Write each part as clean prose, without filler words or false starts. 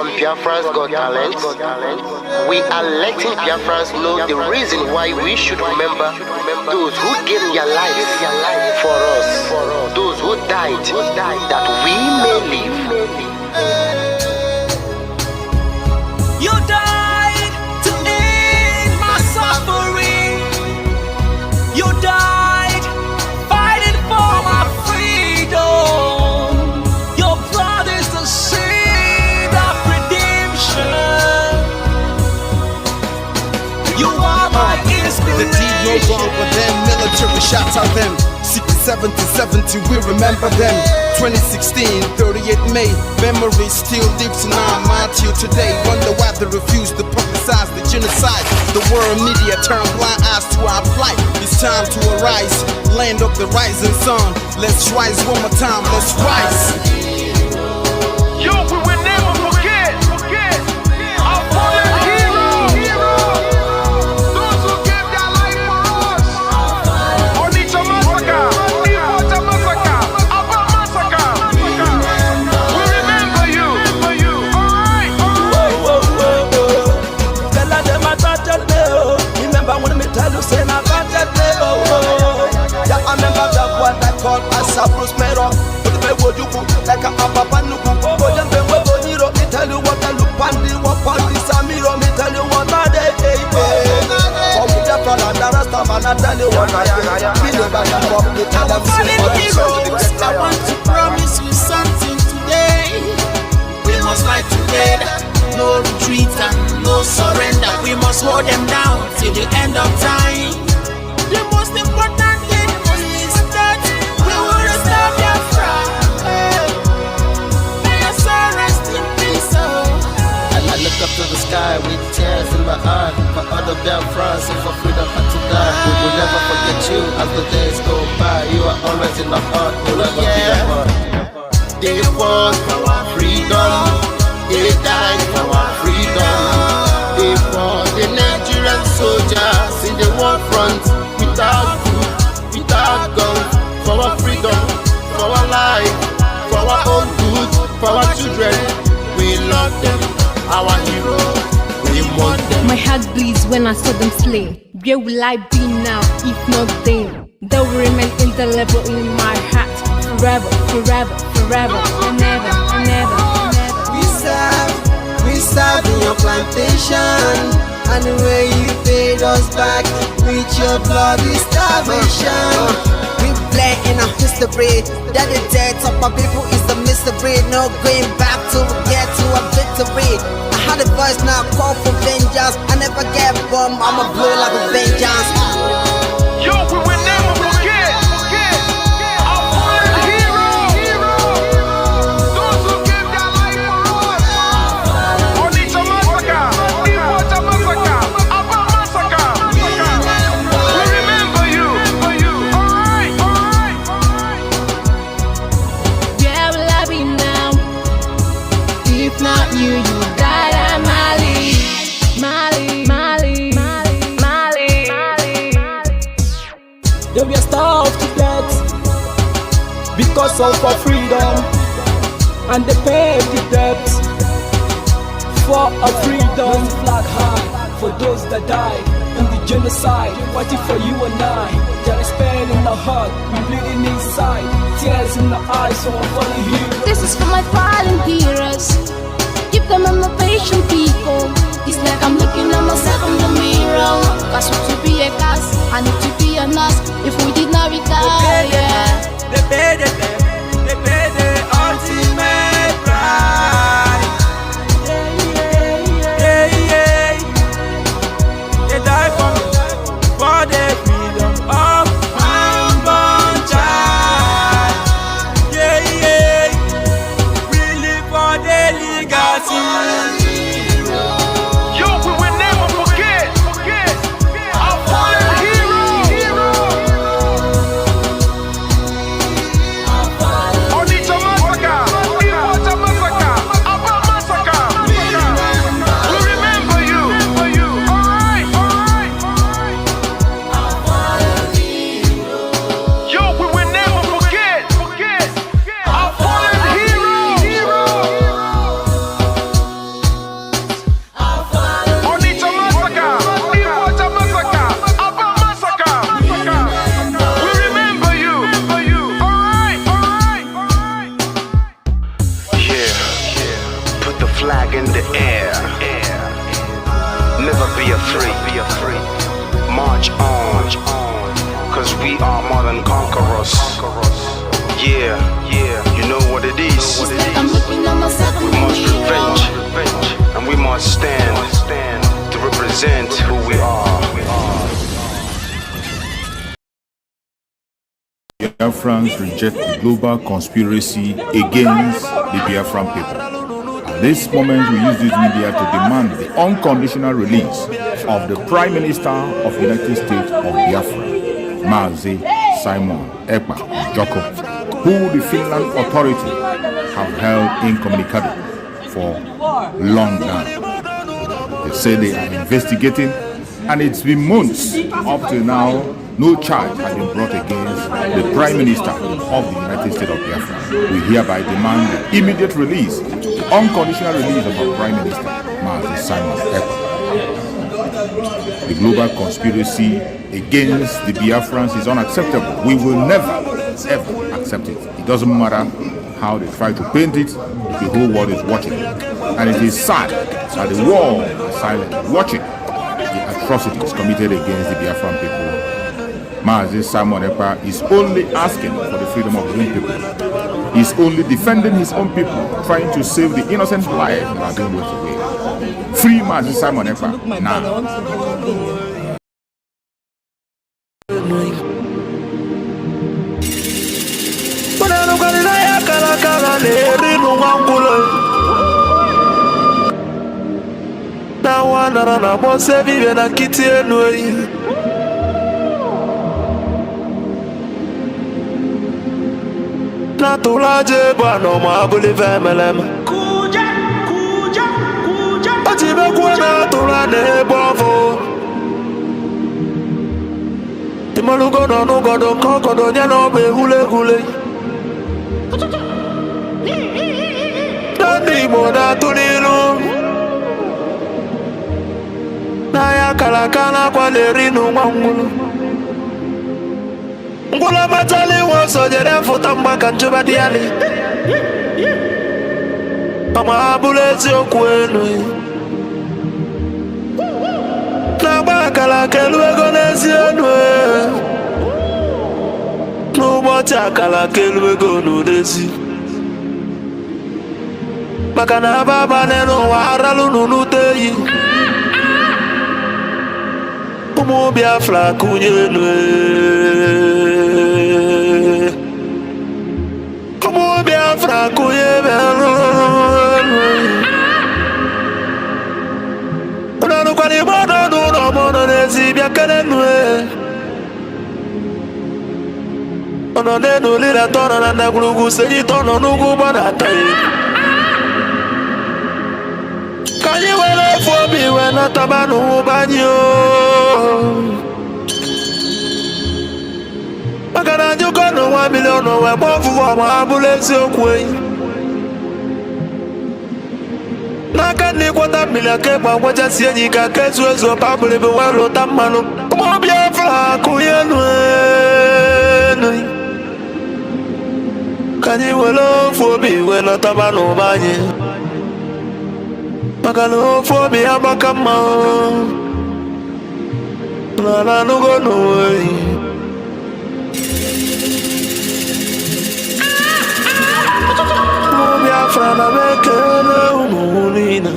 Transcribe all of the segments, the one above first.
on Biafrans Got Talent. We are letting Biafrans know the reason why we should remember those who gave their lives for us, those who died that we may live. You died to end my suffering. You died fighting for my freedom. Your blood is the seed of redemption. You are my inspiration. The deed no wrong with them, military shots at them. 67 to 70, we remember them. 2016, 38 May, memory still lives in our mind till today. Wonder why they refuse to publicize the genocide. The world media turn blind eyes to our plight. It's time to arise, land of the rising sun. Let's rise one more time, let's rise. Yo, we will never forget our fallen heroes. Those who gave their life for us. Onitsha massacre, Ipocha massacre, Aba massacre. We remember you. Alright. Tell them I touched me, oh. Remember when me tell you say I touched me, oh. Yeah, I remember that what I call a Bruce Mero. But the way you go like a Papa Nuku. But then the way Boniro, me tell you what I look pandi, what pandi Samiro, me tell you what I day. For me the fall and the rest of man, I tell you what I feel about the pop, me tell them heroes, I want to promise you something today. We must fight together, no retreat and no surrender. We must hold them down till the end of time. The most important thing is that we will restore Biafra. May your soul rest in peace. I look up to the sky with tears in my eye. For other Biafrans and for freedom had to die. We will never forget you as the days go by. You are always in my heart, you'll never be apart. They fought for our freedom, they died for our freedom. They fought the Nigerian soldiers in the war front, without food, without guns, for our freedom, for our life, for our own good, for our children. We love them, our heroes, we want them. My heart bleeds when I saw them slain. Where will I be now if not then? They will remain indelible in my heart forever, forever, forever, and ever, and ever, and ever. We serve in your plantation, and the way you paid us back with your bloody starvation. We play in our history that the death of our people is a mystery. No going back to get to a victory. I had a voice now call for vengeance. I never get bummed, I'ma blow like a vengeance. Yo, we will never forget our fallen heroes. Those who gave their life for us. Onitsha massacre, Ipocha massacre, Aba massacre. We remember you. Alright. Where will I be now if not you? You died at Mali. They were starved to death because of our freedom, and they paid the debt for our freedom. Flag high for those that died in the genocide, fighting for you and I. There is pain in our heart, we bleeding inside, tears in the eyes of our fallen heroes. This is for my fallen heroes. Give them a patient people. It's like I'm looking at myself in the mirror. Cause we to be a cast, I need to be a nurse. If we did not retire, They paid the ultimate price. They died for the freedom of unborn child. We live for the legacy. free. March on, cause we are more than conquerors. Yeah, you know what it is. I'm looking at myself We in the must mirror. revenge, and we must stand to represent who we are. Biafrans reject the global conspiracy against the Biafran people. At this moment, we use this media to demand the unconditional release of the Prime Minister of the United States of Biafra, Mazi Simon Ekpa Joko, who the Finland authority have held incommunicado for long now. They say they are investigating, and it's been months up to now. No charge has been brought against the Prime Minister of the United States of Biafra. We hereby demand the immediate release, the unconditional release of our Prime Minister, Mazi Simon Ekpa. The global conspiracy against the Biafrans is unacceptable. We will never, ever accept it. It doesn't matter how they try to paint it, the whole world is watching. And it is sad that the world is silent, watching the atrocities committed against the Biafran people. Mazi Simon Ekpa is only asking for the freedom of his own people. He's only defending his own people, trying to save the innocent lives that are being wasted away. Free Mazi Simon Ekpa now. Natulaje bwana mabuli vemelem kuja Otibe kuna tulane bovo Timalugo no godo kokodo nyano be hule Dani moda tulilu Naya kalakana kwa lerinu mwangulu Ngula matali woso jere futa mbaka njuba diali Mama abulezi okwenu Na baka la kelwego nezi enwe Nubocha kala kelwego nudezi Maka na baba neno waralu nunuteyi Umu Biafra kunyenwe Umu Biafra kunyenwe Unanu kwa ni mono nuno mono nezi biakenenwe Ono nenu lila tono na ndagulugu seji tono nugu banatayi Kanyi wele fobi wena tabanu banyo Makana juko no 1 million we bofu wa mabulezi okwe Naka ni kwata milake kwa waja siyenyi ka kesu ezo pabule be walo tamano Umu Biafra kuyenwe Kanyi wele fobi wena tabanu banyo Makano fobi abakama Nana nugo noe Umu Biafra na mekele umunina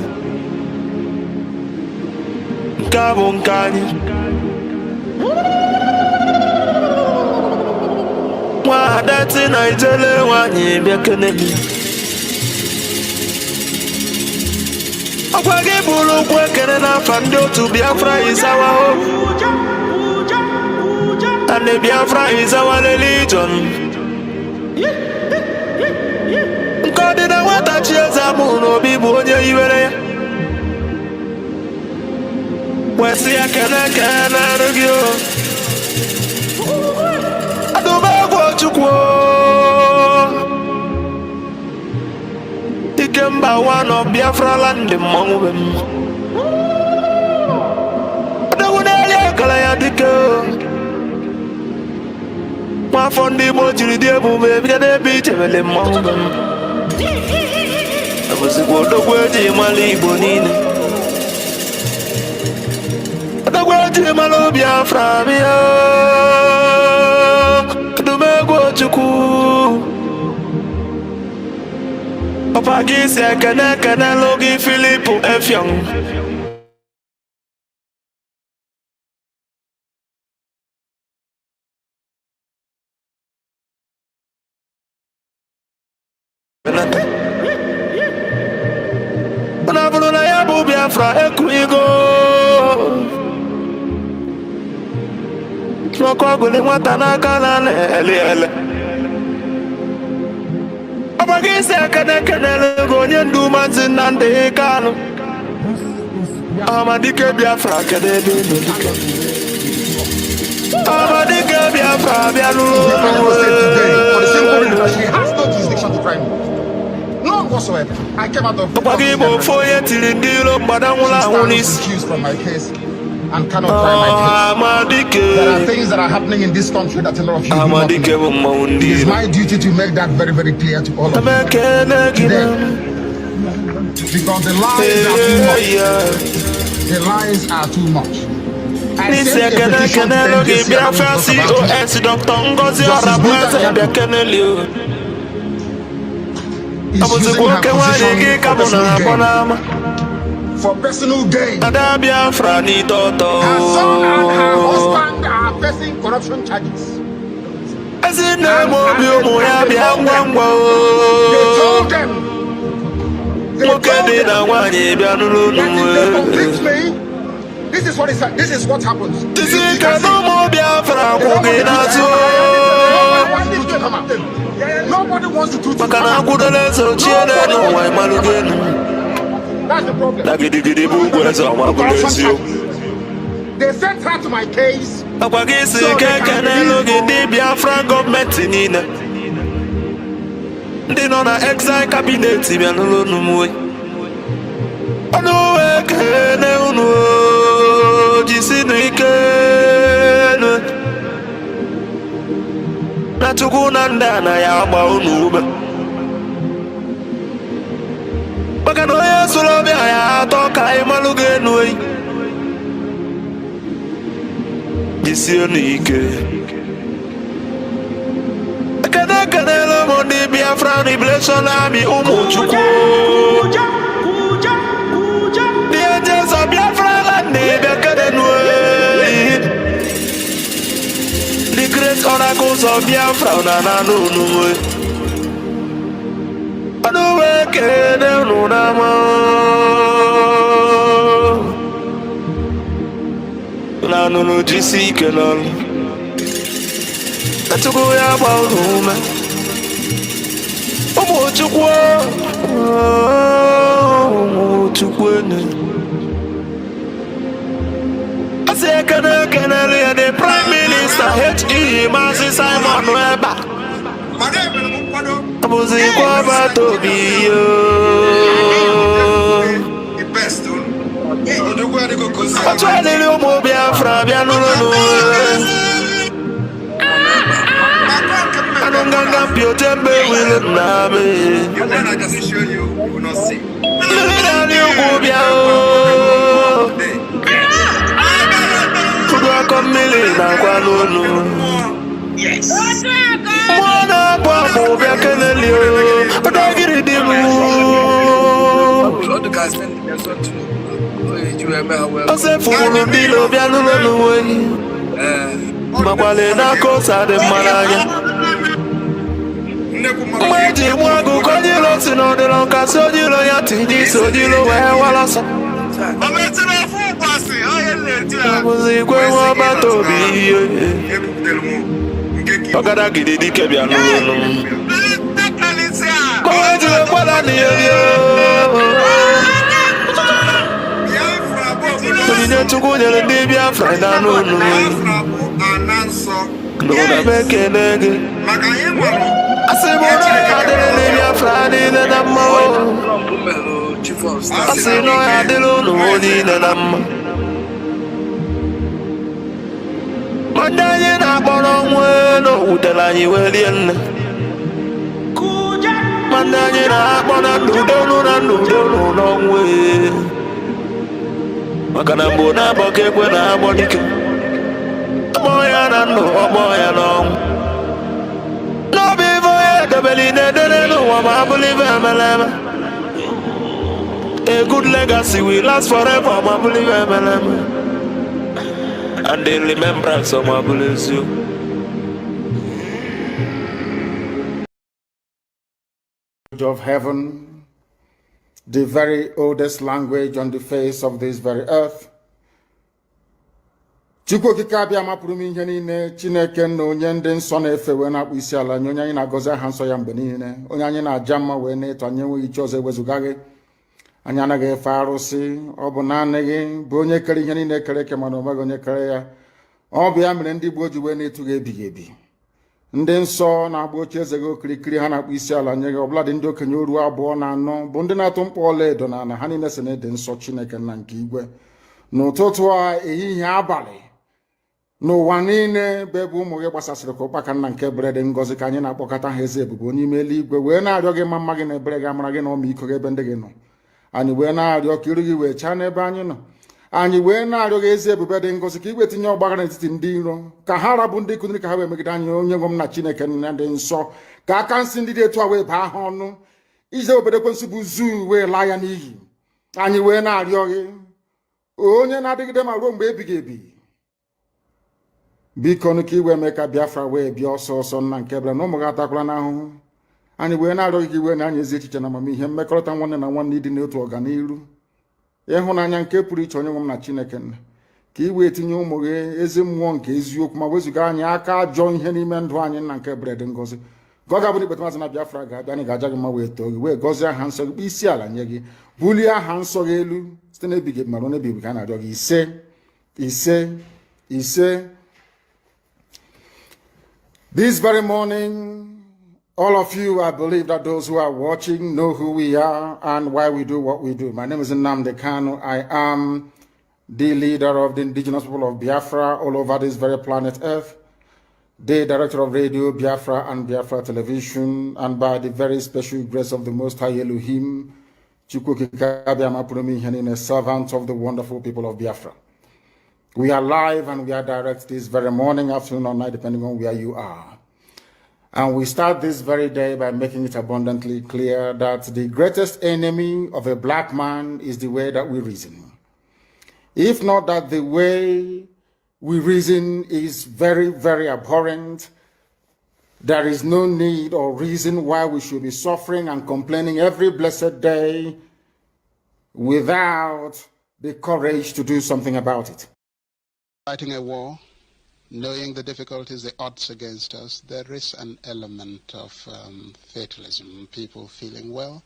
Nkabo nkanyi Mwadati na ijele wanyi biakenemi Akwage bulu kwekene na fandi otu Biafra is our hope And the Biafra is our religion Nkodi na wata chieza muno bibu onye iwere Wesi ya kene rugio Adubagwo chukwo Ikemba one of Biafra land mongwem Adawunele kala ya dike Mafondi mojiri diebu bebide biche vele mongwem Abusi kwodo kweji mali igbo nine Chimalo Biafra Bia Dumego Chuku Papa Gise Kana Logi Philippo F. Young Panabula Yabu Biafra Equigo Swakoguli Watanaka Ele Abagise Kana Gonian Dumans in Nande Kano Amadike Biafra Kadebe Amadike Biafra Bialu For the simple reason that she has no jurisdiction to try me. None whatsoever. I came out of excused from my case and cannot try my case. There are things that are happening in this country that a lot of you do not know. It is my duty to make that very, very clear to all of you today. Because the lies are too much. The lies are too much. I sent a petition to is using her position for personal gain. Her son and her husband are facing corruption charges. They told them convict me. This is what happens. Nobody wants to do to come out. That's the problem. They sent her to my case. So Biafra government they know na exile cabinet na tukunanda na ya gba unu maka na onye soro bịa ya atọ ka ịmalụ ga-enu eyi jisie n'ike ekenele m ndị Biafra Liberation Army ụmụ Chukwu ndị ejeza Biafra land bịa kedenu eyi the great oracles of Biafra na nunu anu weke nenu nama na nunu jisi kenol atugo ya ba ume omo chukwu ne the Prime Minister H.E. Masi Simon Webber Abuzi Kwaba Tobiyo Atwele Omo Biafra Bianunu Anonganga Piotembe Will Name Yes. Mwana kwa bia kenelio odagiri dimu ose fulu dilo bia nunu we makwale na kosa de malanya mweji mwagu kojilo sino de lonka sojilo yati di sojilo we walasa Abuzi kwe wabato biye Ogada gidi kebia nunu Mweji wekwala ni yo Tonine tukunye ndi Biafra na nunu Nuna beke nege Asimuna adele ni Biafra ni nenama Asino adele ni nenama Mandanye na bono mweno utelanyi welien Mandanye na bono nudonu na nudonu nongwe Makana mbona boke kwena bonike. Moya na no, moya no. No be for the belly, no one believe MLM. A good legacy will last forever, my believe MLM. And the remembrance of my beliefs you. Of heaven, the very oldest language on the face of this very earth. Chukwu okike abịa mapụrụ m ihe niile Chineke na onye ndị nsọ na-efe wee na-akpụ isi ala nye onye anyị na-agọzi aha nsọ ya mgbe niile onye anyị na-aja mma wee na-eto anyị enweghị iche ọzọ ewezuga gị anyị anaghị efe arụsị ọ bụ naanị gị bụ onye kere ihe niile kere eke mana onweghị onye kere ya ọ bụ ya mere ndị Igbo ji wee na-etu gị ebighị ebi ndị nsọ na-agba oche eze gị okirikiri ha na-akpụ isi ala nye gị ọbụladị ndị okenye oruo 2 na 4 bụ ndị na-atụ mkpọ ọla edo na ana ha niile si na-ede nsọ Chineke nna nke igwe n'ụtụtụ a ehihie abalị n'ụwa niile bụ ebe ụmụ gị gbasasịrị ka ụkpaka nna nke ebere dị ngọzi ka anyị na-akpọkọta ha eze ebube onye ime eluigwe wee na-arịọ gị mma gị na ebere gị amara gị na ọmịiko gị ebe ndị gị nọ anyị wee na-arịọ ka iru gị wee chaa n'ebe anyị nọ anyị wee na-arịọ gị eze ebube dị ngọzi ka igwe tinye ọgbaghara n'etiti ndị iro ka ha rabụ ndị kụziri ka ha wee megide anyị onye nwe m na Chineke nna dị nsọ ka aka nsị ndị dị etu a wee baa ha ọnụ ije obodo ekwensu bụ zuu wee laa ya n'iyi anyị wee na-arịọ gị onye na-adịgide ma ruo mgbe ebighị ebi biko nụ ka iwe mee ka Biafra wee bịa ọsọ ọsọ nna nke ebere na ụmụ gị atakwala n'ahụhụ anyị wee na-arịọ gị ka iwe na anyị ezi echiche na amamihe mmekọrịta nwanne na nwanne ịdị n'otu ọganiru ịhụnanya nke pụrụ iche onye nwe m na Chineke nna ka iwe etinye ụmụ gị ezi mmụọ nke eziokwu ma wezụga anyị aka ajọ ihe n'ime ndụ anyị nna nke ebere dị ngọzi ka ọ ga-abụ na ikpeta maazị na Biafra ga-abịa anyị ga-aja gị mma wee too gị wee gọzie aha nsọ gị kpụ isi ala nye gị bulie aha nsọ gị elu site n'ebighị ebi ma ruo n'ebighị ebi ka a na-arịọ gị ise ise ise. This very morning, all of you, I believe that those who are watching know who we are and why we do what we do. My name is Nnamdi Kanu. I am the leader of the indigenous people of Biafra all over this very planet Earth, the director of Radio Biafra and Biafra Television, and by the very special grace of the Most High Elohim, a servant of the wonderful people of Biafra. We are live and we are direct this very morning, afternoon, or night, depending on where you are. And we start this very day by making it abundantly clear that the greatest enemy of a black man is the way that we reason. If not that the way we reason is very, very abhorrent, there is no need or reason why we should be suffering and complaining every blessed day without the courage to do something about it. Fighting a war, knowing the difficulties, the odds against us, there is an element of fatalism, people feeling, well,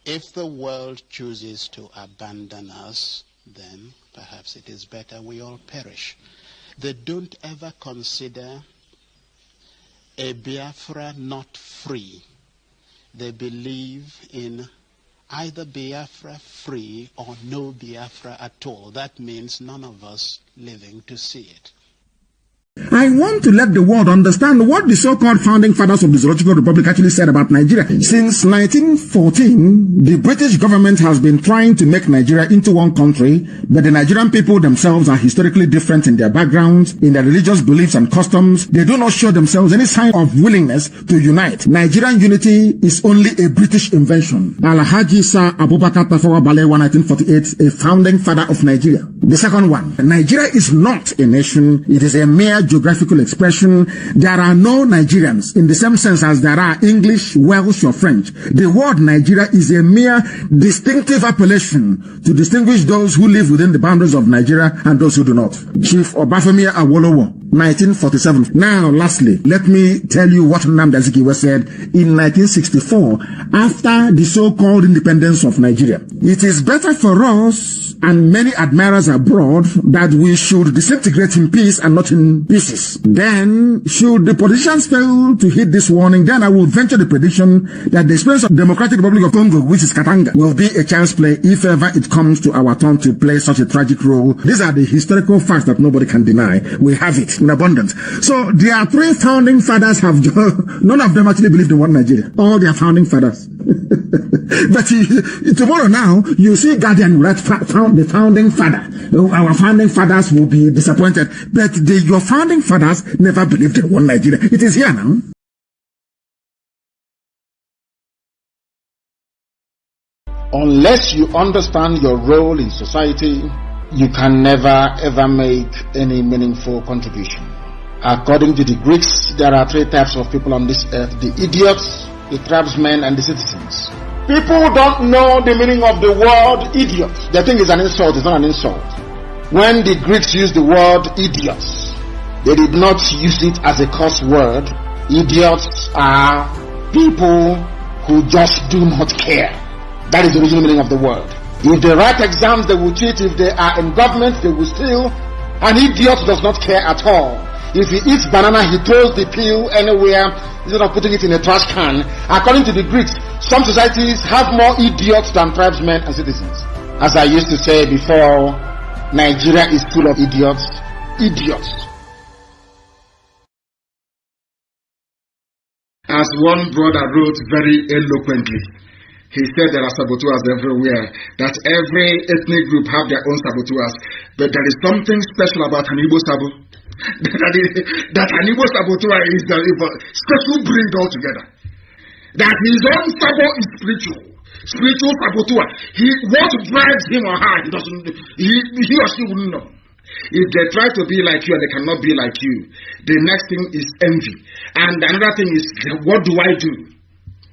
if the world chooses to abandon us, then perhaps it is better we all perish. They don't ever consider a Biafra not free. They believe in either Biafra free or no Biafra at all. That means none of us living to see it. I want to let the world understand what the so-called founding fathers of the Zoological Republic actually said about Nigeria. Since 1914, the British government has been trying to make Nigeria into one country, but the Nigerian people themselves are historically different in their backgrounds, in their religious beliefs and customs. They do not show themselves any sign of willingness to unite. Nigerian unity is only a British invention. Alhaji Sir Abubakar Tafawa Balewa, 1948, a founding father of Nigeria. The second one, Nigeria is not a nation. It is a mere geographical expression. There are no Nigerians in the same sense as there are English, Welsh, or French. The word Nigeria is a mere distinctive appellation to distinguish those who live within the boundaries of Nigeria and those who do not. Chief Obafemi Awolowo, 1947. Now, lastly, let me tell you what Nnamdi Azikiwe said in 1964 after the so-called independence of Nigeria. It is better for us and many admirers abroad that we should disintegrate in peace and not in pieces. Then, should the politicians fail to heed this warning, then I will venture the prediction that the experience of the Democratic Republic of Congo, which is Katanga, will be a chance play if ever it comes to our turn to play such a tragic role. These are the historical facts that nobody can deny. We have it in abundance. So, their three founding fathers have, none of them actually believed in one Nigeria. All their founding fathers. But tomorrow now, you see Guardian, right, found the founding father. Our founding fathers will be disappointed. But your founding fathers never believed in one Nigeria. It is here now. Unless you understand your role in society, you can never ever make any meaningful contribution. According to the Greeks, there are three types of people on this earth: the idiots, the tribesmen, and the citizens. People don't know the meaning of the word idiot. They think it's an insult. It's not an insult. When the Greeks used the word idiots, they did not use it as a curse word. Idiots are people who just do not care. That is the original meaning of the word. If they write exams, they will cheat. If they are in government, they will steal. An idiot does not care at all. If he eats banana, he throws the peel anywhere instead of putting it in a trash can. According to the Greeks, some societies have more idiots than tribesmen and citizens. As I used to say before, Nigeria is full of idiots. Idiots. As one brother wrote very eloquently, he said there are saboteurs everywhere, that every ethnic group have their own saboteurs, but there is something special about an Igbo sabo. that an Igbo saboteur is the special breed altogether. That his own sabo is spiritual saboteur. What drives him or her, he or she wouldn't know. If they try to be like you and they cannot be like you, the next thing is envy. And another thing is, what do I do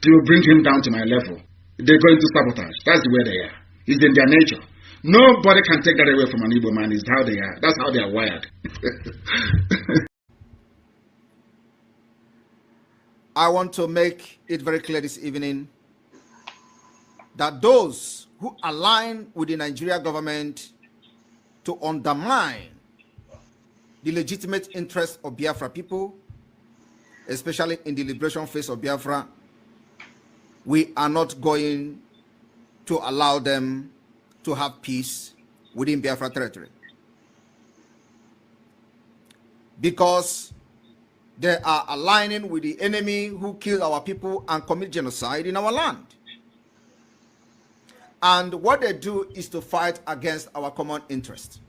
to bring him down to my level? They go into sabotage. That's the way they are. It's in their nature. Nobody can take that away from an Igbo man. It's how they are. That's how they are wired. I want to make it very clear this evening that those who align with the Nigeria government to undermine the legitimate interests of Biafra people, especially in the liberation phase of Biafra, we are not going to allow them to have peace within Biafra territory, because they are aligning with the enemy who killed our people and commit genocide in our land. And what they do is to fight against our common interest.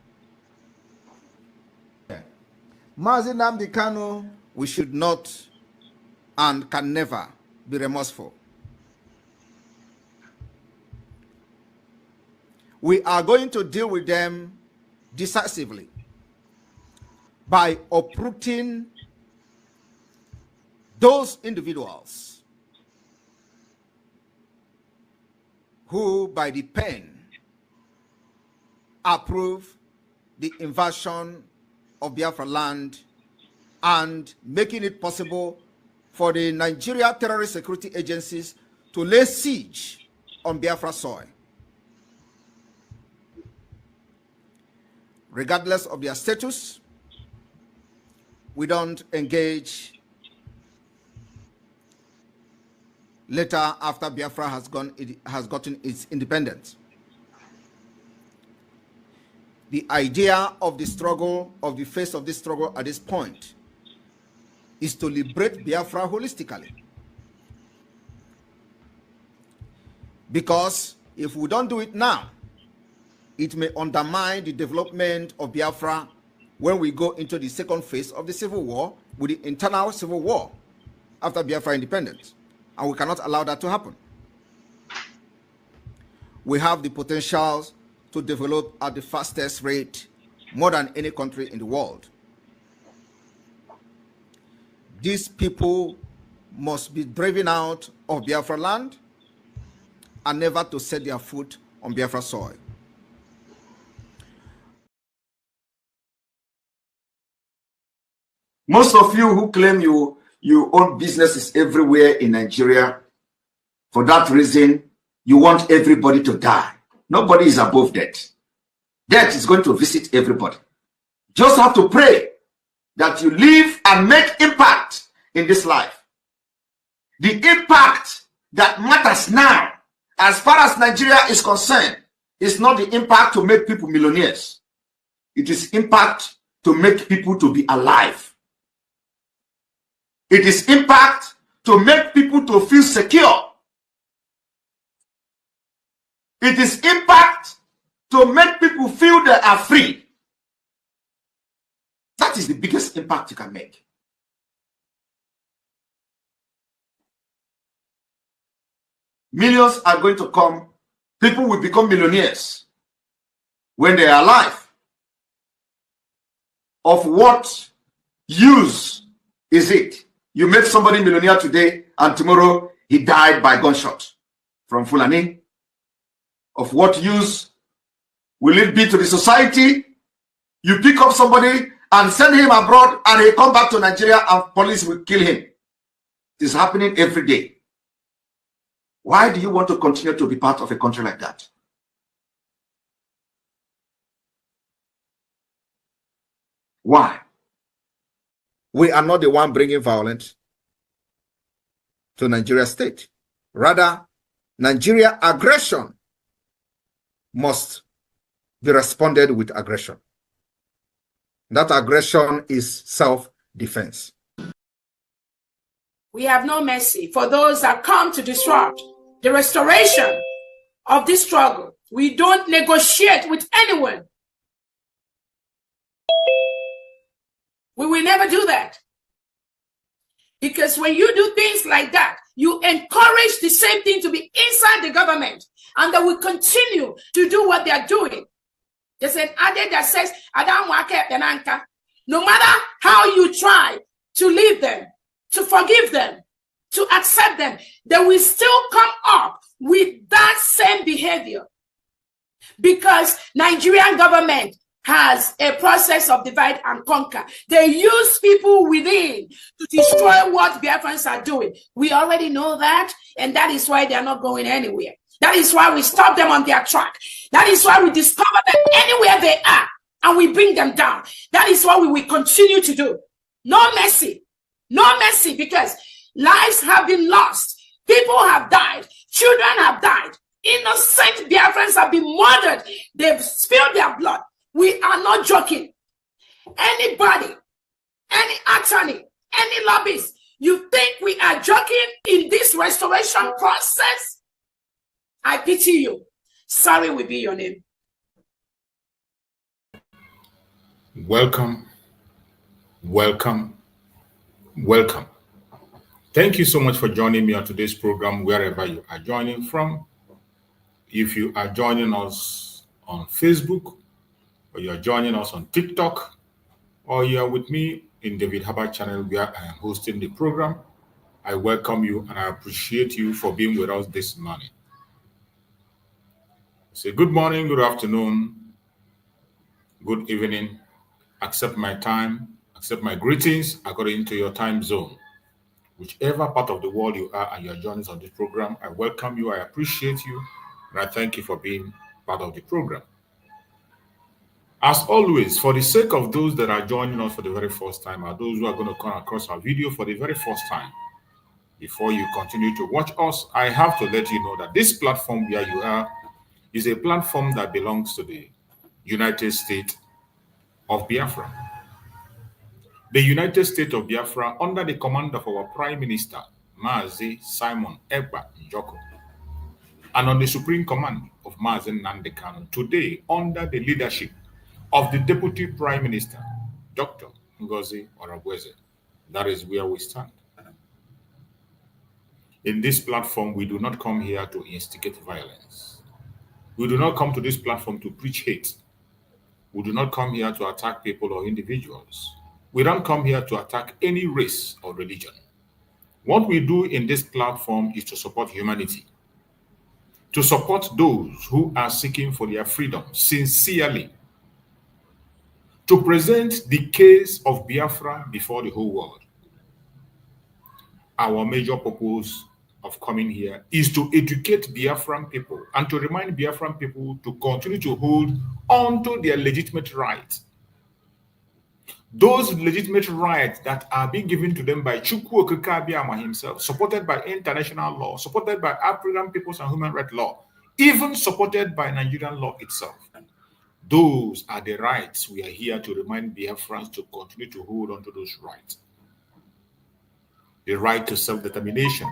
Mazi Nnamdi Kanu, we should not and can never be remorseful. We are going to deal with them decisively by uprooting those individuals who, by the pen, approve the invasion of Biafra land and making it possible for the Nigeria terrorist security agencies to lay siege on Biafra soil. Regardless of their status, we don't engage later after Biafra has gotten its independence. The idea of the struggle, of the face of this struggle at this point, is to liberate Biafra holistically. Because if we don't do it now, it may undermine the development of Biafra when we go into the second phase of the civil war, with the internal civil war after Biafra independence. And we cannot allow that to happen. We have the potential to develop at the fastest rate, more than any country in the world. These people must be driven out of Biafra land and never to set their foot on Biafra soil. Most of you who claim you own businesses everywhere in Nigeria, for that reason, you want everybody to die. Nobody is above death. Death is going to visit everybody. Just have to pray that you live and make impact in this life. The impact that matters now, as far as Nigeria is concerned, is not the impact to make people millionaires. It is impact to make people to be alive. It is impact to make people to feel secure. It is impact to make people feel they are free. That is the biggest impact you can make. Millions are going to come. People will become millionaires when they are alive. Of what use is it? You make somebody millionaire today and tomorrow he died by gunshot from Fulani. Of what use will it be to the society? You pick up somebody and send him abroad and he come back to Nigeria and police will kill him. It is happening every day. Why do you want to continue to be part of a country like that? Why? We are not the one bringing violence to Nigeria state. Rather, Nigeria aggression must be responded with aggression. That aggression is self-defense. We have no mercy for those that come to disrupt the restoration of this struggle. We don't negotiate with anyone. We will never do that. Because when you do things like that, you encourage the same thing to be inside the government, and they will continue to do what they are doing. There's an adage that says, no matter how you try to leave them, to forgive them, to accept them, they will still come up with that same behavior. Because Nigerian government has a process of divide and conquer. They use people within to destroy what Biafrans are doing. We already know that, and that is why they are not going anywhere. That is why we stop them on their track. That is why we discover them anywhere they are, and we bring them down. That is what we will continue to do. No mercy. No mercy, because lives have been lost. People have died. Children have died. Innocent Biafrans have been murdered. They've spilled their blood. We are not joking. Anybody, any attorney, any lobbyist, you think we are joking in this restoration process? I pity you. Sorry will be your name. Welcome, welcome, welcome. Thank you so much for joining me on today's program, wherever you are joining from. If you are joining us on Facebook, or you are joining us on TikTok, or you are with me in David Herbert channel where I am hosting the program, I welcome you and I appreciate you for being with us this morning. Say good morning, good afternoon, good evening. Accept my time, accept my greetings according to your time zone. Whichever part of the world you are and you are joining us on this program, I welcome you, I appreciate you, and I thank you for being part of the program. As always, for the sake of those that are joining us for the very first time, or those who are going to come across our video for the very first time, before you continue to watch us, I have to let you know that this platform where you are is a platform that belongs to the United States of Biafra. The United States of Biafra, under the command of our Prime Minister, Mazi Simon Ekpa Njoko, and on the supreme command of Mazi Nnamdi Kanu, today under the leadership of the Deputy Prime Minister, Dr. DrNgoziOrabueze. That is where we stand. In this platform, we do not come here to instigate violence. We do not come to this platform to preach hate. We do not come here to attack people or individuals. We don't come here to attack any race or religion. What we do in this platform is to support humanity, to support those who are seeking for their freedom sincerely, to present the case of Biafra before the whole world. Our major purpose of coming here is to educate Biafran people and to remind Biafran people to continue to hold on to their legitimate rights. Those legitimate rights that are being given to them by Chukwu Okike Abiama himself, supported by international law, supported by African Peoples and Human Rights Law, even supported by Nigerian law itself. Those are the rights we are here to remind Biafrans to continue to hold on to those rights. The right to self-determination,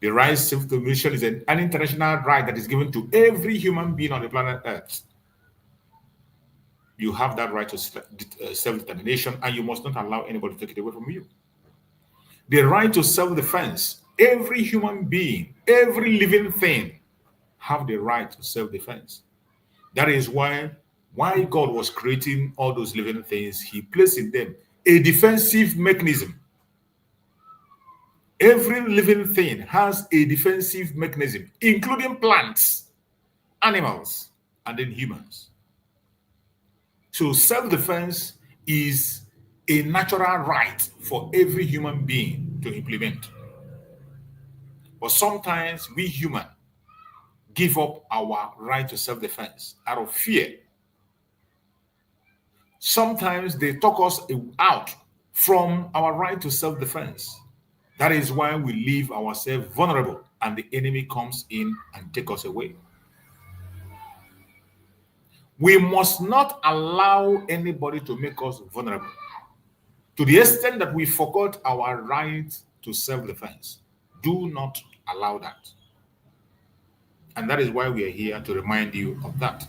The right to self-determination is an international right that is given to every human being on the planet Earth. You have that right to self-determination, and you must not allow anybody to take it away from you. The right to self-defense. Every human being, every living thing have the right to self-defense. That is why God was creating all those living things, he placed in them a defensive mechanism. Every living thing has a defensive mechanism, including plants, animals, and then humans. So self-defense is a natural right for every human being to implement. But sometimes we humans give up our right to self-defense out of fear. Sometimes they talk us out from our right to self-defense. That is why we leave ourselves vulnerable and the enemy comes in and takes us away. We must not allow anybody to make us vulnerable to the extent that we forgot our right to self-defense. Do not allow that. And that is why we are here to remind you of that.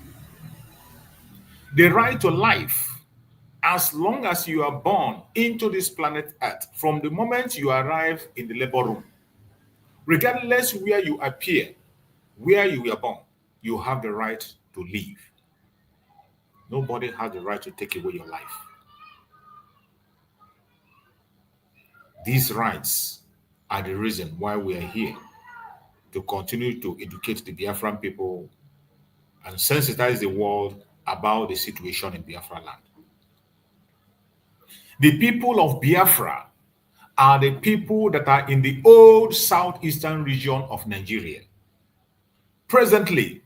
The right to life, as long as you are born into this planet Earth, from the moment you arrive in the labor room, regardless where you appear, where you were born, you have the right to live. Nobody has the right to take away your life. These rights are the reason why we are here, to continue to educate the Biafran people and sensitize the world about the situation in Biafra land. The people of Biafra are the people that are in the old southeastern region of Nigeria, presently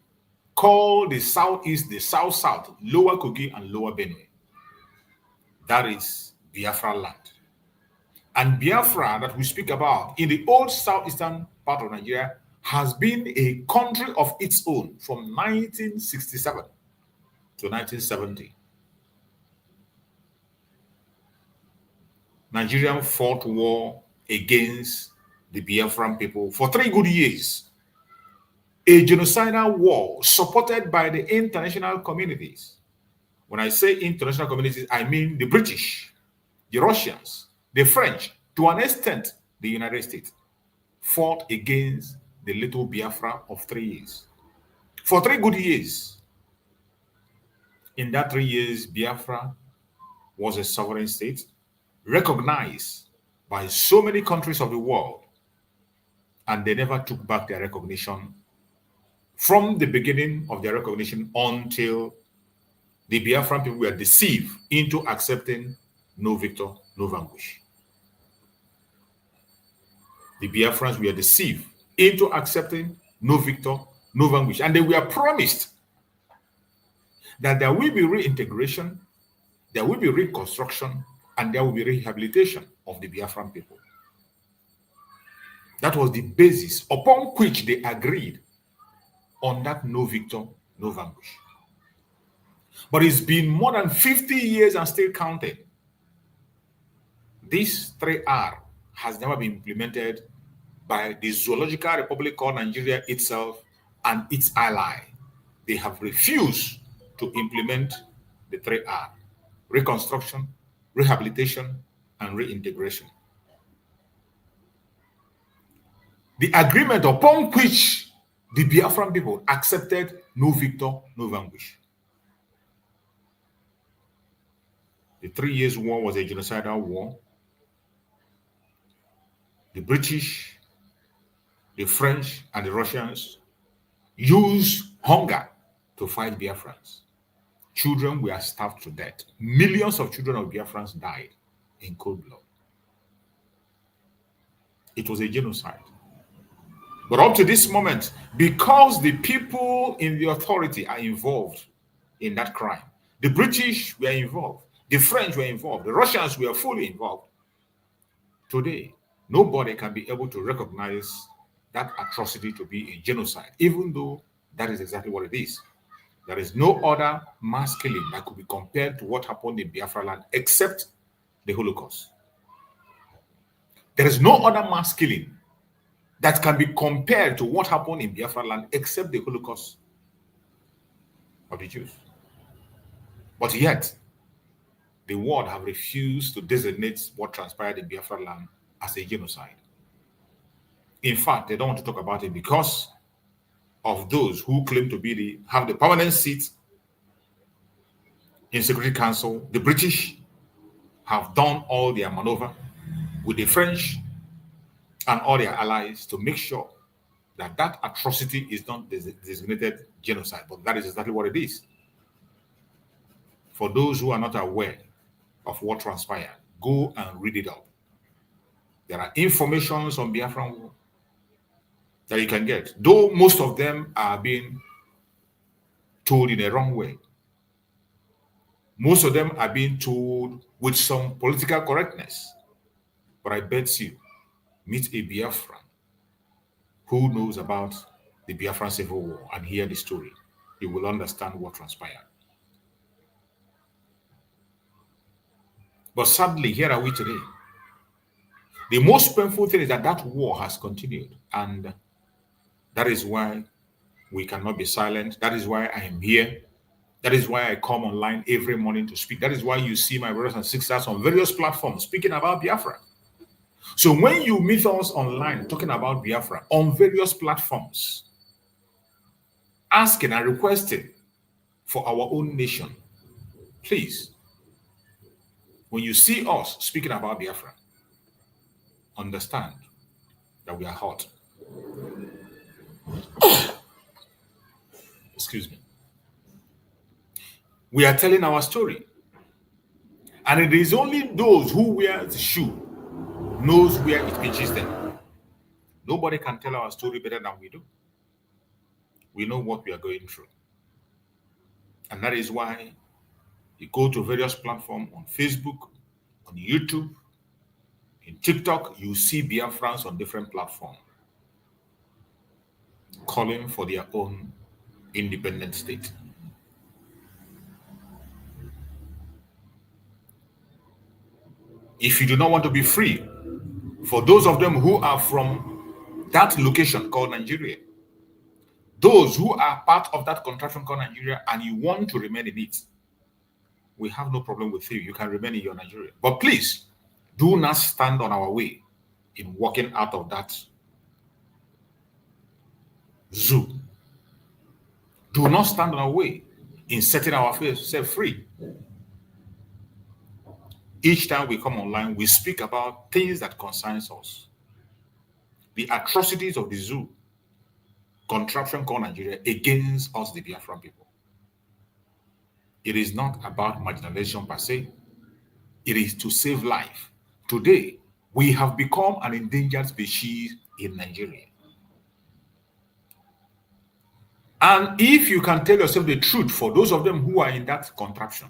called the southeast, the south-south, Lower Kogi and Lower Benue. That is Biafra land. And Biafra that we speak about in the old southeastern part of Nigeria has been a country of its own from 1967 to 1970. Nigeria fought war against the Biafran people for 3 good years. A genocidal war supported by the international communities. When I say international communities, I mean the British, the Russians, the French, to an extent, the United States, fought against the little Biafra of 3 years. For 3 good years. In that 3 years, Biafra was a sovereign state, recognized by so many countries of the world, and they never took back their recognition from the beginning of their recognition until the Biafran people were deceived into accepting no victor, no vanquish. The Biafrans were deceived into accepting no victor, no vanquish. And they were promised that there will be reintegration, there will be reconstruction, and there will be rehabilitation of the Biafran people. That was the basis upon which they agreed on that no victor, no vanquish. But it's been more than 50 years and still counting. This 3R has never been implemented by the Zoological Republic called Nigeria itself and its ally. They have refused to implement the 3R: reconstruction, rehabilitation, and reintegration. The agreement upon which the Biafran people accepted no victor, no vanquish. The 3 years war was a genocidal war. The British, the French, and the Russians used hunger to fight Biafrans. Children were starved to death. Millions of children of Biafrans died in cold blood. It was a genocide. But up to this moment, because the people in the authority are involved in that crime, the British were involved, the French were involved, the Russians were fully involved. Today, nobody can be able to recognize that atrocity to be a genocide, even though that is exactly what it is. There is no other mass killing that could be compared to what happened in Biafra land except the Holocaust. There is no other mass killing that can be compared to what happened in Biafra land except the Holocaust of the Jews. But yet, the world have refused to designate what transpired in Biafra land as a genocide. In fact, they don't want to talk about it because of those who claim to have the permanent seat in Security Council. The British have done all their maneuver with the French and all their allies to make sure that that atrocity is not designated genocide, but that is exactly what it is. For those who are not aware of what transpired, go and read it up. There are informations on Biafran War that you can get, though most of them are being told in a wrong way. Most of them are being told with some political correctness. But I bet you, meet a Biafran who knows about the Biafran Civil War and hear the story. You will understand what transpired. But sadly, here are we today. The most painful thing is that that war has continued. And that is why we cannot be silent. That is why I am here. That is why I come online every morning to speak. That is why you see my brothers and sisters on various platforms speaking about Biafra. So when you meet us online talking about Biafra on various platforms, asking and requesting for our own nation, please, when you see us speaking about Biafra, understand that we are hot. Excuse me. We are telling our story. And it is only those who wear the shoe knows where it pinches them. Nobody can tell our story better than we do. We know what we are going through. And that is why you go to various platforms on Facebook, on YouTube, in TikTok, you see Biafrans on different platforms calling for their own independent state. If you do not want to be free, for those of them who are from that location called Nigeria, those who are part of that contraction called Nigeria and you want to remain in it, we have no problem with you. You can remain in your Nigeria. But please, do not stand on our way in walking out of that zoo. Do not stand on our way in setting ourselves free. Each time we come online, we speak about things that concerns us. The atrocities of the zoo, contraption called Nigeria, against us, the Biafran people. It is not about marginalization per se. It is to save life. Today, we have become an endangered species in Nigeria. And if you can tell yourself the truth, for those of them who are in that contraption,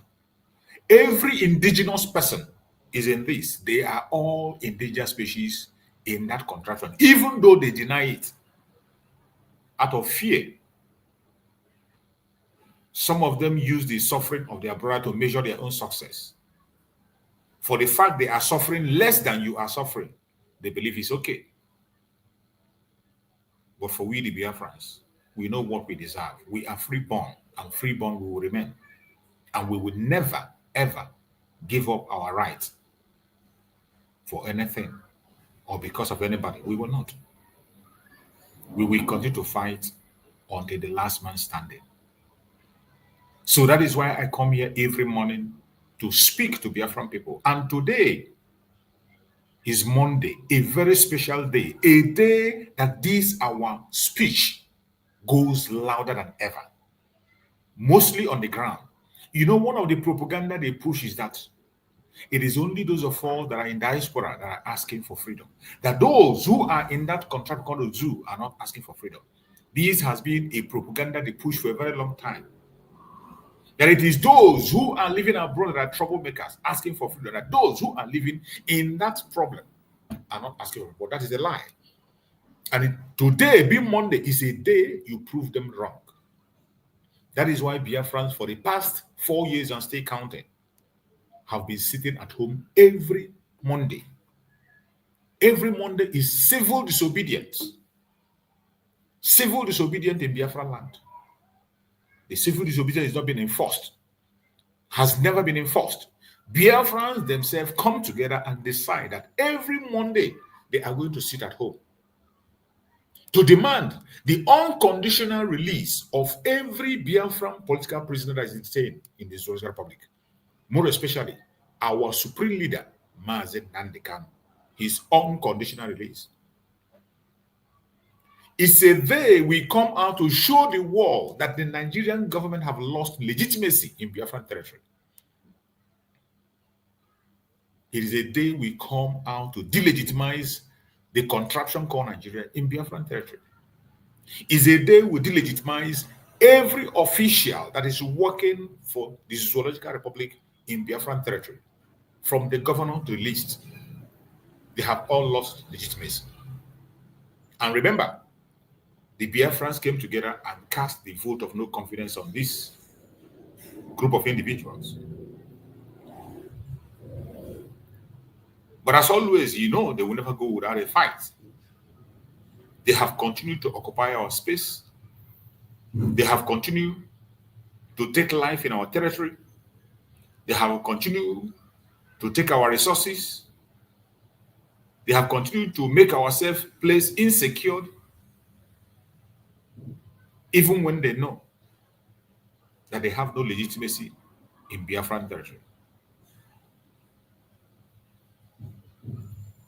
every indigenous person is in this. They are all endangered species in that contraption, even though they deny it out of fear. Some of them use the suffering of their brother to measure their own success. For the fact they are suffering less than you are suffering, they believe it's okay. But for we, the Biafrans, we know what we deserve. We are freeborn, and freeborn we will remain. And we will never, ever give up our right for anything or because of anybody. We will not. We will continue to fight until the last man standing. So that is why I come here every morning to speak to Biafran people. And today is Monday, a very special day, a day that this our speech goes louder than ever, mostly on the ground. You know, one of the propaganda they push is that it is only those of us that are in diaspora that are asking for freedom. That those who are in that contract called the zoo are not asking for freedom. This has been a propaganda they push for a very long time. That it is those who are living abroad that are troublemakers asking for freedom. That those who are living in that problem are not asking for freedom. That is a lie. And today, being Monday, is a day you prove them wrong. That is why Biafrans for the past 4 years and stay counting have been sitting at home every Monday. Every Monday is civil disobedience. civil disobedience in Biafra land. The civil disobedience is not being enforced, has never been enforced. Biafrans themselves come together and decide that every Monday they are going to sit at home to demand the unconditional release of every Biafran political prisoner that is detained in the Zoological Republic. More especially, our supreme leader, Mazen Nandekan, his unconditional release. It's a day we come out to show the world that the Nigerian government have lost legitimacy in Biafran territory. It is a day we come out to delegitimize the contraption called Nigeria in Biafran territory. It's a day we delegitimize every official that is working for the Zoological Republic in Biafran territory, from the governor to the least. They have all lost legitimacy. And remember, the Biafrans came together and cast the vote of no confidence on this group of individuals. But as always, you know, they will never go without a fight. They have continued to occupy our space. They have continued to take life in our territory. They have continued to take our resources. They have continued to make ourselves place insecure, even when they know that they have no legitimacy in Biafran territory.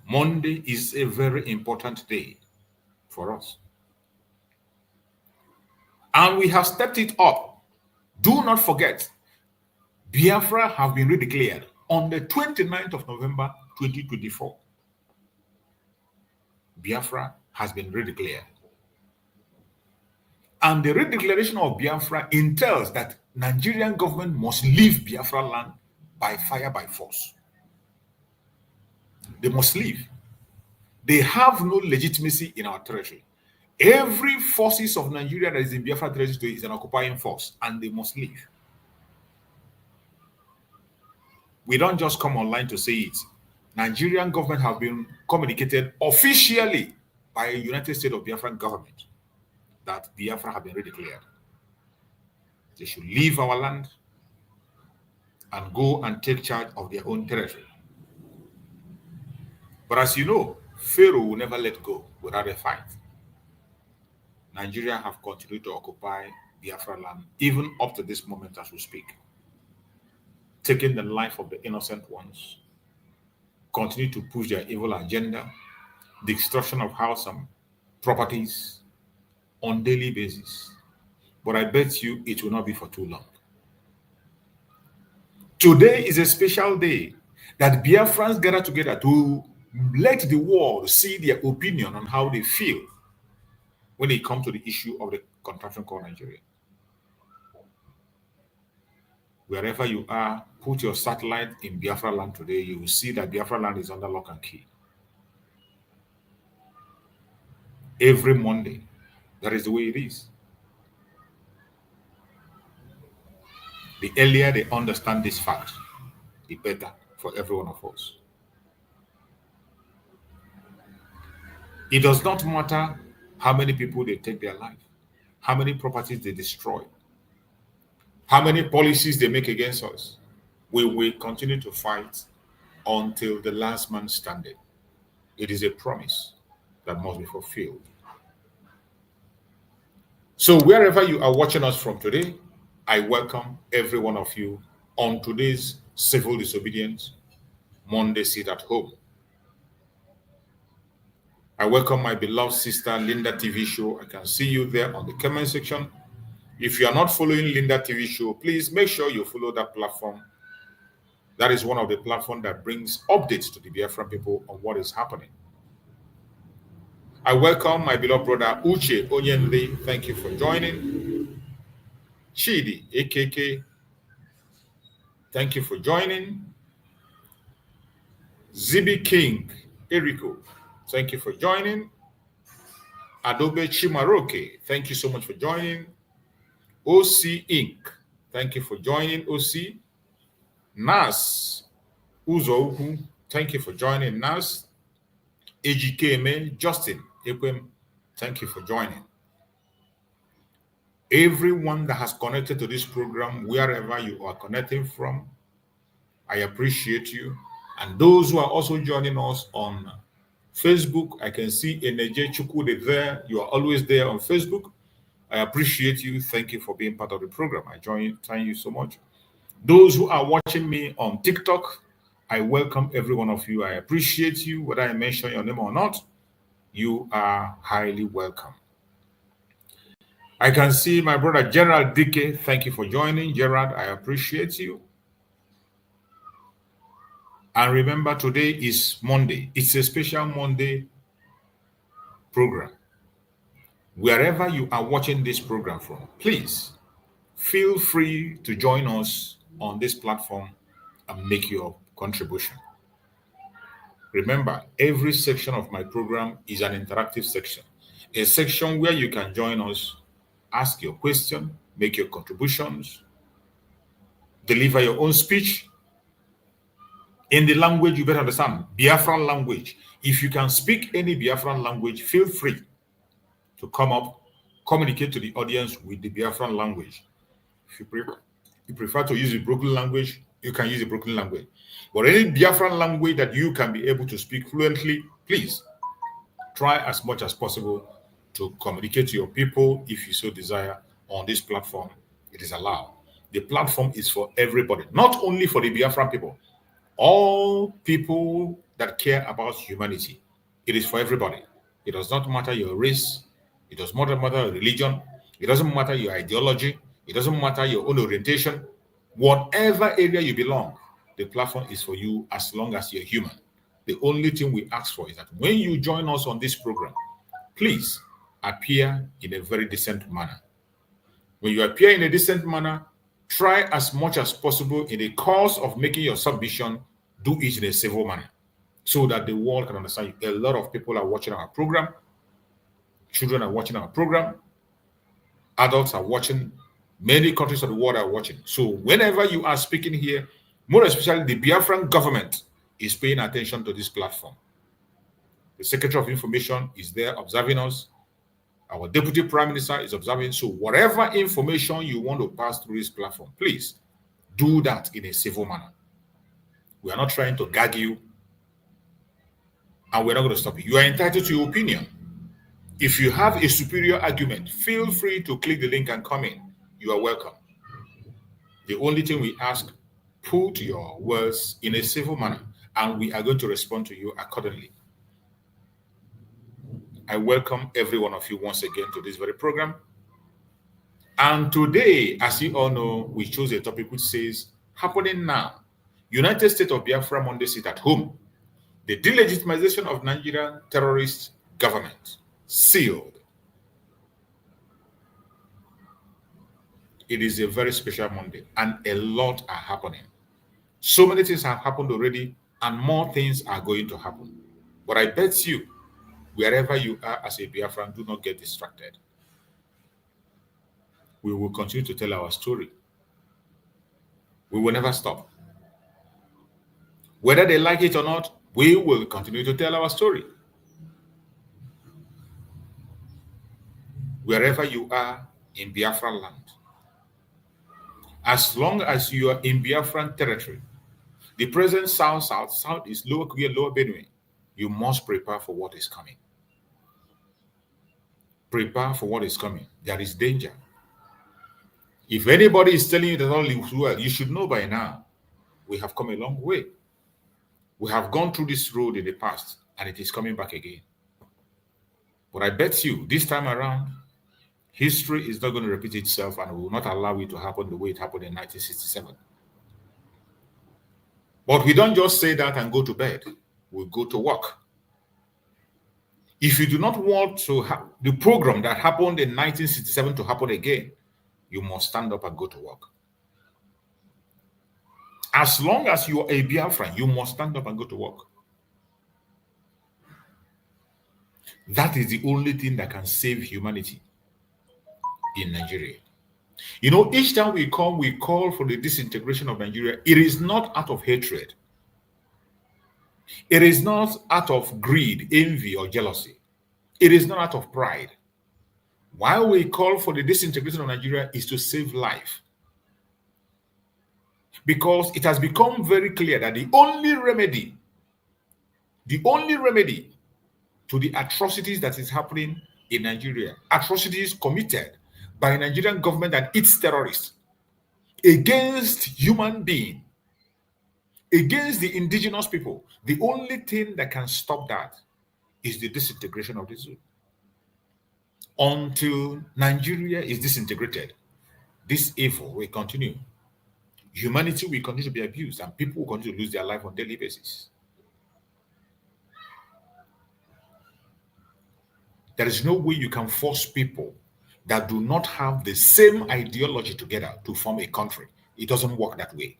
Monday is a very important day for us. And we have stepped it up. Do not forget, Biafra have been redeclared on the 29th of November 2024. Biafra has been redeclared. And the redeclaration of Biafra entails that Nigerian government must leave Biafra land by fire, by force. They must leave. They have no legitimacy in our territory. Every forces of Nigeria that is in Biafra territory is an occupying force, and they must leave. We don't just come online to say it. Nigerian government have been communicated officially by a United States of Biafran government that Biafra have been redeclared. They should leave our land and go and take charge of their own territory. But as you know, Pharaoh will never let go without a fight. Nigeria have continued to occupy Biafra land, even up to this moment as we speak, taking the life of the innocent ones, continue to push their evil agenda, destruction of house and properties on daily basis. But I bet you it will not be for too long. Today is a special day that Biafrans gather together to let the world see their opinion on how they feel when it comes to the issue of the contraption called Nigeria. Wherever you are, put your satellite in Biafra land today. You will see that Biafra land is under lock and key. Every Monday, that is the way it is. The earlier they understand this fact, the better for every one of us. It does not matter how many people they take their life, how many properties they destroy, how many policies they make against us. We will continue to fight until the last man standing. It is a promise that must be fulfilled. So wherever you are watching us from today, I welcome every one of you on today's Civil Disobedience Monday Sit at Home. I welcome my beloved sister Linda TV Show. I can see you there on the comment section. If you are not following Linda TV Show, please make sure you follow that platform. That is one of the platforms that brings updates to the Biafran people on what is happening. I welcome my beloved brother Uche Onyenle. Thank you for joining. Chidi AKK. Thank you for joining. Zibi King Eriko. Thank you for joining. Adobe Chimaroke. Thank you so much for joining. OC Inc. Thank you for joining, OC. Nas Uzoku. Thank you for joining, Nas. AGKMA Justin Ekwem. Thank you for joining. Everyone that has connected to this program, wherever you are connecting from, I appreciate you. And those who are also joining us on Facebook, I can see Eneje Chukwude there. You are always there on Facebook. I appreciate you. Thank you for being part of the program. Thank you so much. Those who are watching me on TikTok, I welcome every one of you. I appreciate you. Whether I mention your name or not, you are highly welcome. I can see my brother Gerald Dike. Thank you for joining. Gerald, I appreciate you. And remember, today is Monday. It's a special Monday program. Wherever you are watching this program from, please feel free to join us on this platform and make your contribution. Remember, every section of my program is an interactive section, a section where you can join us, ask your question, make your contributions, deliver your own speech in the language you better understand, Biafran language. If you can speak any Biafran language, feel free to come up, communicate to the audience with the Biafran language. If you prefer to use the broken language, you can use the broken language. But any Biafran language that you can be able to speak fluently, please try as much as possible to communicate to your people if you so desire on this platform. It is allowed. The platform is for everybody, not only for the Biafran people, all people that care about humanity. It is for everybody. It does not matter your race. It does not matter your religion. It doesn't matter your ideology. It doesn't matter your own orientation. Whatever area you belong, the platform is for you as long as you're human. The only thing we ask for is that when you join us on this program, please appear in a very decent manner. When you appear in a decent manner, try as much as possible in the course of making your submission, do it in a civil manner so that the world can understand you. A lot of people are watching our program. Children are watching our program. Adults are watching. Many countries of the world are watching. So whenever you are speaking here, more especially the Biafran government is paying attention to this platform. The Secretary of Information is there observing us. Our Deputy Prime Minister is observing. So whatever information you want to pass through this platform, please do that in a civil manner. We are not trying to gag you, and we're not going to stop you. You are entitled to your opinion. If you have a superior argument, feel free to click the link and come in. You are welcome. The only thing we ask, put your words in a civil manner, and we are going to respond to you accordingly. I welcome every one of you once again to this very program. And today, as you all know, we chose a topic which says, happening now. United States of Biafra Monday sit at home. The delegitimization of Nigerian terrorist government sealed. It is a very special Monday, and a lot are happening. So many things have happened already, and more things are going to happen. But I bet you, wherever you are as a Biafran, do not get distracted. We will continue to tell our story. We will never stop. Whether they like it or not, we will continue to tell our story. Wherever you are in Biafran land, as long as you are in Biafran territory, the present south is Lower Korea, Lower Benue, you must prepare for what is coming. Prepare for what is coming. There is danger. If anybody is telling you that all is well, you should know by now, we have come a long way. We have gone through this road in the past, and it is coming back again. But I bet you, this time around, history is not going to repeat itself, and we will not allow it to happen the way it happened in 1967. But we don't just say that and go to bed. We go to work. If you do not want to have the program that happened in 1967 to happen again, you must stand up and go to work. As long as you are a Biafran, you must stand up and go to work. That is the only thing that can save humanity in Nigeria. You know, each time we call for the disintegration of Nigeria. It is not out of hatred. It is not out of greed, envy, or jealousy. It is not out of pride. Why we call for the disintegration of Nigeria is to save life. Because it has become very clear that the only remedy to the atrocities that is happening in Nigeria, atrocities committed by the Nigerian government and its terrorists against human beings, against the indigenous people, the only thing that can stop that is the disintegration of the zoo. Until Nigeria is disintegrated, this evil will continue. Humanity will continue to be abused and people will continue to lose their life on a daily basis. There is no way you can force people that do not have the same ideology together to form a country. It doesn't work that way.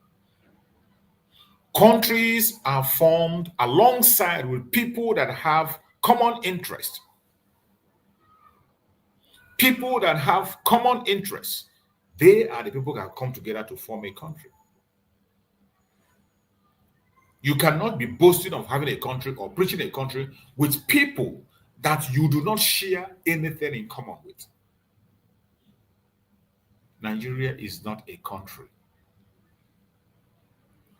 Countries are formed alongside with people that have common interest. People that have common interests, they are the people that come together to form a country. You cannot be boasting of having a country or preaching a country with people that you do not share anything in common with. Nigeria is not a country.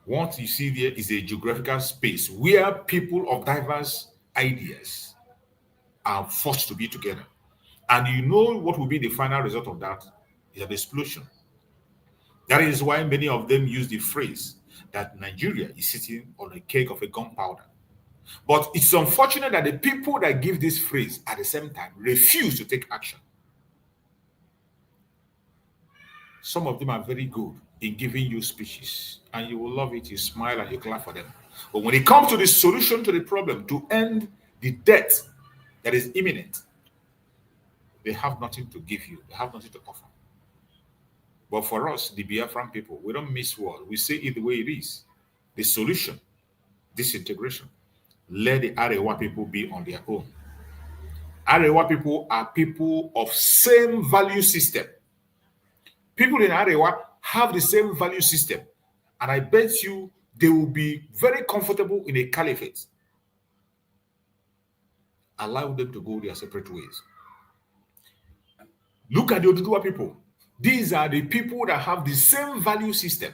What you see there is a geographical space where people of diverse ideas are forced to be together. And you know what will be the final result of that is an explosion. That is why many of them use the phrase that Nigeria is sitting on a cake of a gunpowder. But it's unfortunate that the people that give this phrase at the same time refuse to take action. Some of them are very good in giving you speeches, and you will love it, you smile and you clap for them. But when it comes to the solution to the problem, to end the death that is imminent, they have nothing to give you, they have nothing to offer. But for us, the Biafran people, we don't miss words. We say it the way it is. The solution, disintegration. Let the Arewa people be on their own. Arewa people are people of same value system. People in Arewa have the same value system. And I bet you they will be very comfortable in a caliphate. Allow them to go their separate ways. Look at the Oduduwa people. These are the people that have the same value system.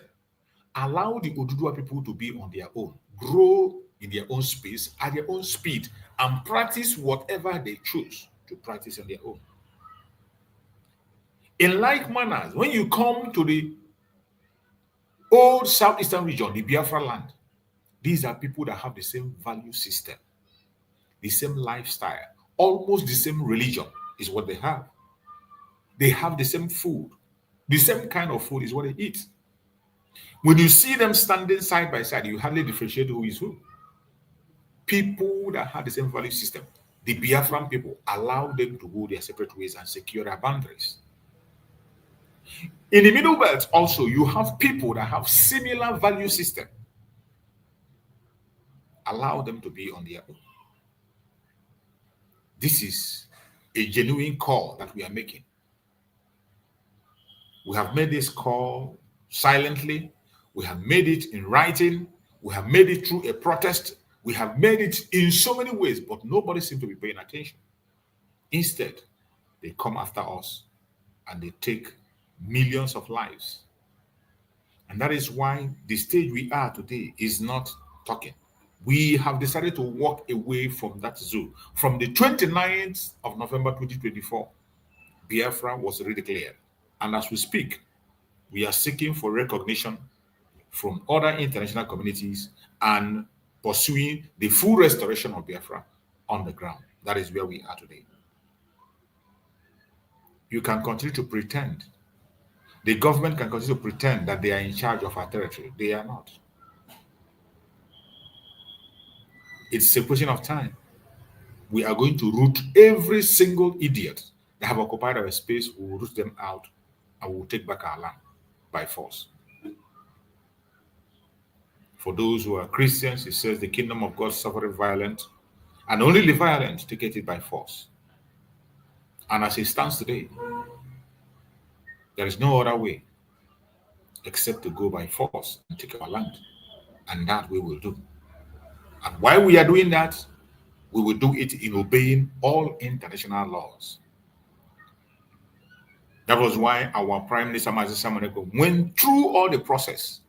Allow the Oduduwa people to be on their own. Grow in their own space, at their own speed, and practice whatever they choose to practice on their own. In like manner, when you come to the old southeastern region, the Biafra land, these are people that have the same value system, the same lifestyle, almost the same religion is what they have. They have the same food. The same kind of food is what they eat. When you see them standing side by side, you hardly differentiate who is who. People that have the same value system, the Biafran people, allow them to go their separate ways and secure their boundaries. In the Middle Belt also, you have people that have similar value system. Allow them to be on their own. This is a genuine call that we are making. We have made this call silently. We have made it in writing. We have made it through a protest. We have made it in so many ways, but nobody seems to be paying attention. Instead, they come after us and they take millions of lives. And that is why the stage we are today is not talking. We have decided to walk away from that zoo. From the 29th of November 2024, Biafra was redeclared. And as we speak, we are seeking for recognition from other international communities and pursuing the full restoration of Biafra on the ground. That is where we are today. You can continue to pretend. The government can continue to pretend that they are in charge of our territory. They are not. It's a question of time. We are going to root every single idiot that have occupied our space. We will root them out and we will take back our land by force. For those who are Christians, it says the kingdom of God suffereth violence, and only the violent take it by force. And as it stands today, there is no other way except to go by force and take our land. And that we will do. And while we are doing that, we will do it in obeying all international laws. That was why our Prime Minister Mazi Samaneko went through all the process.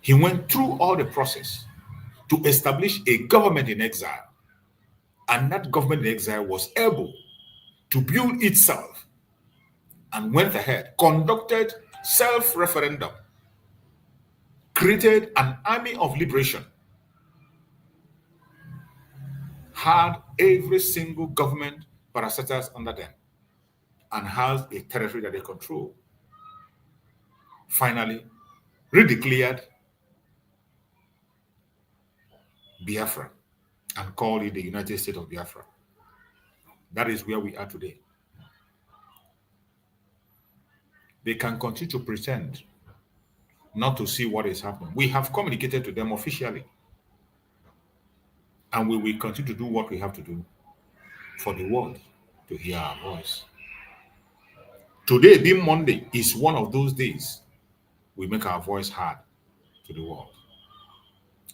He went through all the process to establish a government in exile. And that government in exile was able to build itself and went ahead, conducted self-referendum, created an army of liberation, had every single government parastatals under them, and has a territory that they control. Finally, redeclared Biafra and called it the United States of Biafra. That is where we are today. They can continue to pretend not to see what is happening. We have communicated to them officially, and we will continue to do what we have to do for the world to hear our voice. Today, being Monday, is one of those days we make our voice heard to the world.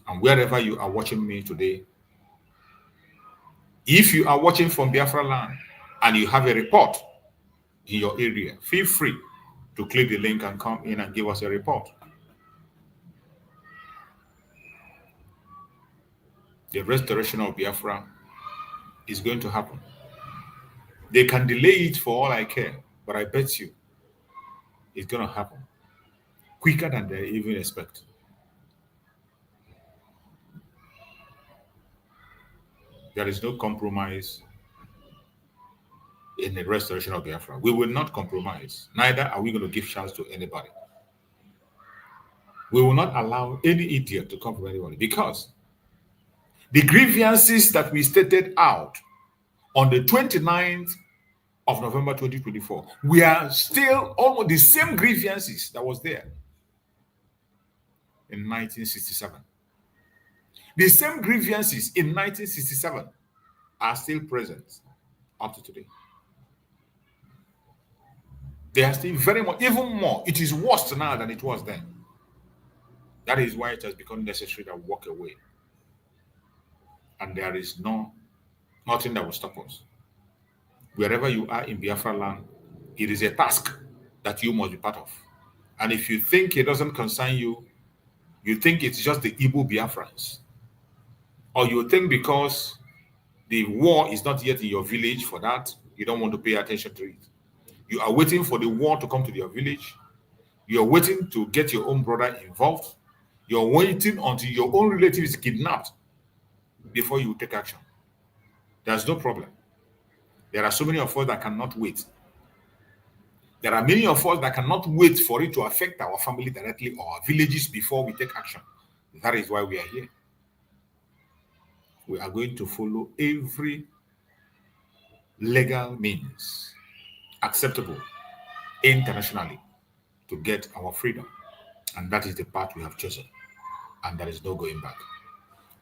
And wherever you are watching me today, if you are watching from Biafra land and you have a report in your area, feel free to click the link and come in and give us a report. The restoration of Biafra is going to happen. They can delay it for all I care, but I bet you it's going to happen quicker than they even expect. There is no compromise in the restoration of Biafra. We will not compromise. Neither are we going to give chance to anybody. We will not allow any idiot to come from anybody, because the grievances that we stated out on the 29th of November 2024, we are still almost the same grievances that was there in 1967. The same grievances in 1967 are still present up to today. They are still very much, even more. It is worse now than it was then. That is why it has become necessary to walk away. And there is nothing that will stop us. Wherever you are in Biafra land, it is a task that you must be part of. And if you think it doesn't concern you, you think it's just the Igbo Biafrans, or you think because the war is not yet in your village, for that, you don't want to pay attention to it. You are waiting for the war to come to your village. You are waiting to get your own brother involved. You are waiting until your own relative is kidnapped before you take action. There's no problem. There are so many of us that cannot wait. There are many of us that cannot wait for it to affect our family directly or our villages before we take action. That is why we are here. We are going to follow every legal means acceptable internationally to get our freedom. And that is the path we have chosen. And there is no going back.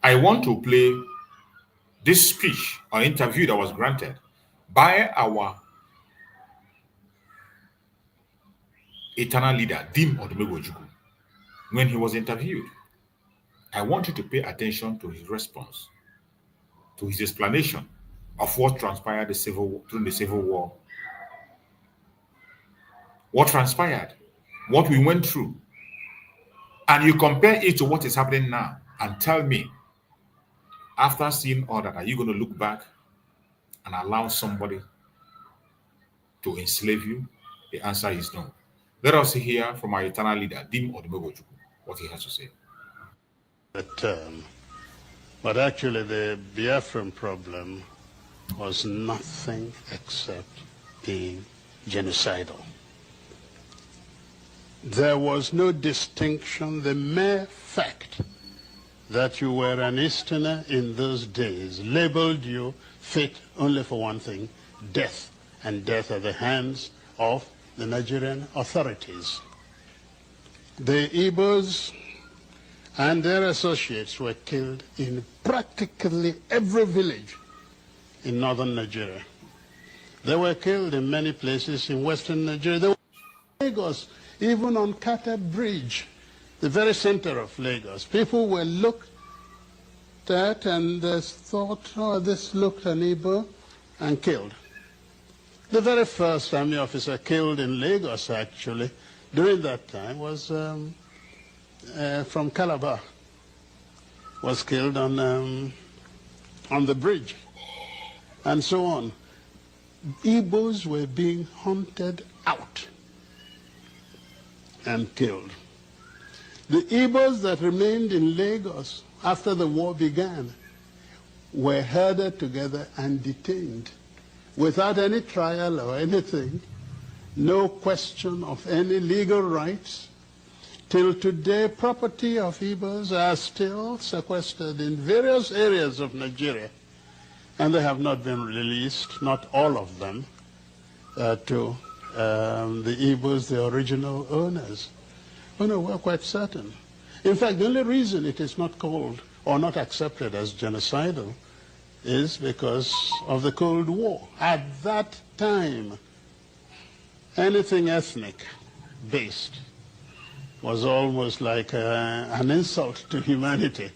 I want to play this speech or interview that was granted by our eternal leader, DPMDrNgoziOrabueze, when he was interviewed. I want you to pay attention to his response, to his explanation of what transpired during the Civil War, what transpired, what we went through, and you compare it to what is happening now, and tell me, after seeing all that, are you going to look back and allow somebody to enslave you? The answer is no. Let us hear from our eternal leader, DPMDrNgoziOrabueze, what he has to say. But actually the Biafran problem was nothing except being genocidal. There was no distinction. The mere fact that you were an Easterner in those days labeled you fit only for one thing: death, and death at the hands of the Nigerian authorities. The Igbos and their associates were killed in practically every village in northern Nigeria. They were killed in many places in western Nigeria. They were in Lagos, even on Kata Bridge, the very center of Lagos. People were looked at and thought, oh, this looked an Igbo, and killed. The very first army officer killed in Lagos, actually, during that time was from Calabar. Was killed on the bridge, and so on. Igbos were being hunted out and killed. The Igbos that remained in Lagos after the war began were herded together and detained without any trial or anything, no question of any legal rights. Till today, property of Igbos are still sequestered in various areas of Nigeria, and they have not been released, not all of them, to the Igbos, the original owners. Oh no, we're quite certain. In fact, the only reason it is not called or not accepted as genocidal is because of the Cold War. At that time, anything ethnic-based was almost like an insult to humanity.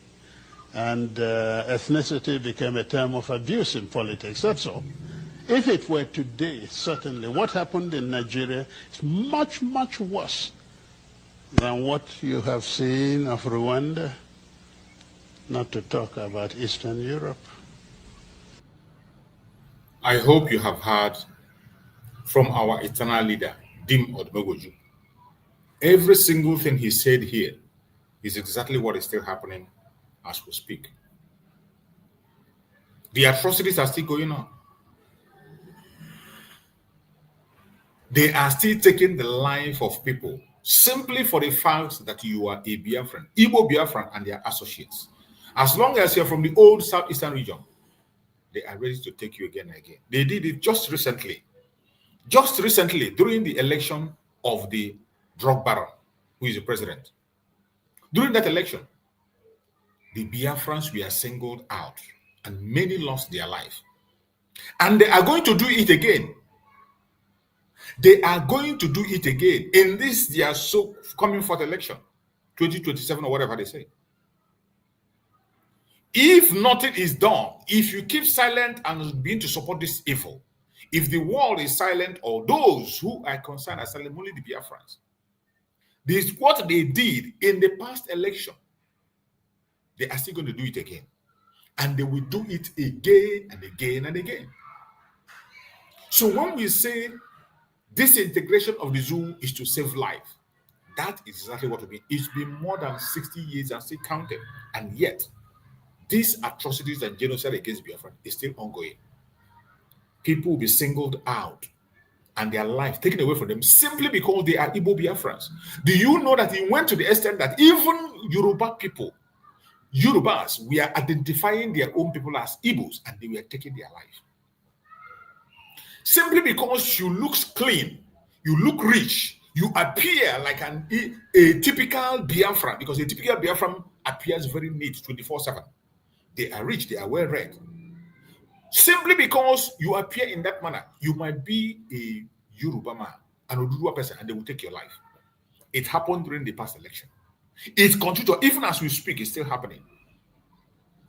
And ethnicity became a term of abuse in politics, that's all. If it were today, certainly, what happened in Nigeria is much, much worse than what you have seen of Rwanda, not to talk about Eastern Europe. I hope you have heard from our eternal leader, Dim Odmegoju. Every single thing he said here is exactly what is still happening as we speak. The atrocities are still going on. They are still taking the life of people simply for the fact that you are a Biafran, Igbo Biafran and their associates. As long as you're from the old southeastern region, they are ready to take you again and again. They did it just recently. Just recently, during the election of the drug baron, who is the president. During that election, the Biafrans were singled out and many lost their life. And they are going to do it again. They are going to do it again in this their so coming forth election, 2027 or whatever they say. If nothing is done, if you keep silent and begin to support this evil, if the world is silent or those who are concerned are silent, only the Biafrans, this is what they did in the past election. They are still going to do it again. And they will do it again and again and again. So when we say disintegration of the zoo is to save life, that is exactly what it means. It's been more than 60 years and still counting. And yet, these atrocities and genocide against Biafra is still ongoing. People will be singled out and their life taken away from them simply because they are Igbo Biafrans. Do you know that it went to the extent that even Yoruba people, Yorubas, we are identifying their own people as Igbos and they were taking their life? Simply because you look clean, you look rich, you appear like a typical Biafran, because a typical Biafran appears very neat 24/7. They are rich, they are well read. Simply because you appear in that manner, you might be a Yoruba man, an Oduduwa person, and they will take your life. It happened during the past election. It continues, even as we speak, it's still happening.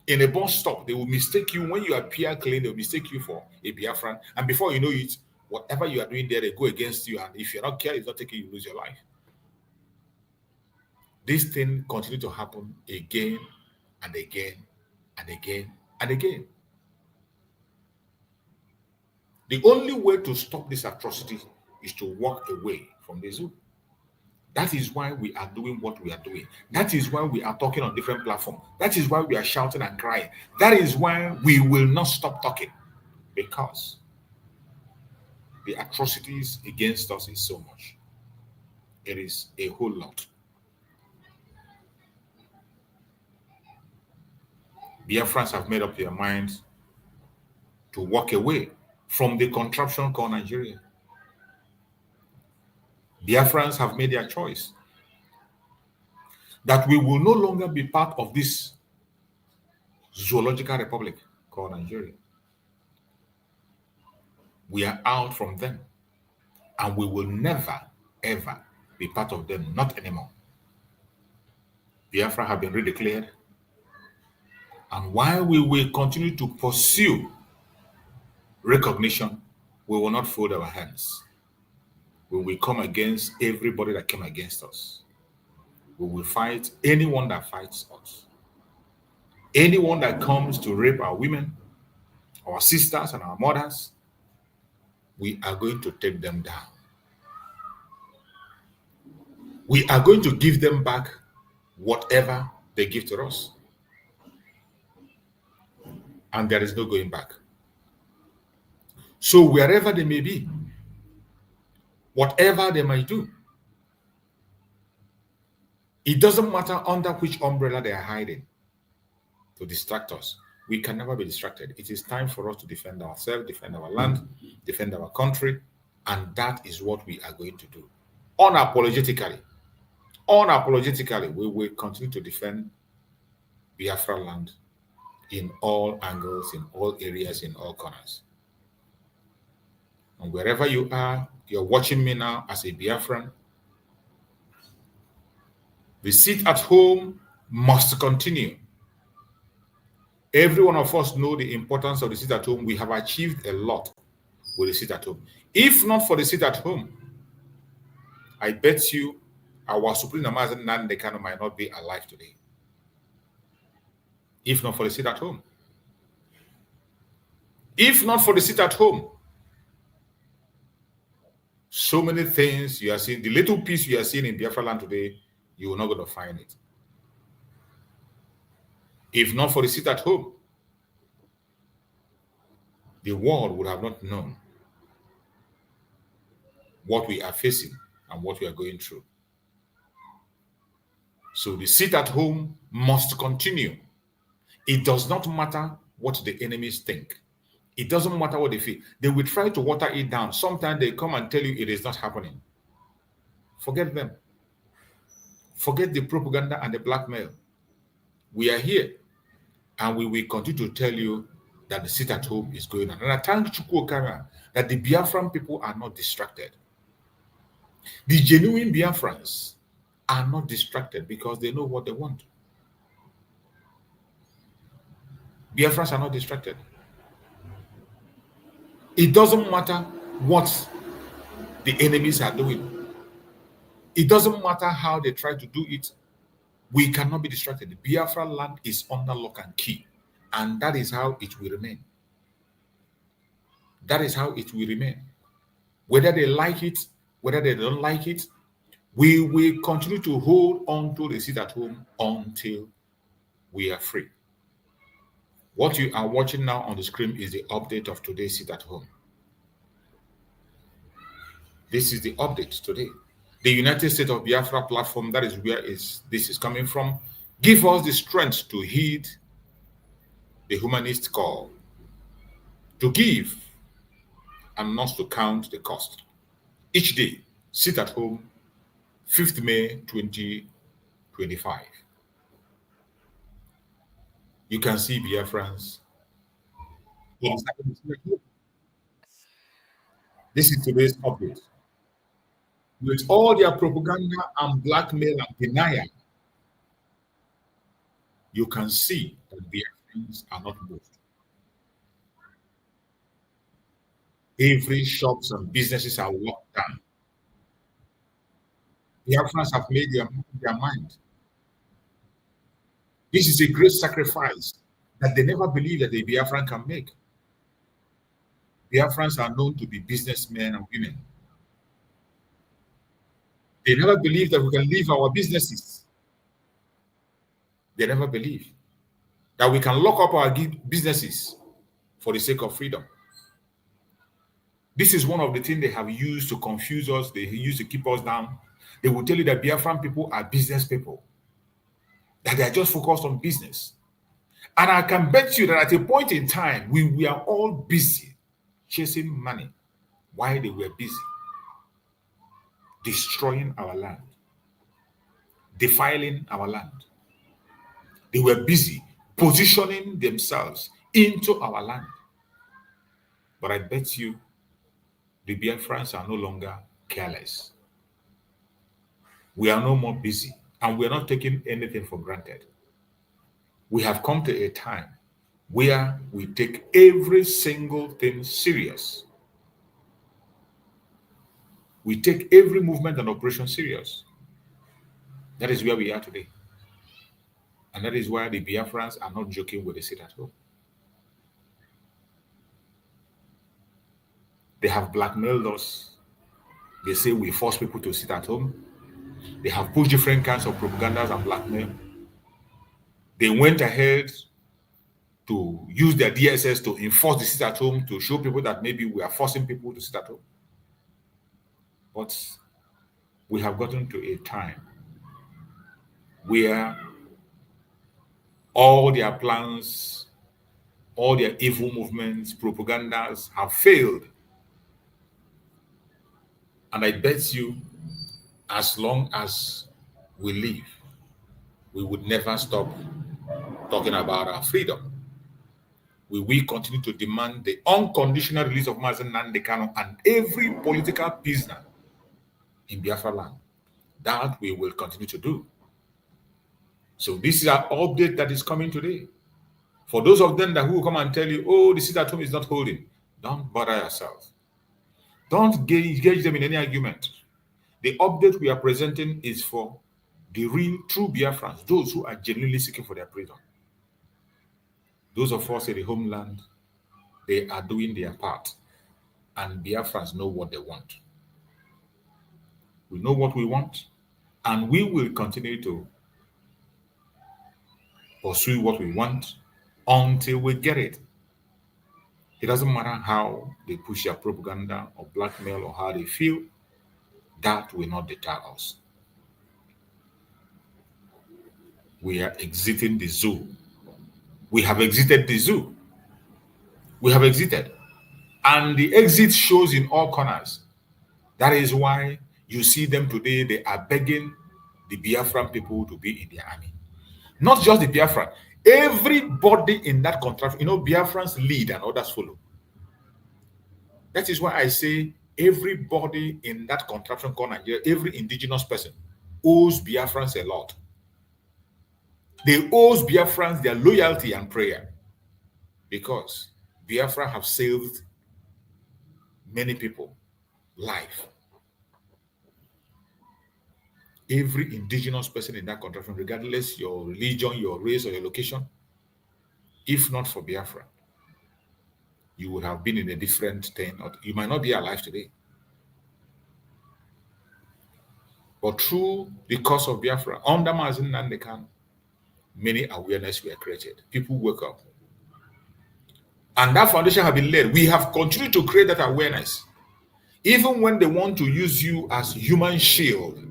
In a bus stop, they will mistake you. When you appear clean, they will mistake you for a Biafran. And before you know it, whatever you are doing there, they go against you. And if you're not careful, it's not taking you, you lose your life. This thing continues to happen again and again and again and again. The only way to stop this atrocity is to walk away from the zoo. That is why we are doing what we are doing. That is why we are talking on different platforms. That is why we are shouting and crying. That is why we will not stop talking. Because the atrocities against us is so much. It is a whole lot. Biafrans have made up their minds to walk away from the contraption called Nigeria. Biafrans have made their choice that we will no longer be part of this zoological republic called Nigeria. We are out from them, and we will never, ever be part of them, not anymore. Biafra have been redeclared, and while we will continue to pursue recognition, we will not fold our hands. We will come against everybody that came against us. We will fight anyone that fights us. Anyone that comes to rape our women, our sisters, and our mothers, we are going to take them down. We are going to give them back whatever they give to us. And there is no going back. So wherever they may be, whatever they might do, it doesn't matter under which umbrella they are hiding to distract us. We can never be distracted. It is time for us to defend ourselves, defend our land, defend our country, and that is what we are going to do. Unapologetically, we will continue to defend Biafra land in all angles, in all areas, in all corners. And wherever you are, you're watching me now as a Biafran, the sit at home must continue. Every one of us know the importance of the sit at home. We have achieved a lot with the sit at home. If not for the sit at home, I bet you our Supreme Namazan Nandekano might not be alive today. If not for the sit at home. If not for the sit at home, so many things you are seeing, the little piece you are seeing in Biafra land today, you are not going to find it. If not for the sit at home, the world would have not known what we are facing and what we are going through. So the sit at home must continue. It does not matter what the enemies think. It doesn't matter what they feel. They will try to water it down. Sometimes they come and tell you it is not happening. Forget them. Forget the propaganda and the blackmail. We are here, and we will continue to tell you that the sit at home is going on. And I thank Chukwokara that the Biafran people are not distracted. The genuine Biafrans are not distracted because they know what they want. Biafrans are not distracted. It doesn't matter what the enemies are doing. It doesn't matter how they try to do it. We cannot be distracted. The Biafra land is under lock and key. And that is how it will remain. That is how it will remain. Whether they like it, whether they don't like it, we will continue to hold on to the sit at home until we are free. What you are watching now on the screen is the update of today's sit at home. This is the update today. The United States of Biafra platform, that is where this is coming from. Give us the strength to heed the humanist call, to give and not to count the cost. Each day, sit at home, 5th May 2025. You can see Biafrans. This is today's update. With all their propaganda and blackmail and denial, you can see that Biafrans are not moved. Every shops and businesses are locked down. Biafrans have made their mind. This is a great sacrifice that they never believed that the Biafran can make. Biafrans are known to be businessmen and women. They never believe that we can leave our businesses. They never believe that we can lock up our businesses for the sake of freedom. This is one of the things they have used to confuse us. They use to keep us down. They will tell you that Biafran people are business people, that they are just focused on business. And I can bet you that at a point in time, we are all busy chasing money while they were busy destroying our land, defiling our land. They were busy positioning themselves into our land. But I bet you the Biafrans are no longer careless. We are no more busy, and we are not taking anything for granted. We have come to a time where we take every single thing serious. We take every movement and operation serious. That is where we are today. And that is why the Biafrans are not joking with the sit at home. They have blackmailed us. They say we force people to sit at home. They have pushed different kinds of propagandas and blackmail. They went ahead to use their DSS to enforce the sit at home, to show people that maybe we are forcing people to sit at home. But we have gotten to a time where all their plans, all their evil movements, propagandas have failed. And I bet you, as long as we live, we would never stop talking about our freedom. We will continue to demand the unconditional release of Mazen Nnamdi Kanu and every political prisoner in Biafra land. That we will continue to do. So this is our update that is coming today. For those of them that who will come and tell you, oh, the sit at home is not holding, don't bother yourself. Don't engage them in any argument. The update we are presenting is for the real, true Biafrans, those who are genuinely seeking for their freedom. Those of us in the homeland, they are doing their part. And Biafrans know what they want. We know what we want, and we will continue to pursue what we want until we get it. It doesn't matter how they push their propaganda or blackmail or how they feel, that will not deter us. We are exiting the zoo. We have exited the zoo. We have exited. And the exit shows in all corners. That is why you see them today, they are begging the Biafran people to be in their army. Not just the Biafran, everybody in that contract, Biafrans lead and others follow. That is why I say everybody in that contraption called Nigeria, every indigenous person owes Biafrans a lot. They owe Biafrans their loyalty and prayer because Biafra have saved many people life. Every indigenous person in that contraption, regardless your religion, your race, or your location, if not for Biafra, you would have been in a different thing, or you might not be alive today. But through the cause of Biafra, under Mazen Nnamdi Kanu, many awareness were created. People woke up. And that foundation has been laid. We have continued to create that awareness. Even when they want to use you as human shield,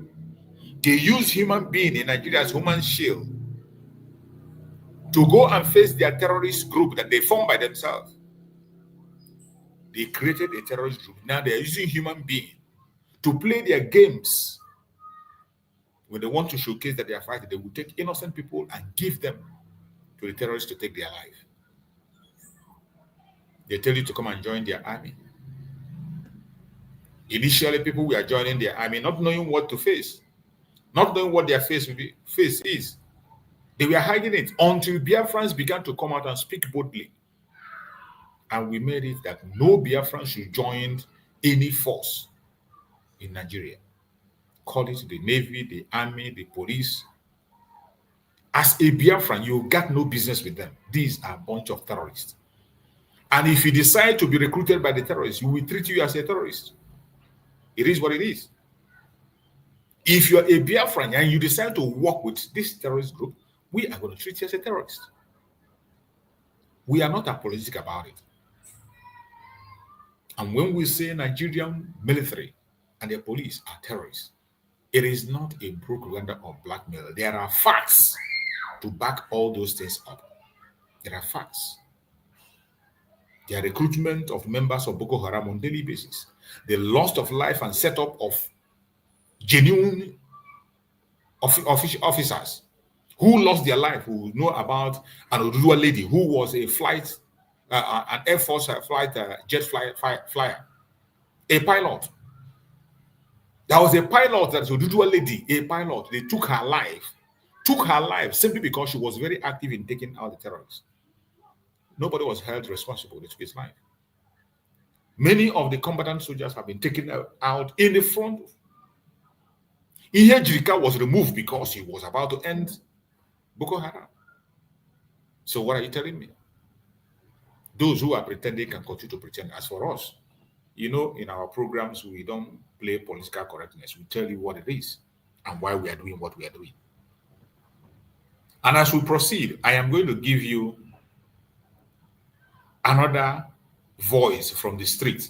they use human being in Nigeria as human shield to go and face their terrorist group that they formed by themselves. They created a terrorist group. Now they are using human being to play their games. When they want to showcase that they are fighting, they will take innocent people and give them to the terrorists to take their life. They tell you to come and join their army. Initially, people were joining their army, not knowing what to face, not knowing what their face is. They were hiding it until Biafrans began to come out and speak boldly. And we made it that no Biafran should join any force in Nigeria. Call it the Navy, the Army, the police. As a Biafran, you got no business with them. These are a bunch of terrorists. And if you decide to be recruited by the terrorists, we will treat you as a terrorist. It is what it is. If you're a Biafran and you decide to work with this terrorist group, we are going to treat you as a terrorist. We are not apologetic about it. And when we say Nigerian military and the police are terrorists, it is not a propaganda or blackmail. There are facts to back all those things up. There are facts. Their recruitment of members of Boko Haram on daily basis, the loss of life and setup of genuine officers who lost their life, who know about an Oduduwa lady who was a flight, an Air Force flight jet flyer, a pilot. There was a pilot that was Oduduwa lady, a pilot. They took her life simply because she was very active in taking out the terrorists. Nobody was held responsible. They took his life. Many of the combatant soldiers have been taken out in the front. Ihe Jirika was removed because he was about to end Boko Haram. So what are you telling me? Those who are pretending can continue to pretend. As for us, you know, in our programs, we don't play political correctness. We tell you what it is and why we are doing what we are doing. And as we proceed, I am going to give you another voice from the street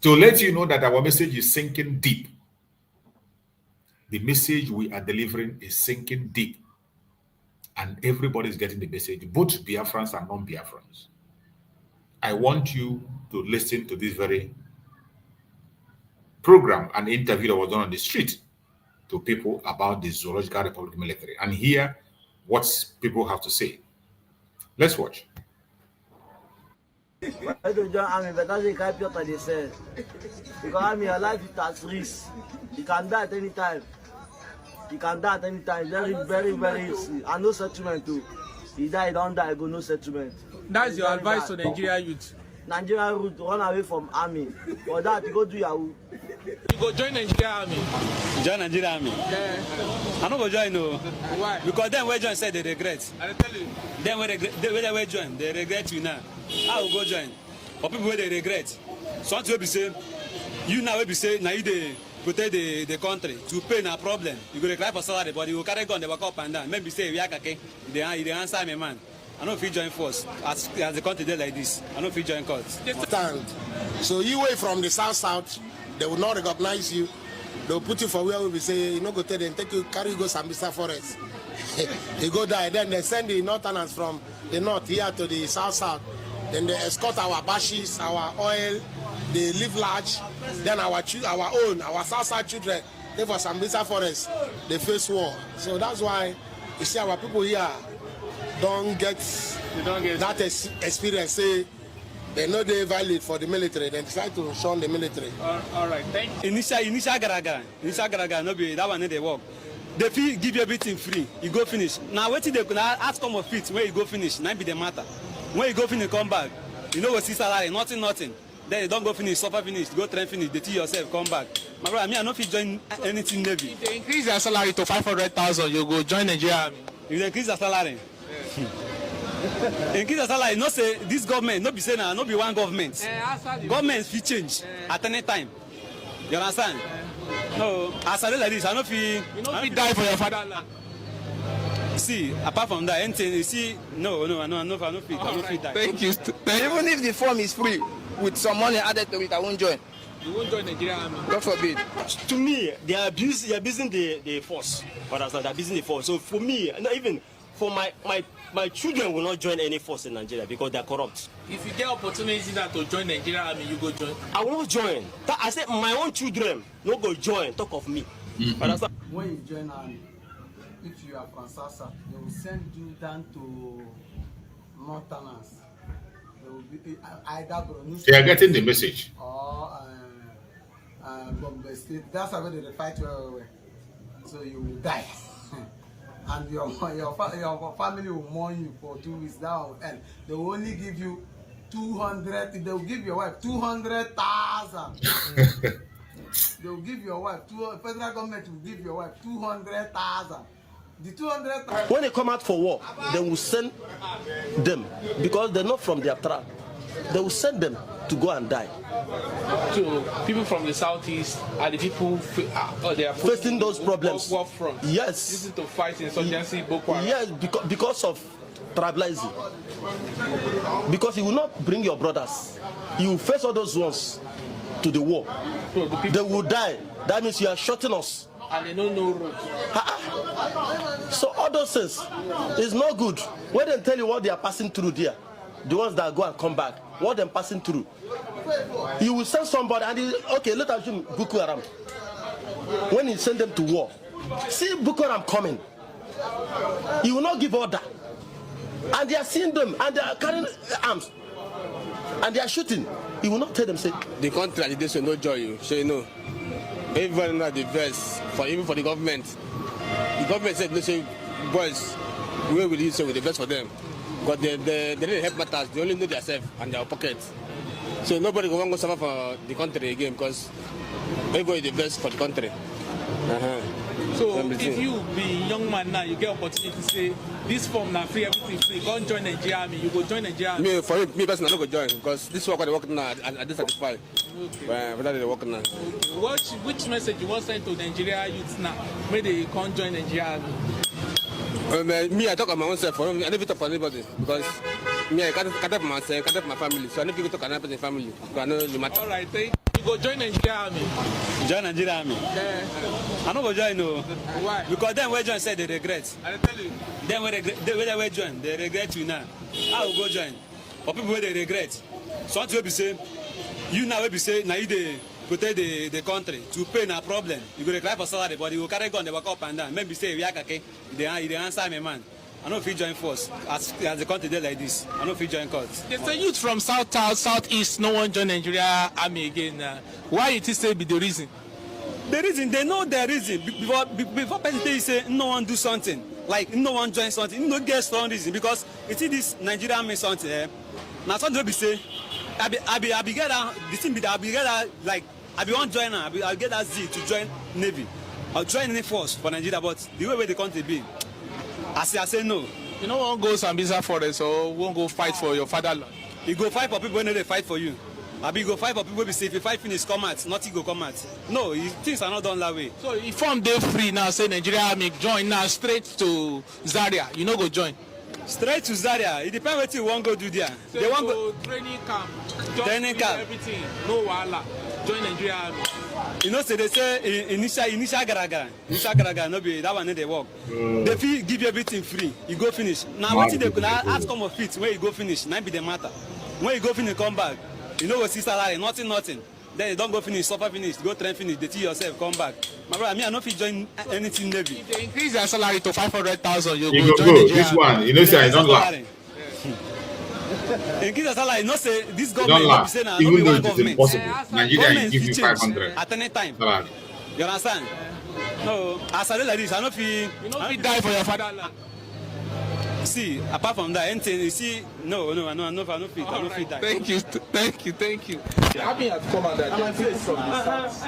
to let you know that our message is sinking deep. The message we are delivering is sinking deep. And everybody is getting the message, both Biafrans and non-Biafrans. I want you to listen to this very program, an interview that was done on the street to people about the Zoological Republic military, and hear what people have to say. Let's watch. I don't join army, but that's the kind of people they say. Because army, your life is at risk. You can die at any time. You can die at any time. Very, very, very easy. And no settlement too. You die, you don't die, go no settlement. That's your advice to Nigerian youth. Nigerian youth, run away from army. For that, you go do Yahoo. You go join Nigerian army. Join Nigerian army? Yeah. I don't go join, no. Why? Because then we join, say they regret. I tell you. Then when they join, they regret you now. I will go join. For people where they regret. So what you be say, you now will be say, now you they protect the country. To pay no problem. You go cry for salary, but you will carry gun, they walk up and down. Maybe say, we are kake. They answer me, man. I don't feel join force as the country there like this. I don't feel join court. Stand. So you away from the south, they will not recognize you. They'll put you for where we say, you know, go tell them, take you, carry you go Sambisa Forest. You go there, then they send the northerners from the north here to the south. Then they escort our bashes, our oil, they live large. Then our south children, they for Sambisa Forest, they face war. So that's why you see our people here don't get that experience. Say they know they valid for the military. They decide to shun the military. All right, thank you. Initial garaga, no be that one they work. They feel give you everything free. You go finish. Now wait till they can ask come of it where you go finish. Now be the matter. When you go finish, come back. You know what see salary, nothing. Then you don't go finish, suffer finish, go train finish, they teach yourself, come back. My brother, me I not fit join anything Navy. If they increase their salary to 500,000, you go join Nigeria army. If they increase their salary. Increase the salary, not say this government, not be saying not be one government. Government fit change at any time. You understand? No, as I like this, I don't feel. You don't feel die for your fatherland. See, apart from that, anything you see, no, I don't feel die. Thank you. Even if the form is free, with some money added to it, I won't join. You won't join Nigeria army? God forbid. To me, they are abusing the force. But that's not, they're abusing the force. So for me, not even for my children will not join any force in Nigeria because they're corrupt. If you get opportunity that to join Nigeria army, you go join? I will not join. I said my own children no go join. Talk of me. But that's not. When you join army, if you are from Sasa, they will send you down to Northerners. They will be either they are getting the message. Or Bombay State. That's where they fight well. So you will die. And your family will mourn you for 2 weeks. That will end. They will only give you 200. They will give your wife 200,000. They will give your wife. Federal government will give your wife 200,000. The 200,000. When they come out for war, they will send them because they're not from their tribe. They will send them to go and die. So people from the southeast are the people they are facing those problems. War front. Yes. This is to fight insurgency, Boko Haram. Yes, because of tribalism. Because you will not bring your brothers. You will face all those ones to the war. So they will die. That means you are shorting us. And they don't know road. So all those things is not good. When they tell you what they are passing through there, the ones that go and come back, what they're passing through, you will send somebody and okay, let us assume Boko Haram. When you send them to war, see Boko Haram coming, you will not give order, and they are seeing them and they are carrying arms and they are shooting. You will not tell them say the country like this will not join you. So you know, everybody know the best for even for the government. The government said, listen, boys, we will do so with the best for them. Because they didn't help matters. They only know themselves and their pockets. So nobody will want to suffer for the country again because everybody is the best for the country. So if you be young man now, you get opportunity to say this form now free, everything free. Go and join Nigeria Army. You go join Nigeria Army. Me personally, I'm not going to join because this work I work now, I dissatisfied. Okay. But that is working now. Okay. Which message you want to send to Nigeria youths now? Maybe they can't join Nigeria Army. Me, I talk about my own self. I never talk about anybody because me, I can't help myself, can't help my family. So I never talk about my family. I know the matter. All right, thank you. You go join Nigeria Army. Join Nigeria Army? Yeah. I don't go join, no. Why? Because then when join said they regret. I tell you. Then when they join, they regret you now. I will go join. But people they regret. So what you will be saying, you now will be saying, now you they protect the country to pay no problem. You go to cry for salary, but you will carry gun, they walk up and down. Maybe say, they answer me, man. I know if you join force, as the country did like this, I know if you join court. There's a youth from southeast, no one join Nigeria Army again. Why it is say be the reason? The reason, they know the reason. Before person say no one do something, like no one join something, no get strong reason, because you see this Nigeria Army something, now something will be say, I be get that, the thing be that I be get that, like, I be one joiner, I get that Z to join Navy. I'll join any force for Nigeria, but the way the country be, I say no. You know, won't go Sambisa forest or won't go fight for your fatherland. You go fight for people when they fight for you. I be go fight for people. Be say if you fight finish, come out. Nothing go come out. No, things are not done that way. So if I'm day free now, say Nigeria Army join now straight to Zaria. You know go join. Straight to Zaria. It depends what you want go do there. So they want go training camp. Training camp. Everything. No wahala. Join Nigeria Army. You know, so they say initial garaga, no be that one they work. They feel give you everything free. You go finish. Now what they could ask come of it when you go finish, now be the matter. When you go finish, come back. You know what see salary, nothing. Then you don't go finish, suffer finish, go train finish, they teach yourself, come back. My brother, me I no fit join anything Navy. If they increase their salary to 500,000, you go join Nigeria. This one, you know, say I don't laugh. Increase the salary, not say this Don't government laugh. say now, Even no though be it one is government. impossible, Nigeria will give you 500 at any time. salary. You understand? No, as I like this, I no fit. You know, fit die for your fatherland. See, apart from that, anything you see, no, I no fit die. Thank you. Army have come and people from the south.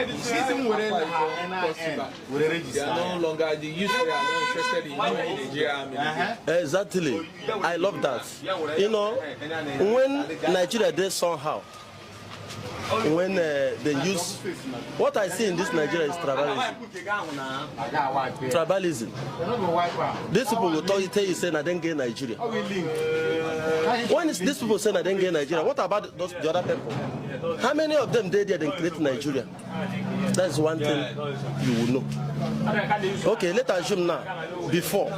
They are no longer the youth. They are not interested in Nigeria Army. Exactly. I love that. You know, when Nigeria did somehow, when they use what I see in this Nigeria is tribalism. These people will tell you say I didn't get Nigeria. When these people say I didn't get Nigeria, what about the other people? How many of them did they create Nigeria? That's one thing you will know. Okay, let's assume now. Before,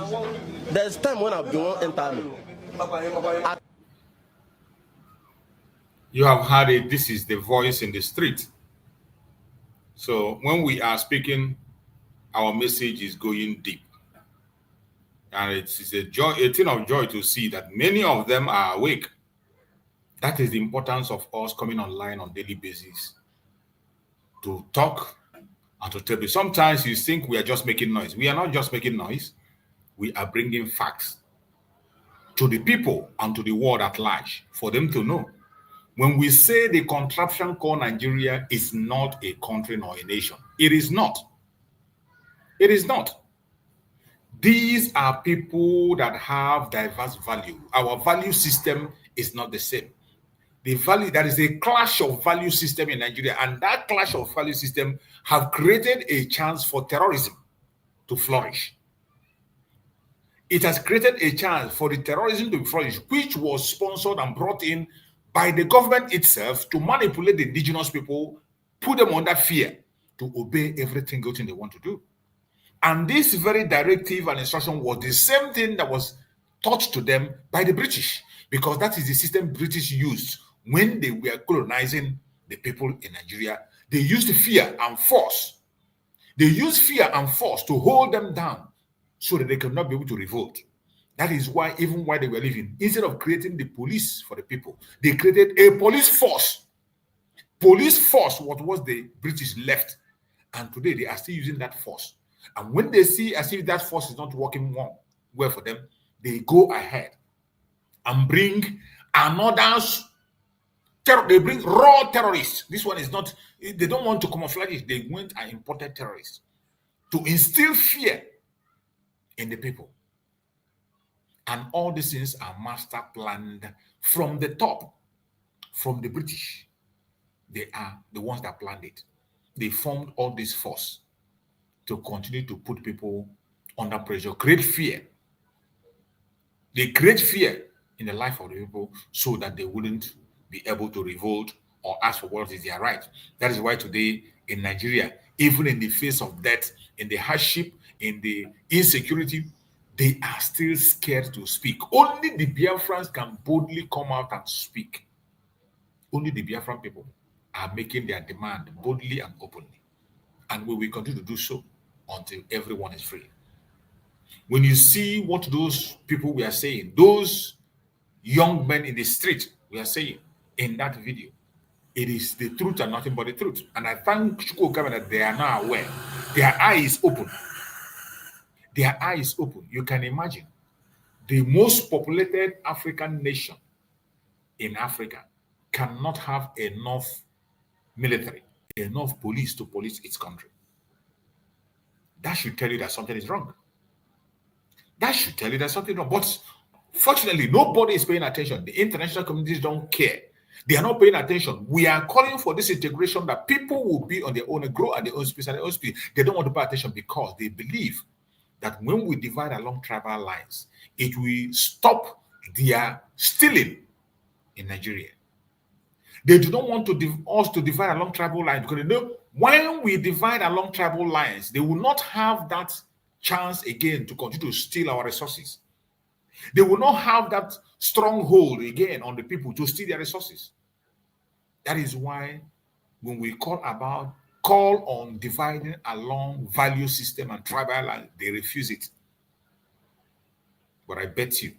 there's time when I've been enter army. You have heard it. This is the voice in the street. So when we are speaking, our message is going deep. And it's a thing of joy to see that many of them are awake. That is the importance of us coming online on a daily basis to talk and to tell you. Sometimes you think we are just making noise. We are not just making noise. We are bringing facts to the people and to the world at large for them to know. When we say the contraption called Nigeria is not a country nor a nation, it is not. It is not. These are people that have diverse value. Our value system is not the same. The value, there is a clash of value system in Nigeria, and that clash of value system have created a chance for terrorism to flourish. It has created a chance for the terrorism to flourish, which was sponsored and brought in by the government itself to manipulate the indigenous people, put them under fear to obey every single thing they want to do. And this very directive and instruction was the same thing that was taught to them by the British, because that is the system British used when they were colonizing the people in Nigeria. They used fear and force. They used fear and force to hold them down so that they could not be able to revolt. That is why, even while they were living, instead of creating the police for the people, they created a police force. Police force, what was the British left. And today they are still using that force. And when they see as if that force is not working well for them, they go ahead and bring another. They bring raw terrorists. This one is not. They don't want to camouflage it. They went and imported terrorists to instill fear in the people. And all these things are master planned from the top, from the British. They are the ones that planned it. They formed all this force to continue to put people under pressure, create fear. They create fear in the life of the people so that they wouldn't be able to revolt or ask for what is their right. That is why today in Nigeria, even in the face of death, in the hardship, in the insecurity, they are still scared to speak. Only the Biafrans can boldly come out and speak. Only the Biafran people are making their demand boldly and openly. And we will continue to do so until everyone is free. When you see what those people we are saying, those young men in the street we are saying in that video, it is the truth and nothing but the truth. And I thank Chukwuka that they are now aware. Their eye is open. Their eye is open. You can imagine the most populated African nation in Africa cannot have enough military, enough police to police its country. That should tell you that something is wrong. That should tell you that something is wrong. But fortunately, nobody is paying attention. The international communities don't care. They are not paying attention. We are calling for this integration that people will be on their own and grow at their own speed and their own speed. They don't want to pay attention because they believe that when we divide along tribal lines, it will stop their stealing in Nigeria. They do not want us to divide along tribal lines because they know when we divide along tribal lines, they will not have that chance again to continue to steal our resources. They will not have that stronghold again on the people to steal their resources. That is why when we call on dividing along value system and tribal lines, they refuse it. But I bet you,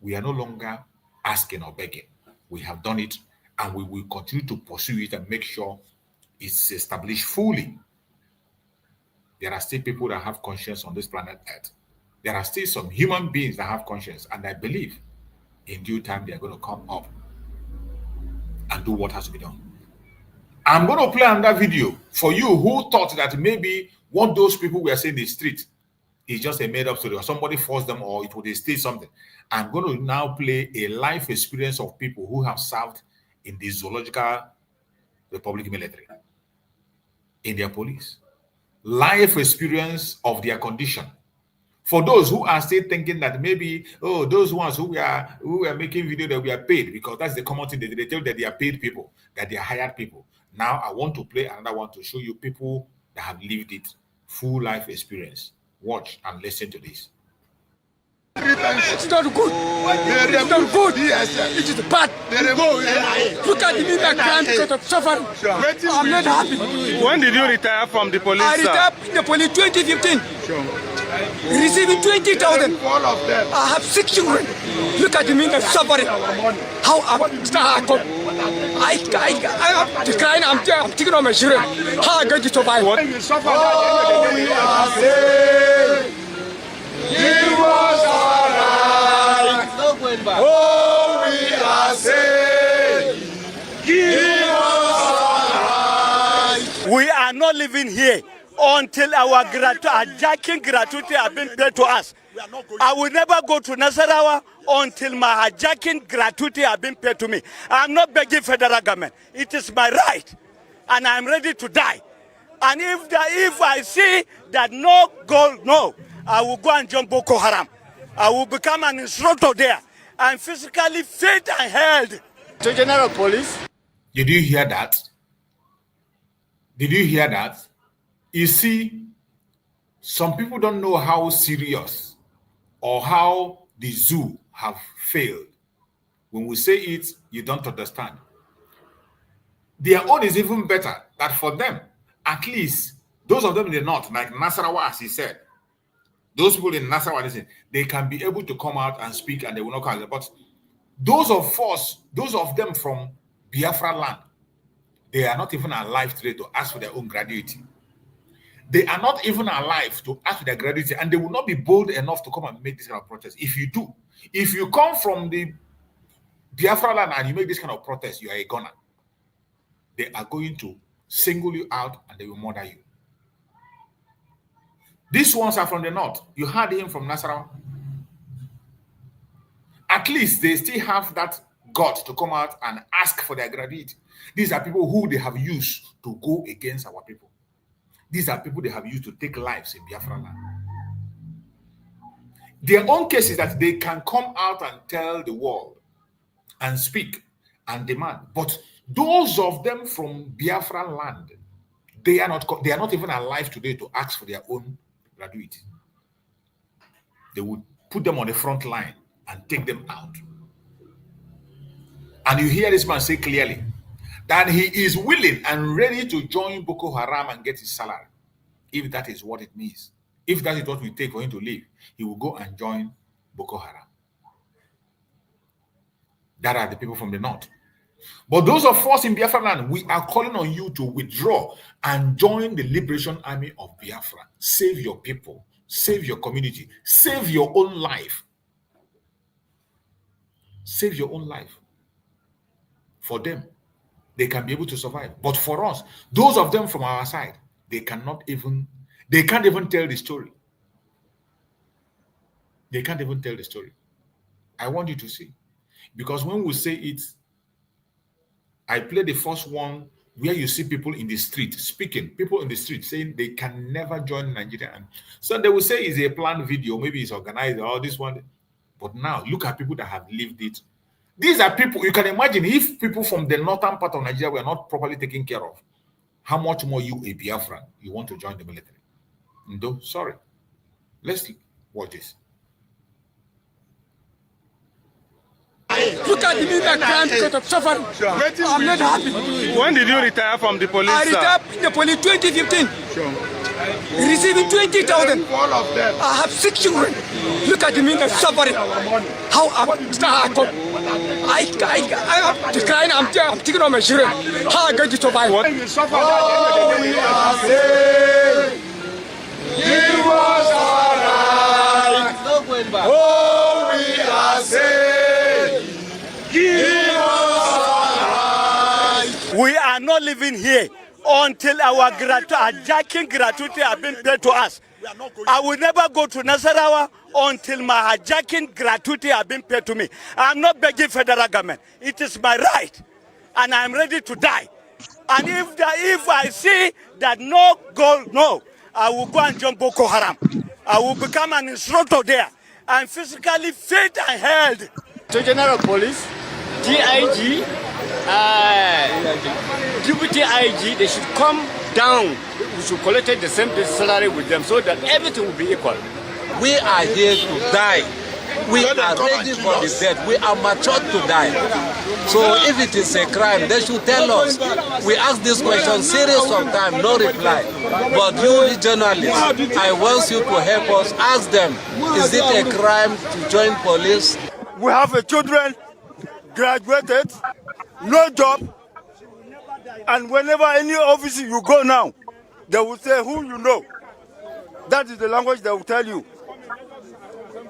we are no longer asking or begging. We have done it, and we will continue to pursue it and make sure it's established fully. There are still people that have conscience on this planet Earth. There are still some human beings that have conscience, and I believe in due time they are going to come up and do what has to be done. I'm going to play another video for you who thought that maybe what those people were saying in the street is just a made-up story, or somebody forced them, or it would state something. I'm going to now play a life experience of people who have served in the Zoological Republic military, in their police. Life experience of their condition. For those who are still thinking that maybe, oh, those ones who are making video that we are paid, because that's the common thing. They tell that they are paid people, that they are hired people. Now I want to play another one to show you people that have lived it, full life experience. Watch and listen to this. It's not good. It's not good. It is bad. Look at me, I can't because of suffering. I'm not happy. When did you retire from the police? I retired in the police 2015. Receiving 20,000. I have 6 children. Look at me, I'm suffering. How I'm crying. I'm thinking of my children. How I'm going to survive. Oh, we are saved. Give us our right. Oh, we are saved. Give us our right. We are not living here until our hijacking gratuity have been paid to us. I will never go to Nasarawa until my hijacking gratuity have been paid to me. I'm not begging federal government. It is my right, and I'm ready to die. And if I see that no gold, no, I will go and join Boko Haram. I will become an instructor there. I'm physically fit and held. To General Police. Did you hear that? Did you hear that? You see, some people don't know how serious or how the zoo have failed. When we say it, you don't understand. Their own is even better. That for them, at least, those of them in the north, like Nasarawa, as he said, those people in Nasarawa, listen, they can be able to come out and speak and they will not come. But those of them from Biafra land, they are not even alive today to ask for their own gratuity. They are not even alive to ask for their gratuity, and they will not be bold enough to come and make this kind of protest. If you do, if you come from the Biafra land and you make this kind of protest, you are a gunner. They are going to single you out and they will murder you. These ones are from the north. You heard him from Nasarawa. At least they still have that guts to come out and ask for their gratuity. These are people who they have used to go against our people. These are people they have used to take lives in Biafra land. Their own case is that they can come out and tell the world and speak and demand. But those of them from Biafra land, they are not even alive today to ask for their own gratuity. They would put them on the front line and take them out. And you hear this man say clearly that he is willing and ready to join Boko Haram and get his salary. If that is what it means, if that is what we take for him to live, he will go and join Boko Haram. That are the people from the north. But those of us in Biafra land, we are calling on you to withdraw and join the Liberation Army of Biafra. Save your people, save your community, save your own life. Save your own life. For them, they can be able to survive. But for us, those of them from our side, they can't even tell the story. They can't even tell the story. I want you to see. Because when we say it, I play the first one where you see people in the street speaking, people in the street saying they can never join Nigeria. And so they will say it's a planned video, maybe it's organized or this one. But now look at people that have lived it. These are people, you can imagine if people from the northern part of Nigeria were not properly taken care of, how much more you, a Biafran, you want to join the military? No, sorry. Let's watch this. Look at me, my crime because of suffering. I'm not happy. When did you retire from the police? I retired in the police 2015. Receiving 20,000. I have 6 children. Look at me, I'm suffering. How I'm crying. I'm thinking of my children. How I'm going to survive. What? You suffer. Oh, we are saved. Give us our right. Oh, we are saved. We are not living here until our hijacking gratuity have been paid to us. I will never go to Nasarawa until my hijacking gratuity have been paid to me. I'm not begging federal government. It is my right, and I'm ready to die. And if I see that no, I will go and join Boko Haram. I will become an instructor there and physically fit and held. To General Police, DIG, Deputy IG, they should come down. We should collect the same salary with them so that everything will be equal. We are here to die. We are ready for the death. We are matured to die. So if it is a crime, they should tell us. We ask this question serious of time, no reply. But you journalists, I want you to help us. Ask them, is it a crime to join police? We have children, graduated, no job, and whenever any office you go now, they will say who you know. That is the language they will tell you.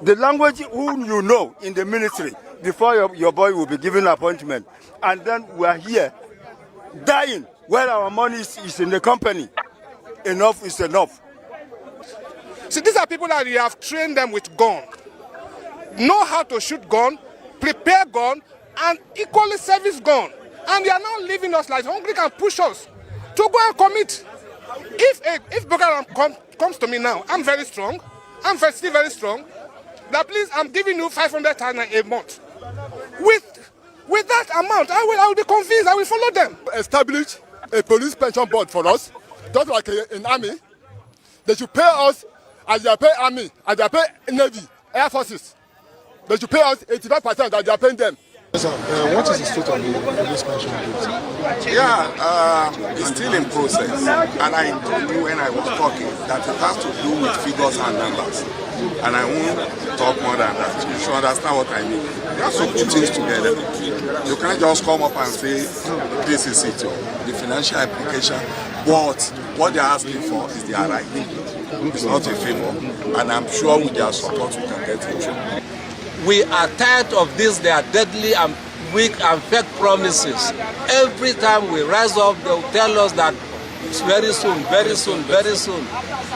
The language who you know in the ministry before your boy will be given appointment. And then we are here dying where our money is in the company. Enough is enough. See, these are people that you have trained them with gun. Know how to shoot gun, prepare gun, and equally service gun. And they are now leaving us like hungry can push us to go and commit. If Boko Haram comes to me now, I'm very strong. I'm still very strong. Now please, I'm giving you 500,000 a month. With that amount, I will be convinced. I will follow them. Establish a police pension board for us, just like in army. They should pay us as they pay army, as they pay navy, air forces. They should pay us 85% that they are paying them. Yes, sir. What is the state of the police pension bill? Yeah, it's still in process. And I told you when I was talking that it has to do with figures and numbers. And I won't talk more than that. You should understand what I mean. You have to put things together. You can't just come up and say, this is it, the financial implication. But what they're asking for is their right. It's not a favor. And I'm sure with their support we can get it. We are tired of this, their deadly and weak and fake promises. Every time we rise up, they'll tell us that it's very soon, very soon, very soon.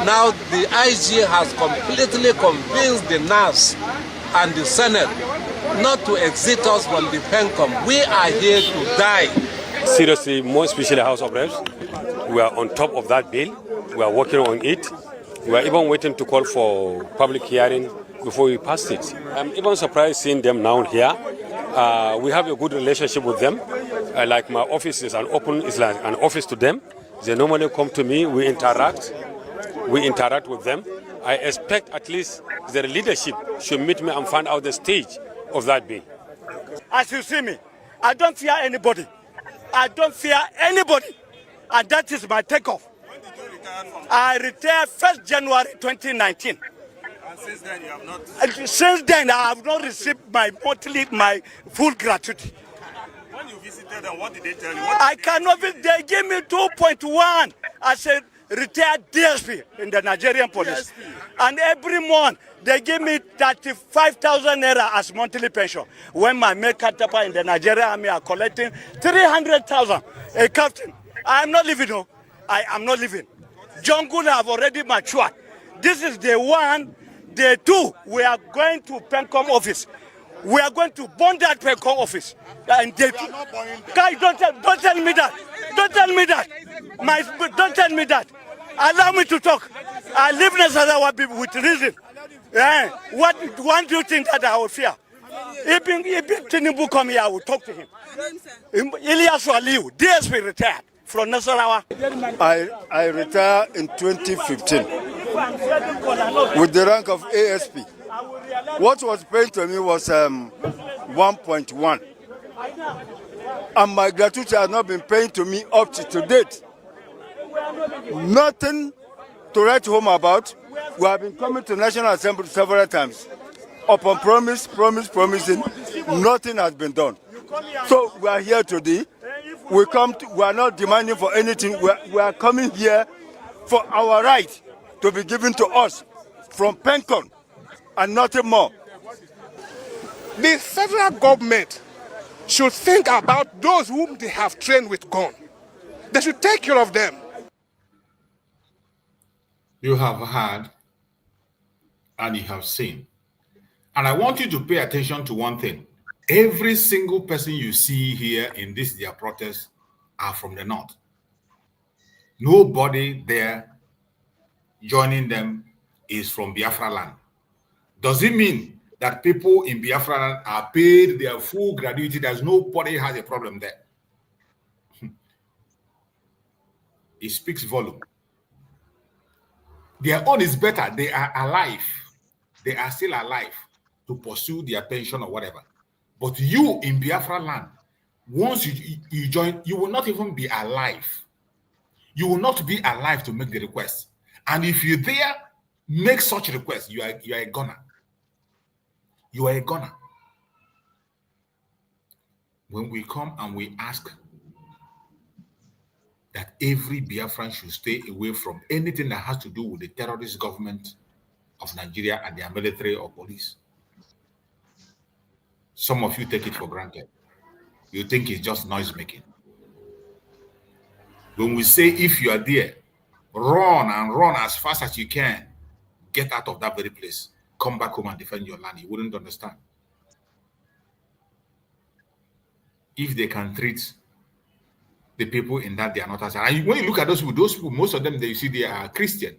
Now the IG has completely convinced the NAS and the Senate not to exit us from the PENCOM. We are here to die. Seriously, more especially House of Reps, we are on top of that bill. We are working on it. We are even waiting to call for public hearing before we pass it. I'm even surprised seeing them now here. We have a good relationship with them. Like my office is like an office to them. They normally come to me, we interact with them. I expect at least their leadership should meet me and find out the stage of that bill. As you see me, I don't fear anybody. I don't fear anybody. And that is my takeoff. I retired 1st January 2019. And since then you have not... Since then I have not received my full gratuity. When you visited them, what did they tell you? I cannot visit. They gave me 2.1 as a retired DSP in the Nigerian police. And every month they give me 35,000 naira as monthly pension. When my male catapa in the Nigerian army are collecting 300,000 a captain. I am not living, no. I am not living. Jungle have already matured. This is the one, the two. We are going to PENCOM office. We are going to burn that PENCOM office. And they guys, don't tell me that. Don't tell me that. Don't tell me that. Allow me to talk. I live in Nasarawa with reason. What do you think that I will fear? If Tinubu come here, I will talk to him. Ilyas Aliu, DSP retired from Nasarawa. I retired in 2015 with the rank of ASP. What was paid to me was 1.1. And my gratuity has not been paying to me up to date. Nothing to write home about. We have been coming to National Assembly several times. Upon promising, nothing has been done. So we are here today. We are not demanding for anything. We are coming here for our right to be given to us from PENCOM and nothing more. The federal government should think about those whom they have trained with gun. They should take care of them. You have heard and you have seen. And I want you to pay attention to one thing. Every single person you see here in this their protest are from the north. Nobody there joining them is from Biafra land. Does it mean that people in Biafra land are paid their full gratuity? There's nobody has a problem there. It speaks volume. Their own is better. They are alive. They are still alive to pursue their pension or whatever. But you in Biafra land, once you join, you will not even be alive. You will not be alive to make the request. And if you dare make such request, you are a gunner. You are a gunner. When we come and we ask that every Biafran should stay away from anything that has to do with the terrorist government of Nigeria and their military or police, some of you take it for granted. You think it's just noise making. When we say if you are there, run and run as fast as you can, get out of that very place, come back home and defend your land, you wouldn't understand. If they can treat the people in that they are not as, and when you look at those people, most of them that you see, they are Christian.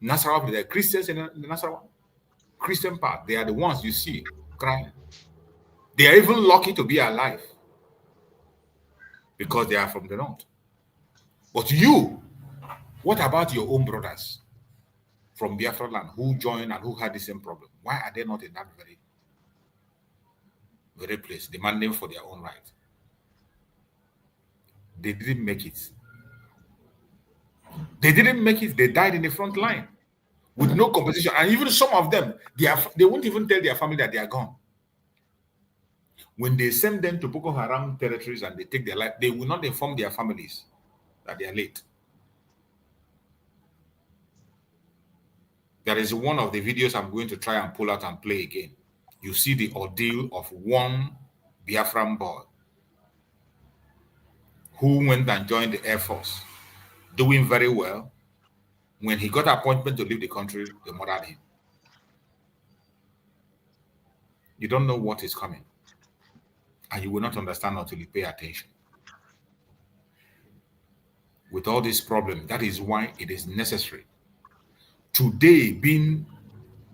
Nasarawa, they are Christians in the Nasarawa. Christian part, they are the ones you see crying. They are even lucky to be alive because they are from the north. But you, what about your own brothers from Biafra land who joined and who had the same problem? Why are they not in that very? very place, demanding for their own right. They didn't make it. They didn't make it. They died in the front line with no compensation. And even some of them, they won't even tell their family that they are gone. When they send them to Boko Haram territories and they take their life, they will not inform their families that they are late. There is one of the videos I'm going to try and pull out and play again. You see the ordeal of one Biafran boy who went and joined the Air Force, doing very well. When he got appointment to leave the country, they murdered him. You don't know what is coming, and you will not understand until you pay attention. With all this problem, that is why it is necessary. Today being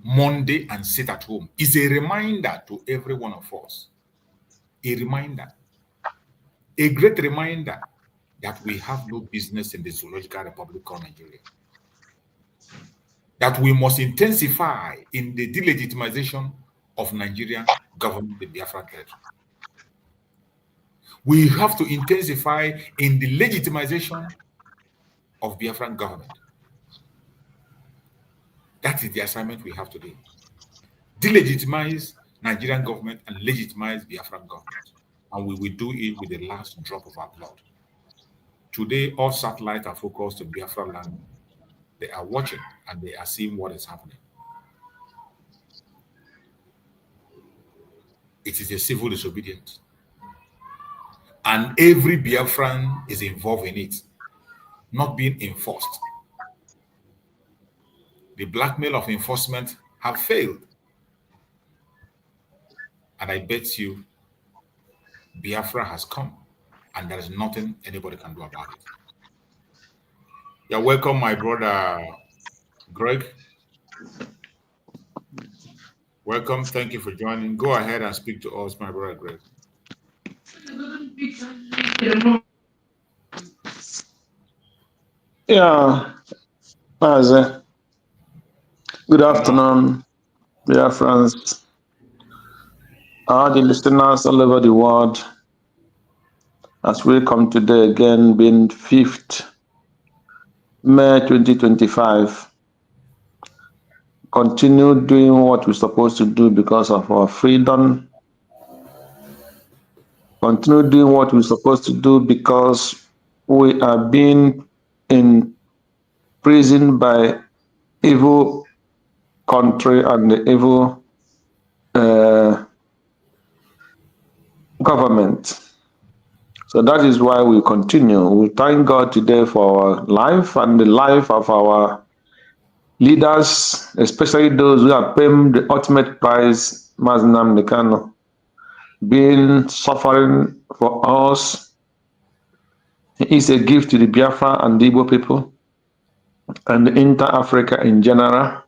Monday and sit at home is a reminder to every one of us. A reminder. A great reminder that we have no business in the Zoological Republic called Nigeria. That we must intensify in the delegitimization of Nigeria governing the Biafra territory. We have to intensify in the legitimization of Biafran government. That is the assignment we have today. Delegitimize Nigerian government and legitimize Biafran government. And we will do it with the last drop of our blood. Today, all satellites are focused on Biafra land. They are watching and they are seeing what is happening. It is a civil disobedience. And every Biafran is involved in it, not being enforced. The blackmail of enforcement have failed. And I bet you Biafra has come and there is nothing anybody can do about it. You're welcome, my brother Greg. Welcome. Thank you for joining. Go ahead and speak to us, my brother Greg. Yeah, good afternoon, Biafrans, all the listeners all over the world, as we come today again, being 5th May 2025. Continue doing what we're supposed to do because of our freedom. Continue doing what we're supposed to do because we are being imprisoned by evil country and the evil government. So that is why we continue. We thank God today for our life and the life of our leaders, especially those who have paid the ultimate price, Maznam Nikano, being suffering for us. He is a gift to the Biafra and the Igbo people and inter-Africa in general,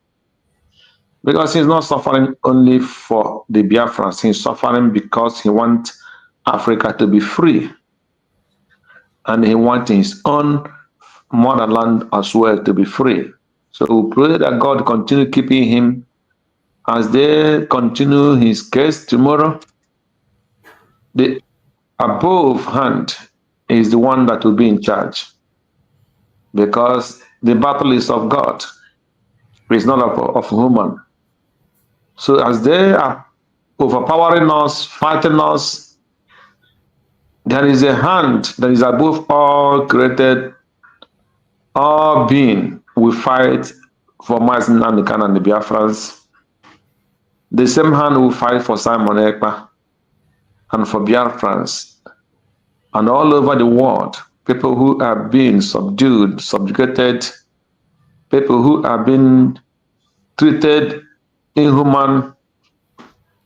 because he's not suffering only for the Biafrans, he's suffering because he wants Africa to be free, and he wants his own motherland as well to be free. So we pray that God continue keeping him as they continue his case tomorrow. The above hand is the one that will be in charge, because the battle is of God. It's not of human. So as they are overpowering us, fighting us, there is a hand that is above all created, all being. We fight for Mazen Anikan and the Biafrans. The same hand will fight for Simon Ekpa and for Biafrans and all over the world. People who are being subdued, subjugated, people who are being treated inhuman.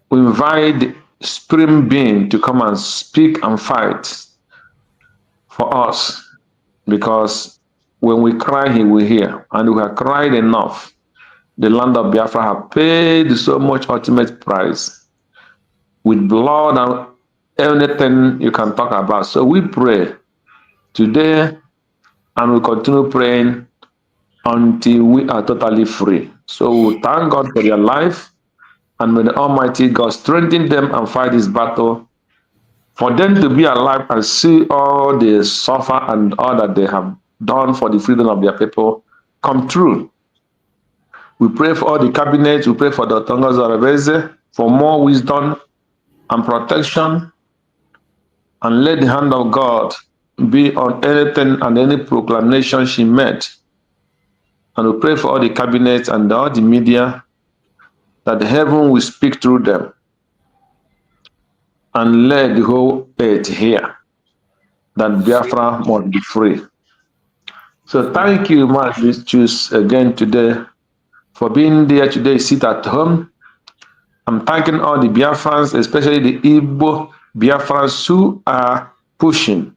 We invite the supreme being to come and speak and fight for us, because when we cry, he will hear, and we have cried enough. The land of Biafra have paid so much ultimate price with blood and anything you can talk about. So we pray today, and we continue praying until we are totally free. So we thank God for your life, And may the Almighty God strengthen them and fight this battle, for them to be alive and see all the suffer and all that they have done for the freedom of their people come true. We pray for all the cabinets, we pray for Dr. NgoziOrabueze for more wisdom and protection, and let the hand of God be on anything and any proclamation she made. And we pray for all the cabinets and all the media, that the heaven will speak through them and let the whole earth hear that Biafra must be free. So thank you, Mark, choose again today for being there today. Sit at home. I'm thanking all the Biafrans, especially the Igbo Biafrans who are pushing.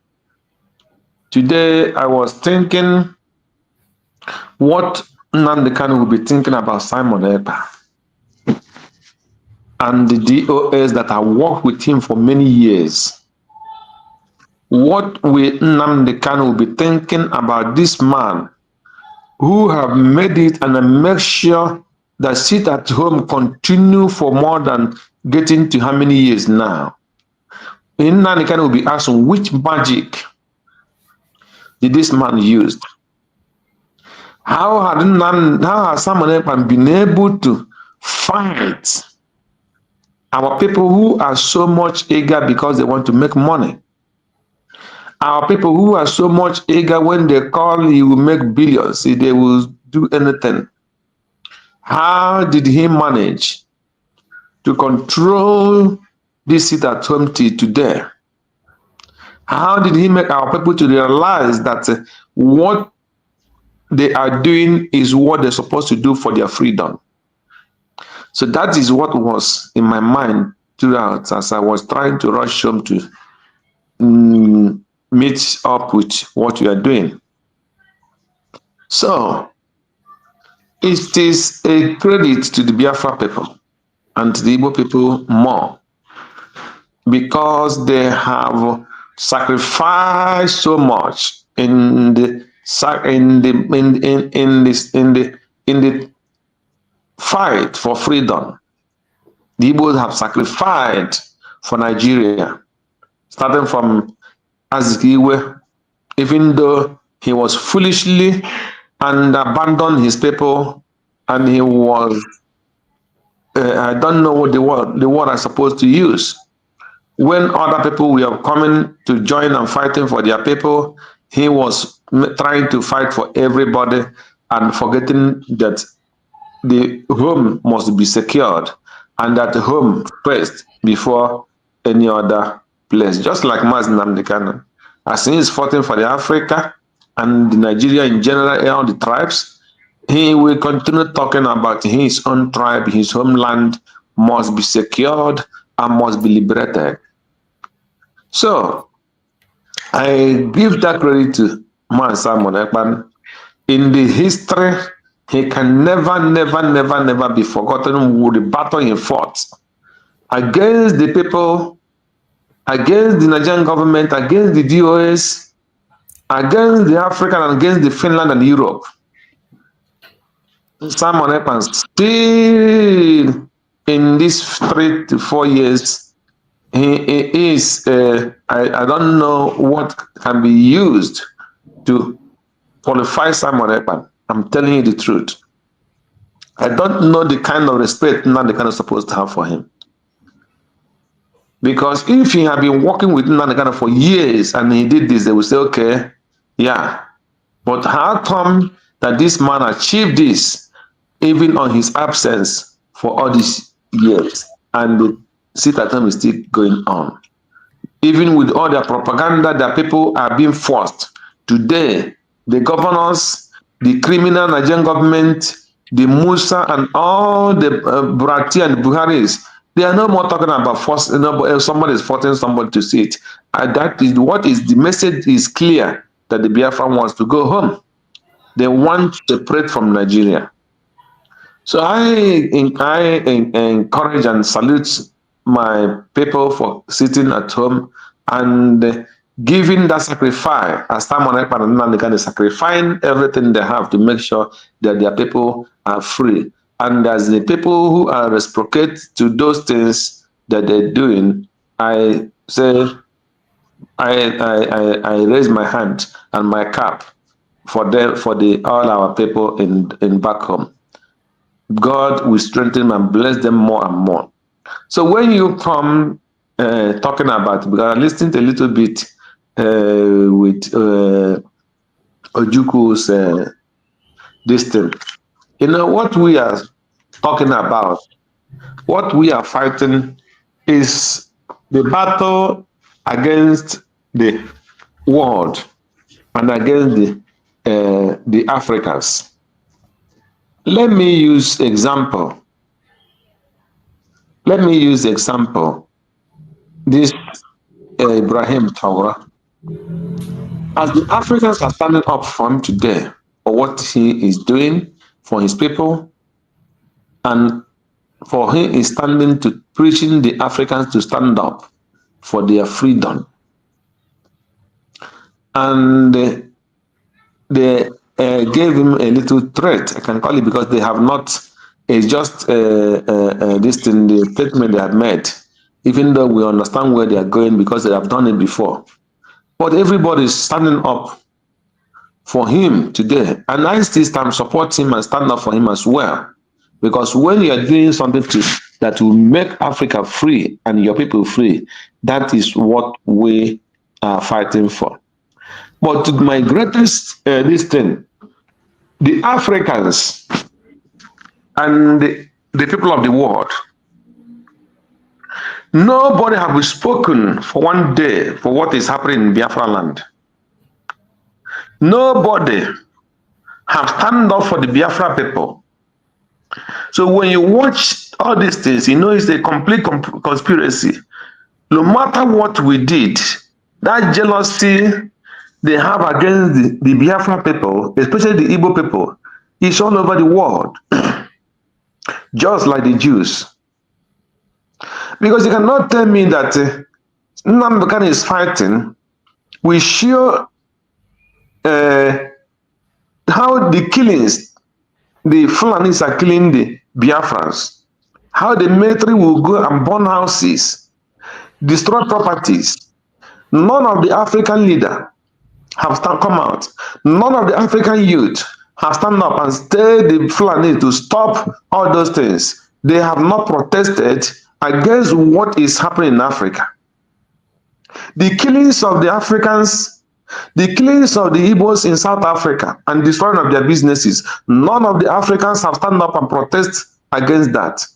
Today, I was thinking what Nnamdi Kanu will be thinking about Simon Ekpa and the DOS that have worked with him for many years. What will Nnamdi Kanu be thinking about this man who have made it and make sure that sit at home continue for more than getting to how many years now? Nnamdi Kanu will be asking, which magic did this man use? How has Simon Ekpa been able to fight our people who are so much eager because they want to make money? Our people who are so much eager, when they call, he will make billions, they will do anything. How did he manage to control this sit at home till today? How did he make our people to realize that what they are doing is what they're supposed to do for their freedom? So that is what was in my mind throughout as I was trying to rush home to meet up with what we are doing. So it is a credit to the Biafra people and to the Igbo people more, because they have sacrificed so much in the fight for freedom. The Igbos have sacrificed for Nigeria, starting from Azikiwe, even though he was foolishly and abandoned his people, and he was, I don't know what the word I'm supposed to use. When other people were coming to join and fighting for their people, he was trying to fight for everybody and forgetting that the home must be secured and that home first before any other place. Just like Nnamdi Kanu, as he is fighting for the Africa and the Nigeria in general, all the tribes, he will continue talking about his own tribe, his homeland must be secured and must be liberated. So I give that credit to Simon Ekpa. In the history, he can never be forgotten with the battle he fought against the people, against the Nigerian government, against the DOS, against the African, and against the Finland and Europe. Simon Ekpa still in these 3 to 4 years, he is, I don't know what can be used to qualify Simon Ekpa. I'm telling you the truth. I don't know the kind of respect Nnamdi Kanu is supposed to have for him. Because if he had been working with Nnamdi Kanu for years and he did this, they would say, okay, yeah. But how come that this man achieved this even on his absence for all these years? And the sit at home is still going on. Even with all their propaganda that people are being forced. Today, the governors, the criminal Nigerian government, the Musa and all the Burati and the Buharis, they are no more talking about force. Somebody is forcing somebody to sit. That is what is the message is clear, that the Biafra wants to go home. They want to separate from Nigeria. So I encourage and salute my people for sitting at home and giving that sacrifice, as Simon Ekpa and Nnamdi Kanu sacrificing everything they have to make sure that their people are free. And as the people who are reciprocate to those things that they're doing, I say, I raise my hand and my cap for them, for all our people in back home. God will strengthen and bless them more and more. So when you come talking about, because I listened a little bit with Ojuku's this thing. You know what we are talking about, what we are fighting is the battle against the world and against the Africans. Let me use example. Let me use example. This Ibrahim Traore. As the Africans are standing up for him today, for what he is doing for his people, and for him is standing to preaching the Africans to stand up for their freedom. And they gave him a little threat, I can call it, because they have not, it's just this thing, the statement they have made, even though we understand where they are going because they have done it before. But everybody is standing up for him today. And I still stand, support him and stand up for him as well. Because when you are doing something that will make Africa free and your people free, that is what we are fighting for. But my greatest this thing, the Africans and the people of the world, nobody has spoken for one day for what is happening in Biafra land. Nobody have stand up for the Biafra people. So when you watch all these things, you know it's a complete conspiracy. No matter what we did, that jealousy they have against the Biafra people, especially the Igbo people, is all over the world. Just like the Jews. Because you cannot tell me that Nnamdi Kanu is fighting. We show how the killings, the Fulanis are killing the Biafrans, how the military will go and burn houses, destroy properties. None of the African leaders have come out. None of the African youth have stand up and stay the Fulani to stop all those things. They have not protested against what is happening in Africa. The killings of the Africans, the killings of the Igbos in South Africa and destroying of their businesses, none of the Africans have stand up and protest against that.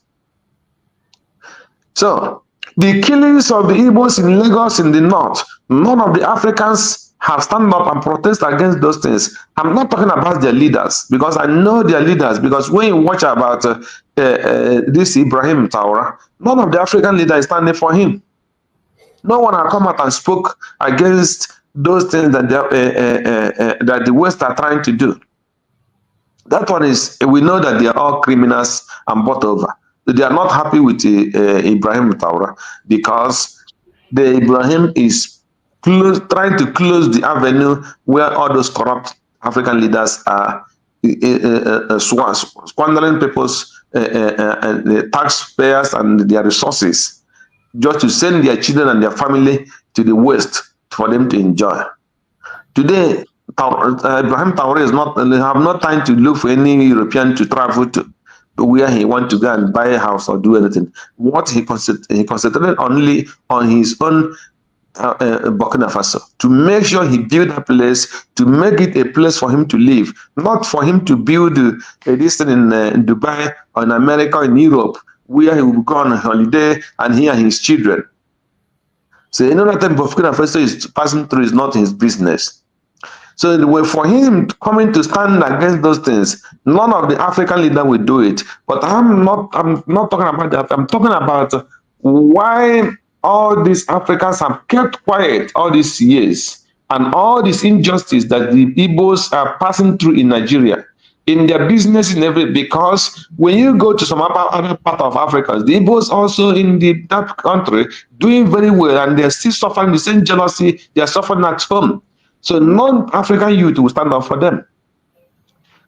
So, the killings of the Igbos in Lagos in the north, none of the Africans have stand up and protest against those things. I'm not talking about their leaders, because I know their leaders, because when you watch about this Ibrahim Traore, none of the African leaders is standing for him. No one has come out and spoke against those things that, that the West are trying to do. That one is, we know that they are all criminals and bought over. They are not happy with Ibrahim Traore because the Ibrahim is trying to close the avenue where all those corrupt African leaders are squandering people's taxpayers and their resources just to send their children and their family to the West for them to enjoy. Today, Ibrahim Traore is not, they have no time to look for any European to travel to where he wants to go and buy a house or do anything. What he concentrated only on his own Burkina Faso, to make sure he build a place, to make it a place for him to live, not for him to build this thing in Dubai or in America or in Europe, where he will go on a holiday and he and his children. So another time Burkina Faso is passing through is not his business. So the way for him coming to stand against those things, none of the African leader will do it. But I'm not talking about that. I'm talking about why all these Africans have kept quiet all these years and all this injustice that the Igbos are passing through in Nigeria, in their business, in every, because when you go to some other part of Africa, the Igbos also in that country doing very well, and they're still suffering the same jealousy they are suffering at home. So non-African youth will stand up for them.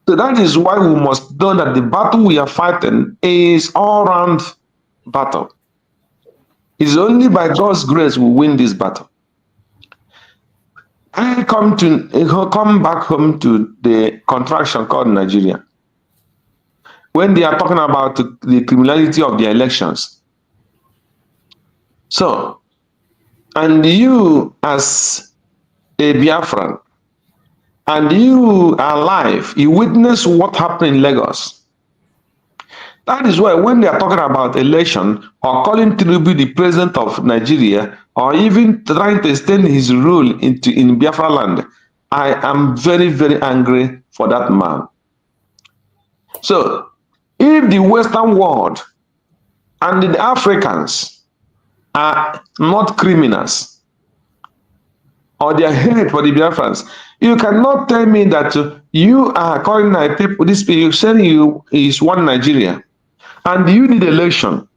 So that is why we must know that the battle we are fighting is all-round battle. It's only by God's grace we win this battle. I come back home to the contraction called Nigeria. When they are talking about the criminality of the elections. So, and you as a Biafran, and you are alive, you witness what happened in Lagos. That is why when they are talking about election or calling Tinubu the president of Nigeria, or even trying to extend his rule in Biafra land, I am very, very angry for that man. So, if the Western world and the Africans are not criminals, or they are hate for the Biafrans, you cannot tell me that you are calling my people, this people, you saying you is one Nigeria, and you need election.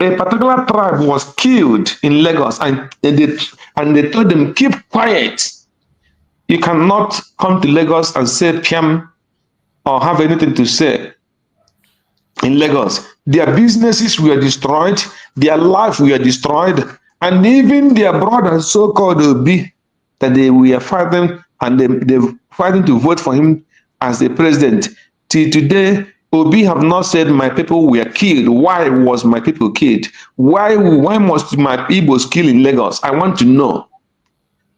A particular tribe was killed in Lagos, and they told them, keep quiet. You cannot come to Lagos and say Piam or have anything to say in Lagos. Their businesses were destroyed, their life were destroyed, and even their brother, so-called Obi, that they were fighting, and they fighting to vote for him as the president. Till today, Obi have not said my people were killed. Why was my people killed? Why must my Igbos kill in Lagos? I want to know.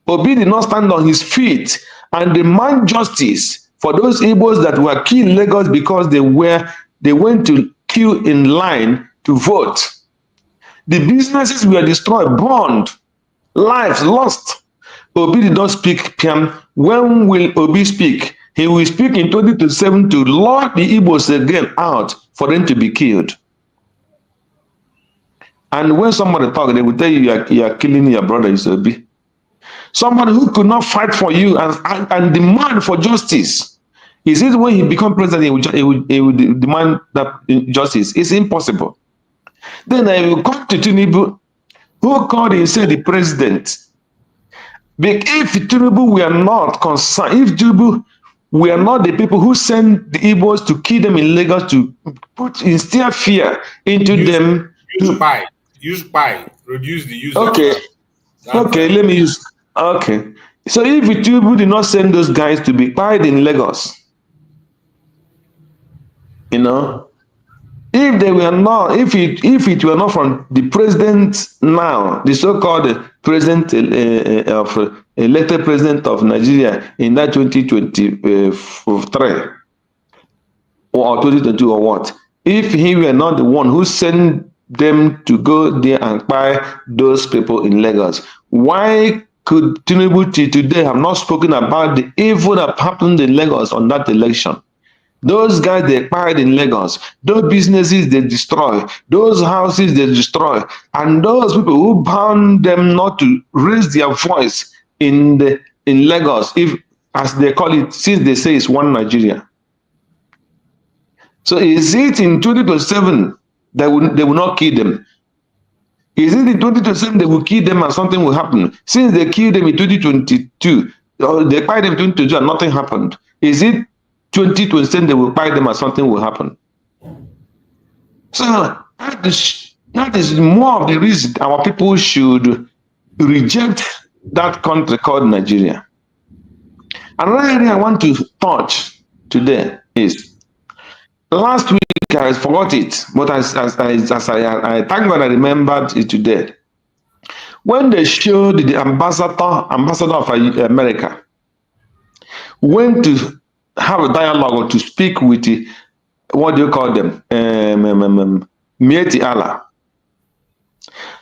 Obi did not stand on his feet and demand justice for those Igbos that were killed in Lagos because they went to queue in line to vote. The businesses were destroyed, burned, lives lost. Obi did not speak, Piam. When will Obi speak? He will speak in 2027 to lure the Igbos again out for them to be killed. And when somebody talk, they will tell you you are killing your brother, is Obi. Somebody who could not fight for you and demand for justice. Is it when he become president, he will demand that justice? It's impossible. Then I will come to Tinubu, who called himself the president. But if Tinubu were not concerned, if Tinubu were not the people who sent the Igbos to kill them in Lagos, to instill fear into them. Use spy. Reduce the use okay. Okay, let me use. Okay. So if Tinubu did not send those guys to be spied in Lagos, you know, if they were not, if it were not from the president now, the so-called president elected president of Nigeria in that 2023 or 2022 or what, if he were not the one who sent them to go there and buy those people in Lagos, why could Tinubu today have not spoken about the evil that happened in Lagos on that election? Those guys they acquired in Lagos, those businesses they destroy, those houses they destroy, and those people who bound them not to raise their voice in Lagos, if as they call it, since they say it's one Nigeria. So is it in 2027 that they will not kill them? Is it in 2027 they will kill them and something will happen? Since they killed them in 2022, or they acquired them in 2022 and nothing happened. Is it 2027 they will buy them and something will happen? So that is more of the reason our people should reject that country called Nigeria. Another area I want to touch today is last week I forgot it, but as I thank God I remembered it today. When they showed the ambassador of America went to have a dialogue or to speak with the, what do you call them, Mieti Allah.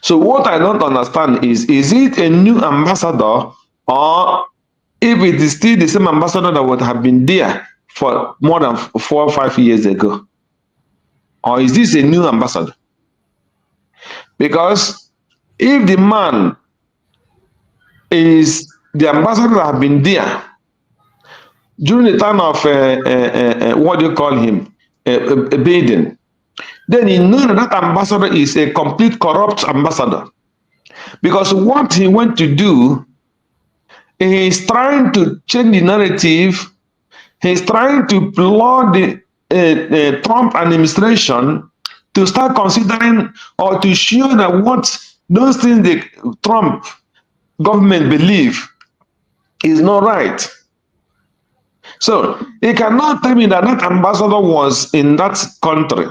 So what I don't understand is it a new ambassador, or if it is still the same ambassador that would have been there for more than 4 or 5 years ago? Or is this a new ambassador? Because if the man is the ambassador that have been there during the time of what do you call him, Biden, then he knew that ambassador is a complete corrupt ambassador. Because what he went to do, he is trying to change the narrative He's trying to lure the Trump administration to start considering or to show that what those things the Trump government believe is not right. So he cannot tell me that that ambassador was in that country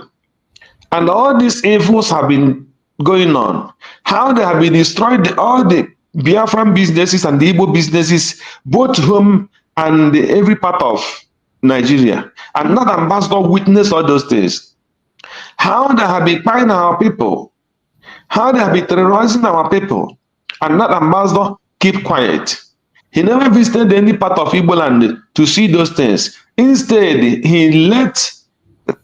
and all these evils have been going on. How they have been destroyed all the Biafran businesses and the Igbo businesses, both home and every part of Nigeria. And that ambassador witnessed all those things. How they have been buying our people, how they have been terrorizing our people, and that ambassador keep quiet. He never visited any part of Igbo land to see those things. Instead, he let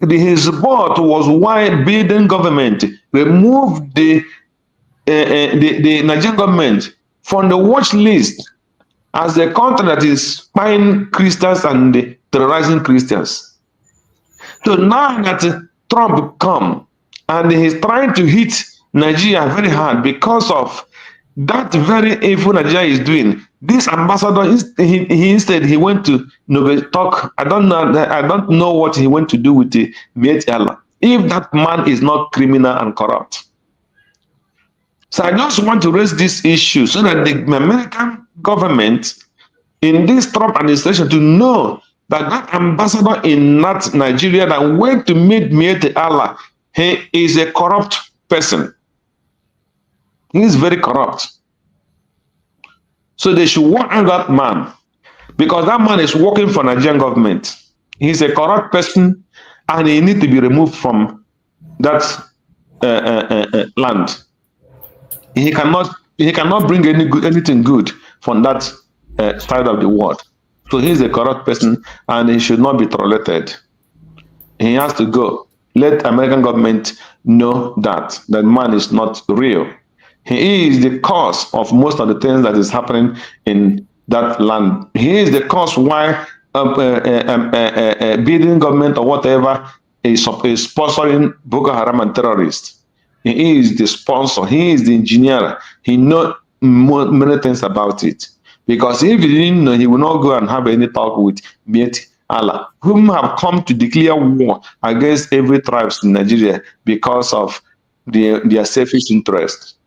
his report was why Biden government removed the Nigerian government from the watch list as a country that is spying Christians and terrorizing Christians. So now that Trump come and he's trying to hit Nigeria very hard because of that very evil Nigeria is doing. This ambassador, he instead he went to talk. I don't know what he went to do with the Miet. If that man is not criminal and corrupt. So I just want to raise this issue so that the American government in this Trump administration to know that that ambassador in that Nigeria that went to meet Miet Allah, he is a corrupt person. He is very corrupt. So they should warn that man because that man is working for Nigerian government. He's a corrupt person and he needs to be removed from that land. He cannot bring anything good from that side of the world. So he's a corrupt person and he should not be tolerated. He has to go. Let American government know that that man is not real. He is the cause of most of the things that is happening in that land. He is the cause why Biden government or whatever is sponsoring Boko Haram and terrorists. He is the sponsor. He is the engineer. He knows many things about it. Because if he didn't know, he will not go and have any talk with Miet Allah, whom have come to declare war against every tribe in Nigeria because of their selfish interest.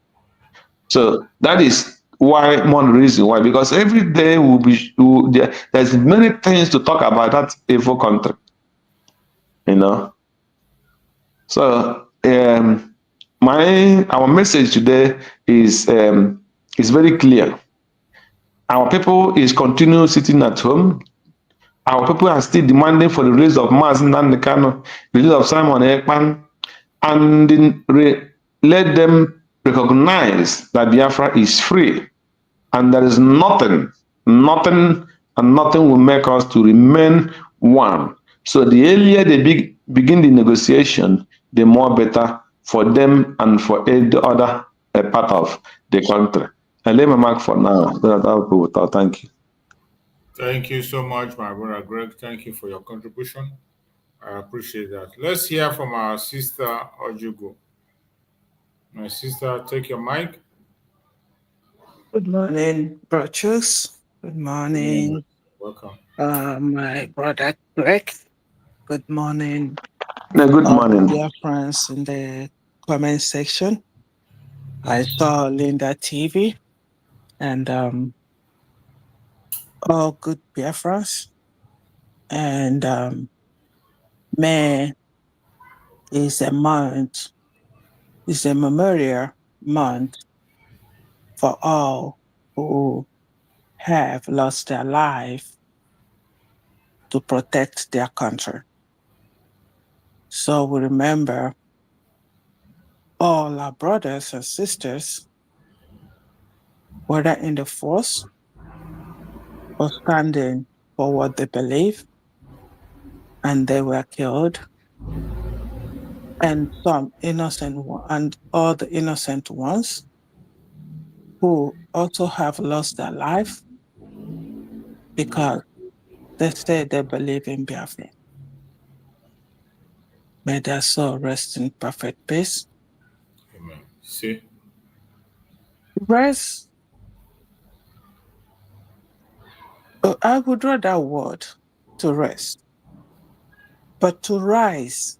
So that is why one reason why, because every day there's many things to talk about that evil country, you know. So our message today is very clear. Our people is continue sitting at home. Our people are still demanding for the release of Mazi Nnamdi Kanu, release of Simon Ekpan, and let them recognize that Biafra is free and there is nothing will make us to remain one. So the earlier they begin the negotiation, the more better for them and for the other part of the country. I leave my mark for now. Thank you. Thank you so much, my brother Greg. Thank you for your contribution. I appreciate that. Let's hear from our sister Ojugo. My sister, take your mic. Good morning, brothers. Good morning. Welcome. My brother Greg. Good morning. Good morning. Biafrans in the comment section. I saw Linda TV and all good Biafrans. And May is a month, is a memorial month for all who have lost their life to protect their country. So we remember all our brothers and sisters, whether in the force or standing for what they believe, and they were killed, and some innocent and all the innocent ones who also have lost their life because they say they believe in Biafra. May their soul rest in perfect peace. Amen. See? Rest. I would draw that word to rest, but to rise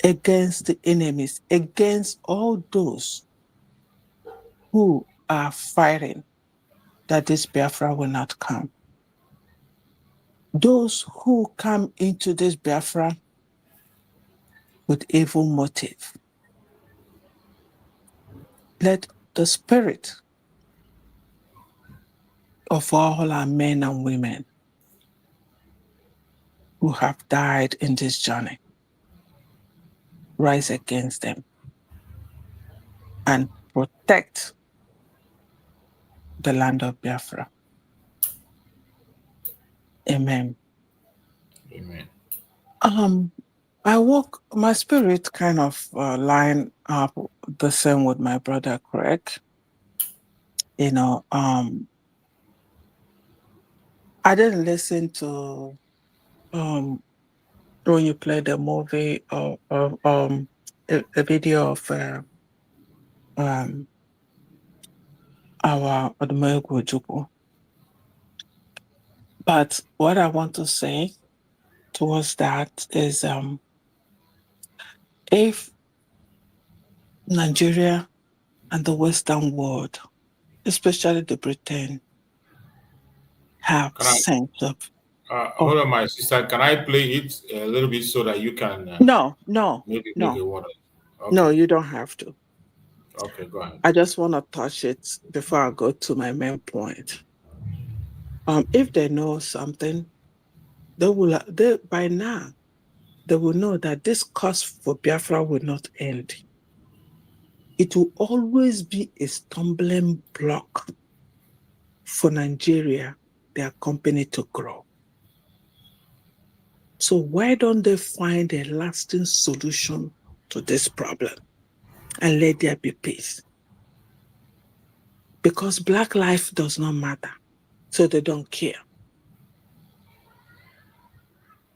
against the enemies, against all those who are fighting that this Biafra will not come. Those who come into this Biafra with evil motive. Let the spirit of all our men and women who have died in this journey rise against them and protect the land of Biafra. Amen. Amen. My spirit kind of line up the same with my brother Craig. You know, I didn't listen to when you played the movie or a video of our Odumegwu. But what I want to say towards that is if Nigeria and the Western world, especially the Britain, have sense of... Hold on, my sister. Can I play it a little bit so that you can No. maybe make a word? Okay. No, you don't have to. Okay, go ahead. I just want to touch it before I go to my main point. If they know something, by now, they will know that this cause for Biafra will not end. It will always be a stumbling block for Nigeria, their company, to grow. So why don't they find a lasting solution to this problem and let there be peace? Because Black life does not matter, so they don't care.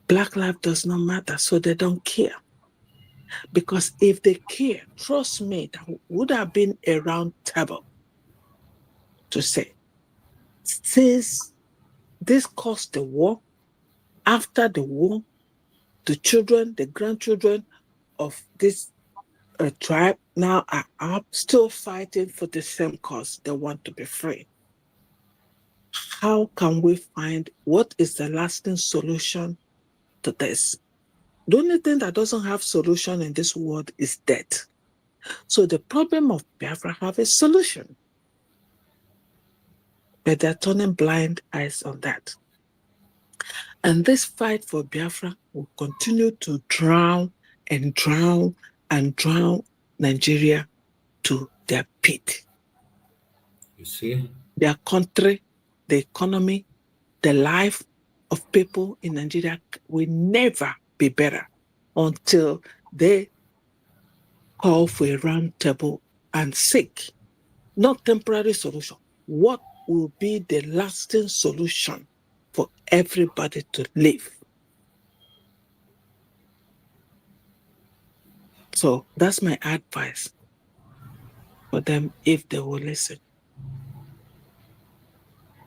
Black life does not matter, so they don't care. Because if they care, trust me, there would have been a round table to say, since this caused the war, after the war, the children, the grandchildren of this tribe now are up, still fighting for the same cause. They want to be free. How can we find what is the lasting solution to this? The only thing that doesn't have solution in this world is death. So the problem of Biafra have a solution, but they're turning blind eyes on that. And this fight for Biafra will continue to drown Nigeria to their pit. You see? Their country, the economy, the life of people in Nigeria will never be better until they call for a round table and seek not temporary solution. What will be the lasting solution for everybody to live? So that's my advice for them if they will listen.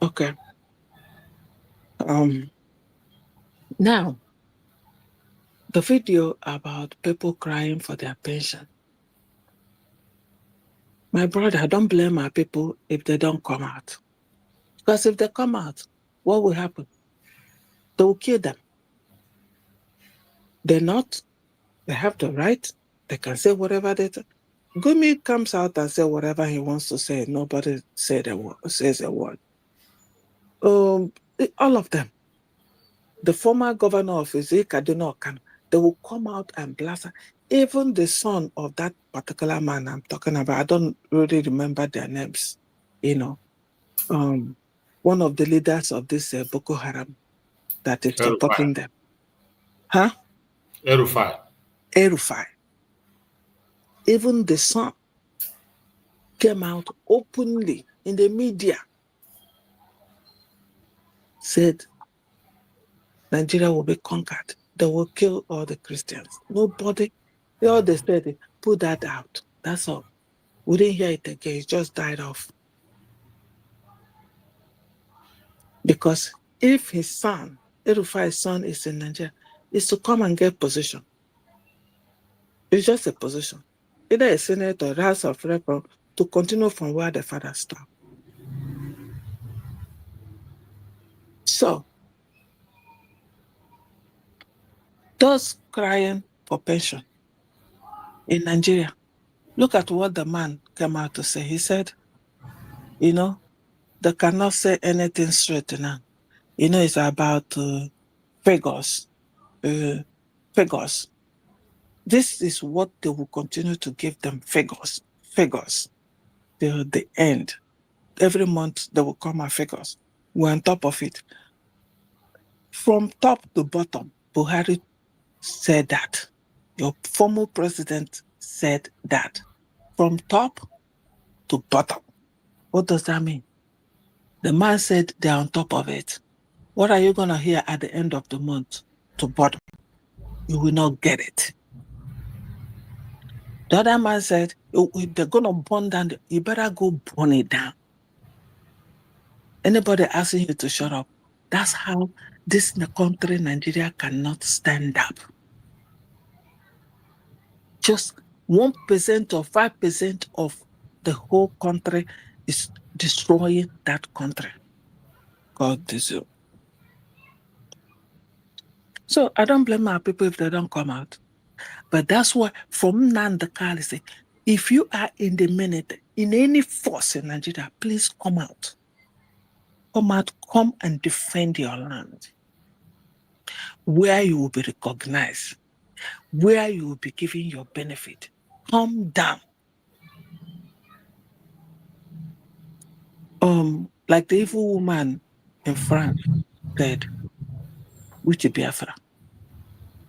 Okay. Now, the video about people crying for their pension. My brother, I don't blame our people if they don't come out. Because if they come out, what will happen? They will kill them. They're not. They have the right. They can say whatever they say. Gumi comes out and says whatever he wants to say. Nobody says a word. All of them. The former governor of Kaduna, they will come out and blast. Even the son of that particular man I'm talking about, I don't really remember their names. One of the leaders of this Boko Haram that is supporting them. Huh? Erufai. Even the son came out openly in the media, said Nigeria will be conquered. They will kill all the Christians. Nobody, all they said, put that out. That's all. We didn't hear it again. It just died off. Because if his son, Erufai's son, is in Nigeria, is to come and get position. It's just a position. Either a senator or House of Rep to continue from where the father stopped. So, those crying for pension in Nigeria, look at what the man came out to say. He said, you know, they cannot say anything straight now. You know, it's about figures. Figures. This is what they will continue to give them, figures till the end. Every month they will come and figures. We're on top of it. From top to bottom, Buhari said that. Your former president said that. From top to bottom. What does that mean? The man said they're on top of it. What are you going to hear at the end of the month to bottom? You will not get it. The other man said, if they're going to burn down, you better go burn it down. Anybody asking you to shut up, that's how this country, Nigeria, cannot stand up. Just 1% or 5% of the whole country is destroying that country. God this you. So I don't blame our people if they don't come out. But that's why from Nandakali say, if you are in the minute, in any force in Nigeria, please come out. Come out, come and defend your land. Where you will be recognized, where you will be given your benefit. Come down. Like the evil woman in France said, which is Biafra,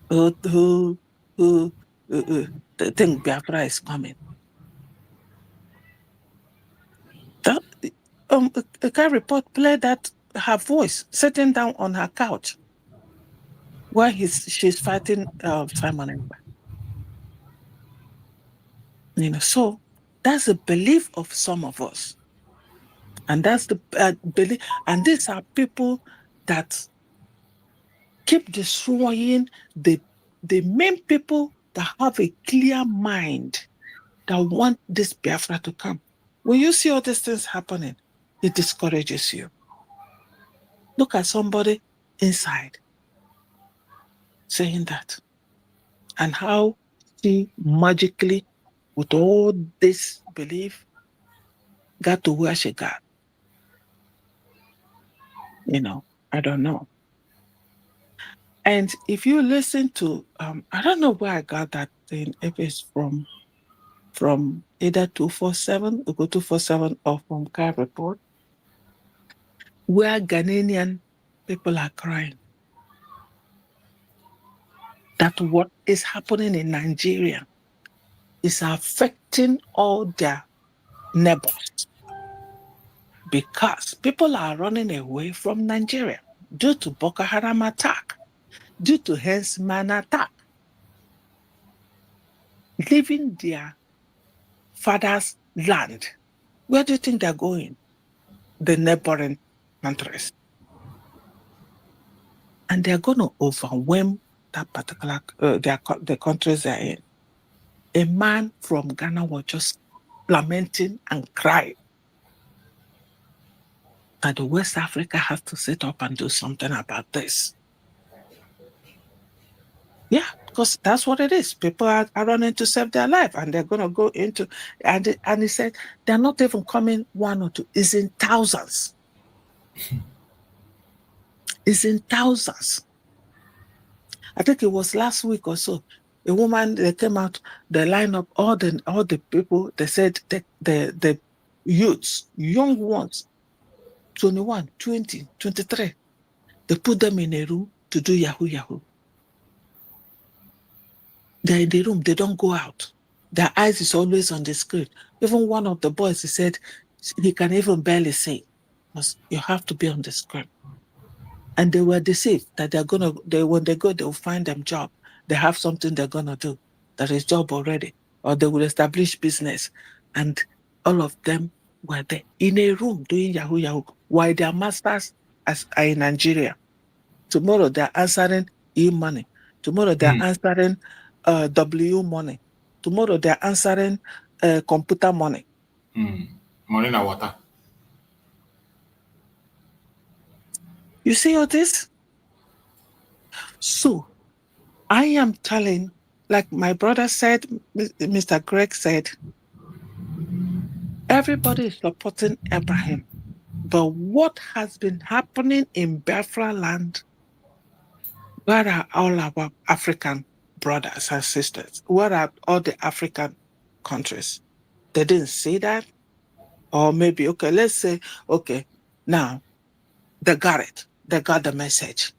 who think Biafra is coming. That, a car report played that her voice sitting down on her couch while she's fighting Simon Ekpa. You know, so that's the belief of some of us. And that's the belief. And these are people that keep destroying the main people that have a clear mind that want this Biafra to come. When you see all these things happening, it discourages you. Look at somebody inside saying that. And how she magically, with all this belief, got to where she got. You know, I don't know. And if you listen to, I don't know where I got that thing, if it's from either 247, or go 247 or from Car Report, where Ghanaian people are crying that what is happening in Nigeria is affecting all their neighbors because people are running away from Nigeria due to Boko Haram attack, due to Hensman attack, leaving their father's land. Where do you think they're going? The neighboring countries. And they're going to overwhelm that particular, the countries they're in. A man from Ghana was just lamenting and crying that the West Africa has to sit up and do something about this. Yeah, because that's what it is. People are running to save their life, and they're going to go into, and he said, they're not even coming one or two, it's in thousands. It's in thousands. I think it was last week or so. A woman, they came out, they lined up all the people, they said the youths, young ones, 21, 20, 23, they put them in a room to do Yahoo. They're in the room, they don't go out. Their eyes is always on the screen. Even one of the boys, he said, he can even barely say, because you have to be on the screen. And they were deceived that when they go, they'll find them job. They have something they're gonna do. That is job already. Or they will establish business. And all of them were there in a room doing Yahoo, while their masters as in Nigeria. Tomorrow they're answering e-money. Tomorrow they're answering W money. Tomorrow they're answering computer money. Money na water. You see all this? So I am telling, like my brother said, Mr. Greg said, everybody is supporting Abraham. But what has been happening in Biafra land? Where are all our African brothers and sisters? Where are all the African countries? They didn't see that? Or maybe, okay, let's say, okay, now they got it. They got the message.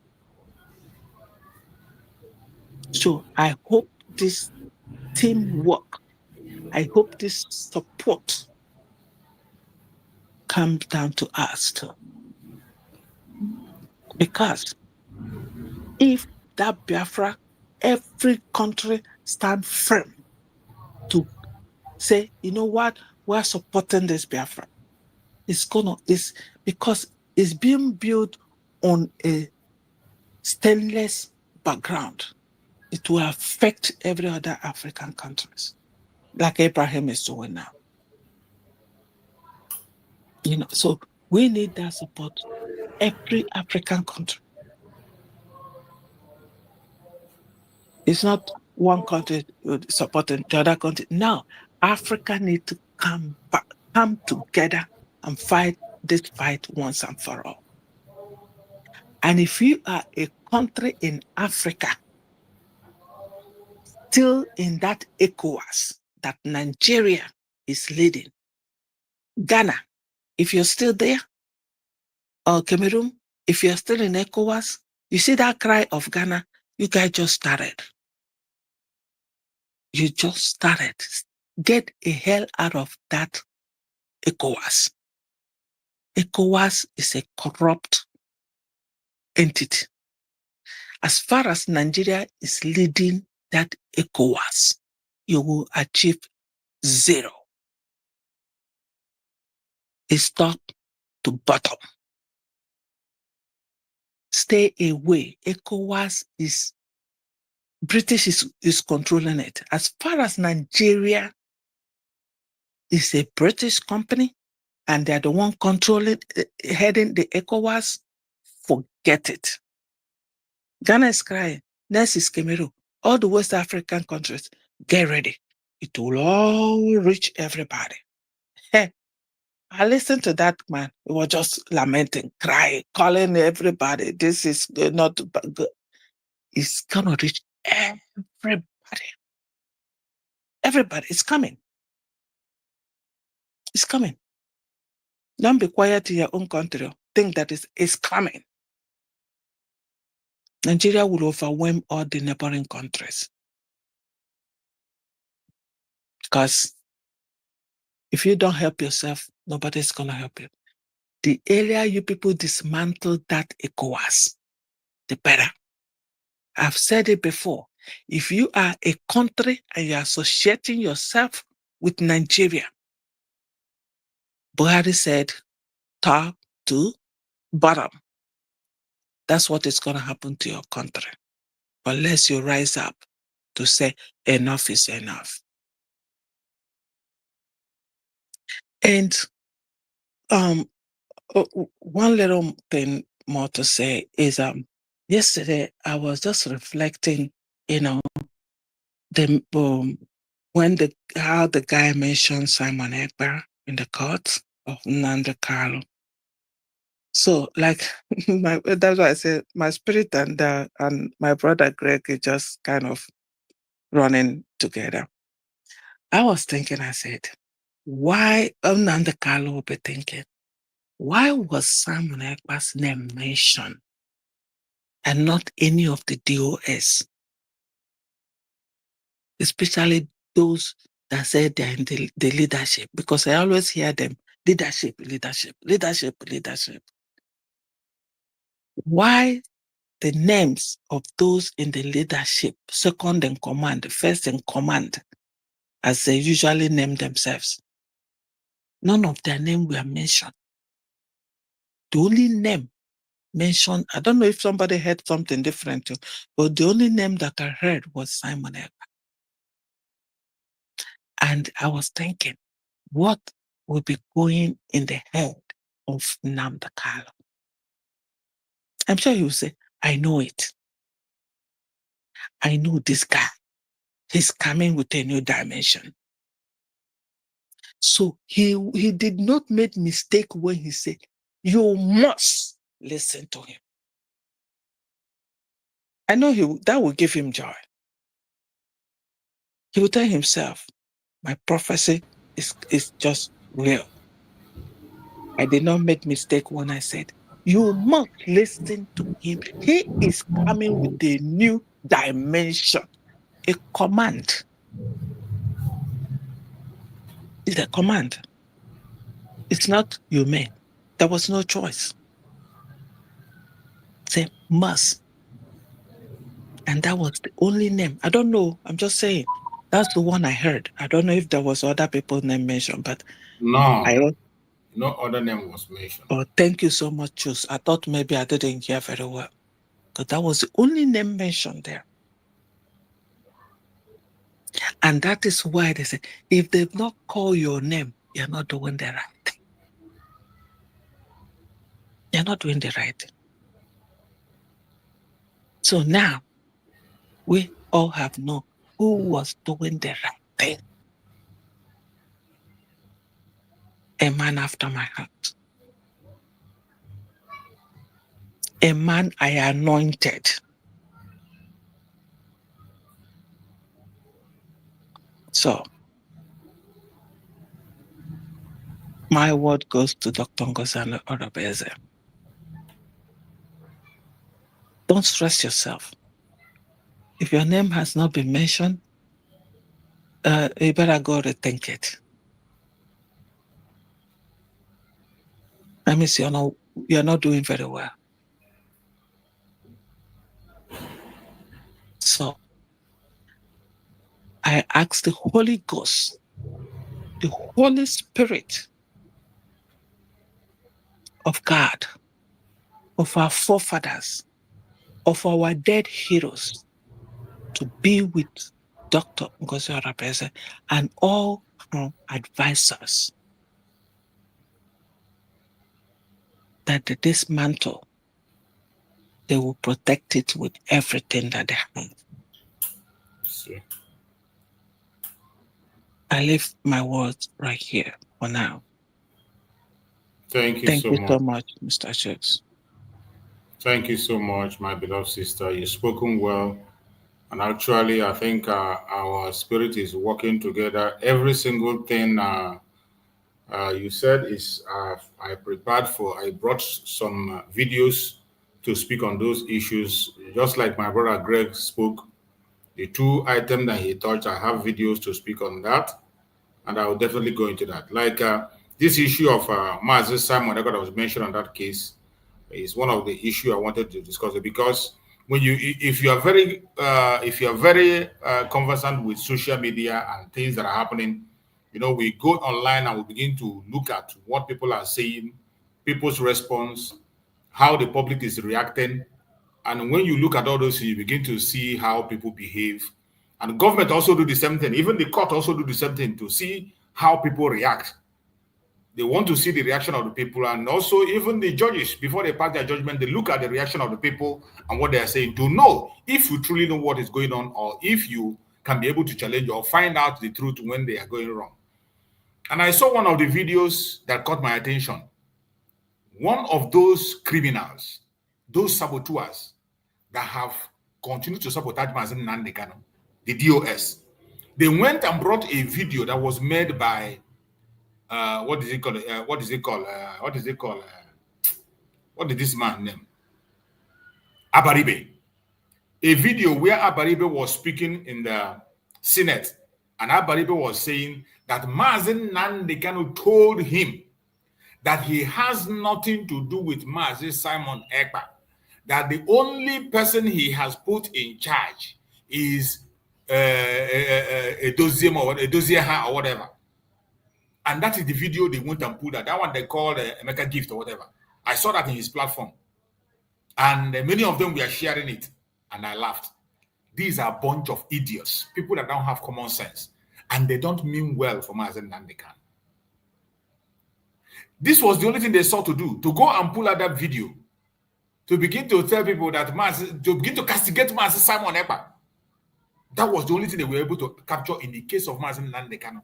So I hope this teamwork, I hope this support comes down to us too. Because if that Biafra, every country stand firm to say, you know what, we're supporting this Biafra. It's because it's being built on a stainless background. It will affect every other African countries, like Abraham is doing now. You know, so we need that support. Every African country. It's not one country supporting the other country. No, Africa needs to come together and fight this fight once and for all. And if you are a country in Africa, still in that ECOWAS that Nigeria is leading, Ghana, if you're still there, or Cameroon, if you're still in ECOWAS, you see that cry of Ghana, you guys just started. You just started. Get the hell out of that ECOWAS. ECOWAS is a corrupt entity. As far as Nigeria is leading that ECOWAS, you will achieve zero. It's top to bottom. Stay away. ECOWAS is, British is controlling it. As far as Nigeria is a British company and they're the one controlling, heading the ECOWAS, forget it. Ghana is crying. Next is Cameroon. All the West African countries, get ready. It will all reach everybody. Hey, I listened to that man. He was just lamenting, crying, calling everybody. This is not good. It's going to reach everybody. Everybody. It's coming. It's coming. Don't be quiet in your own country. Think that it's coming. Nigeria will overwhelm all the neighboring countries. Because if you don't help yourself, nobody's going to help you. The earlier you people dismantle that ECOWAS, the better. I've said it before. If you are a country and you're associating yourself with Nigeria, Buhari said, top to bottom. That's what is going to happen to your country. Unless you rise up to say enough is enough. And one little thing more to say is yesterday I was just reflecting, how the guy mentioned Simon Ekpa in the court of Nnamdi Kanu. So, like, that's why I said my spirit and my brother Greg is just kind of running together. I was thinking, I said, why Nnamdi Kanu will be thinking, why was Simon Ekpa's name mentioned and not any of the DOS? Especially those that say they're in the leadership, because I always hear them, leadership. Why the names of those in the leadership, second in command, first in command, as they usually name themselves, none of their names were mentioned. The only name mentioned, I don't know if somebody heard something different too, but the only name that I heard was Simon Ekpa. And I was thinking, what will be going in the head of Nnamdi Kanu? I'm sure he will say, I know it. I know this guy. He's coming with a new dimension. So he did not make mistake when he said, you must listen to him. I know that will give him joy. He will tell himself, my prophecy is just real. I did not make mistake when I said, you must listen to him. He is coming with a new dimension, a command. It's a command. It's not you may. There was no choice. Say must. And that was the only name. I don't know. I'm just saying. That's the one I heard. I don't know if there was other people's name mentioned, but no other name was mentioned. Oh, thank you so much, Chus. I thought maybe I didn't hear very well. Because that was the only name mentioned there. And that is why they say, if they've not called your name, you're not doing the right thing. You're not doing the right thing. So now, we all have known who was doing the right thing. A man after my heart. A man I anointed. So, my word goes to Dr. DPMDrNgoziOrabueze. Don't stress yourself. If your name has not been mentioned, you better go rethink it. That means you're not doing very well. So I ask the Holy Ghost, the Holy Spirit of God, of our forefathers, of our dead heroes, to be with Dr. DPMDrNgoziOrabueze and all our advisors, that this mantle, they will protect it with everything that they have. See. I leave my words right here for now. Thank you so much, Mr. Chooks. Thank you so much, my beloved sister. You've spoken well. And actually, I think our spirit is working together. Every single thing you said is I brought some videos to speak on those issues. Just like my brother Greg spoke, the two items that he touched, I have videos to speak on that. And I will definitely go into that. Like this issue of Mazi Simon that was mentioned on that case is one of the issues I wanted to discuss, because when if you are very conversant with social media and things that are happening, we go online and we begin to look at what people are saying, people's response, how the public is reacting. And when you look at all those, you begin to see how people behave. And government also do the same thing. Even the court also do the same thing to see how people react. They want to see the reaction of the people. And also even the judges, before they pass their judgment, they look at the reaction of the people and what they are saying to know if you truly know what is going on, or if you can be able to challenge or find out the truth when they are going wrong. And I saw one of the videos that caught my attention. One of those criminals, those saboteurs that have continued to sabotage Mazi Nnamdi Kanu, the DOS, they went and brought a video that was made by what did this man name? Abaribe. A video where Abaribe was speaking in the Senate, and Abaribe was saying that Mazi Nnamdi Kanu told him that he has nothing to do with Mazi Simon Ekpa, that the only person he has put in charge is a dossier or whatever. And that is the video they went and put that. That one they call Emeka Gift or whatever. I saw that in his platform. And many of them were sharing it, and I laughed. These are a bunch of idiots, people that don't have common sense, and they don't mean well for Mazen Nnamdi Kanu. This was the only thing they sought to do, to go and pull out that video, to begin to tell people that to begin to castigate Mazen Simon Ekpa. That was the only thing they were able to capture in the case of Mazen Nnamdi Kanu.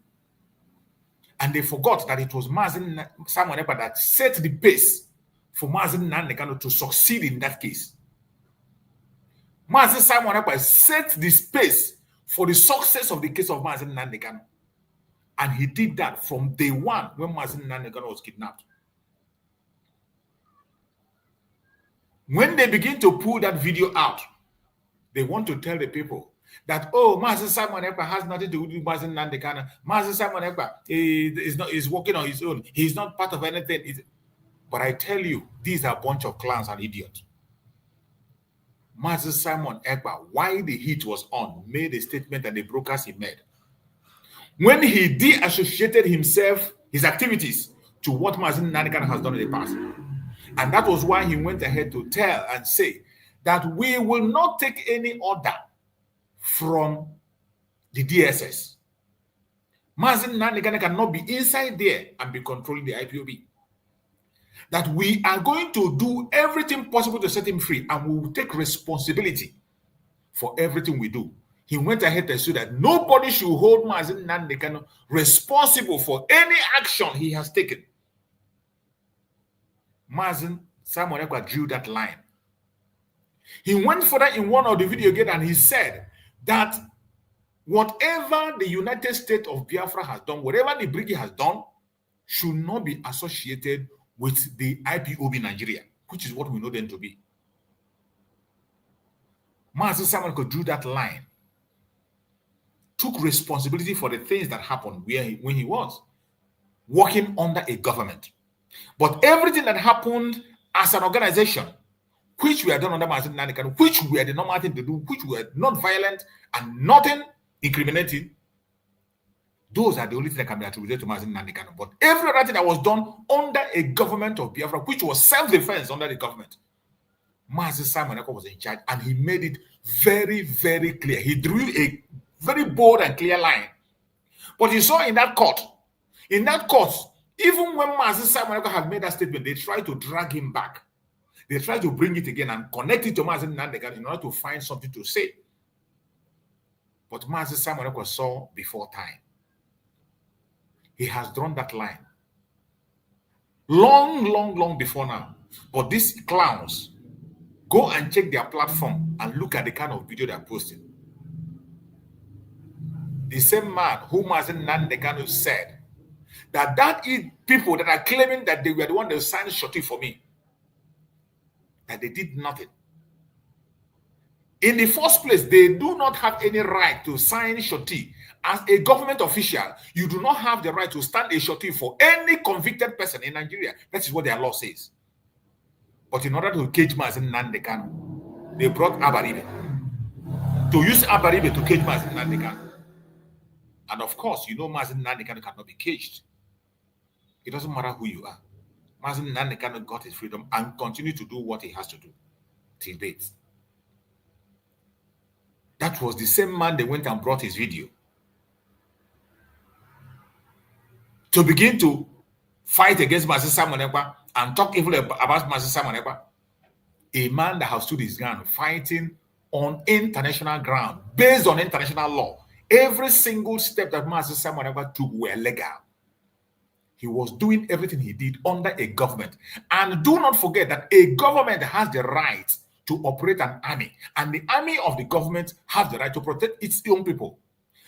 And they forgot that it was Mazen Simon Ekpa that set the pace for Mazen Nnamdi Kanu to succeed in that case. Mazen Simon Ekpa set the pace for the success of the case of Mazen Nnamdi Kanu. And he did that from day one when Mazen Nnamdi Kanu was kidnapped. When they begin to pull that video out, they want to tell the people that, oh, Mazen Simon Ekpa has nothing to do with Mazen Nnamdi Kanu. Mazen Simon Ekpa is working on his own. He's not part of anything. But I tell you, these are a bunch of clowns and idiots. Mazen Simon Ekpa, while the heat was on, made a statement that the brokers he made. When he de-associated himself, his activities, to what Mazen Nnamdi Kanu has done in the past. And that was why he went ahead to tell and say that we will not take any order from the DSS. Mazen Nnamdi Kanu cannot be inside there and be controlling the IPOB. That we are going to do everything possible to set him free, and we will take responsibility for everything we do. He went ahead to say that nobody should hold Mazen Nnamdi Kanu responsible for any action he has taken. Mazen Simon Ekpa drew that line. He went further in one of the video again, and he said that whatever the United States of Biafra has done, whatever the Brigade has done, should not be associated with the IPOB Nigeria, which is what we know them to be. Mazen Simon Ekpa drew that line, took responsibility for the things that happened when he was working under a government. But everything that happened as an organization, which were done under Mazen Nnamdi Kanu, which were the normal thing to do, which were not violent and nothing incriminating, those are the only things that can be attributed to Mazen Nnamdi Kanu. But every other thing that was done under a government of Biafra, which was self-defense under the government, Mazen Simon Ekpa was in charge, and he made it very, very clear. He drew a very bold and clear line. But you saw in that court, even when Mazen Simon Ekpa had made that statement, they tried to drag him back. They tried to bring it again and connect it to Mazen Nnamdi Kanu in order to find something to say. But Mazen Simon Ekpa saw before time. He has drawn that line long, long, long before now. But these clowns, go and check their platform and look at the kind of video they're posting. The same man who Mazen Nnamdi Kanu said that is people that are claiming that they were the one that signed shorty for me, that they did nothing. In the first place, they do not have any right to sign shorty. As a government official, you do not have the right to stand a shorty for any convicted person in Nigeria. That is what their law says. But in order to cage Mazen Nnamdi Kanu, they brought Abaribe. To use Abaribe to cage Mazen Nnamdi Kanu. And of course, you know Mazen Nnamdi Kanu cannot be caged. It doesn't matter who you are. Mazen Nnamdi Kanu got his freedom and continue to do what he has to do till date. That was the same man they went and brought his video to begin to fight against Mazen Simon Ekpa and talk evil about Mazen Simon Ekpa. A man that has stood his ground fighting on international ground, based on international law. Every single step that Mazen Simon Ekpa took were legal. He was doing everything he did under a government. And do not forget that a government has the right to operate an army. And the army of the government has the right to protect its own people.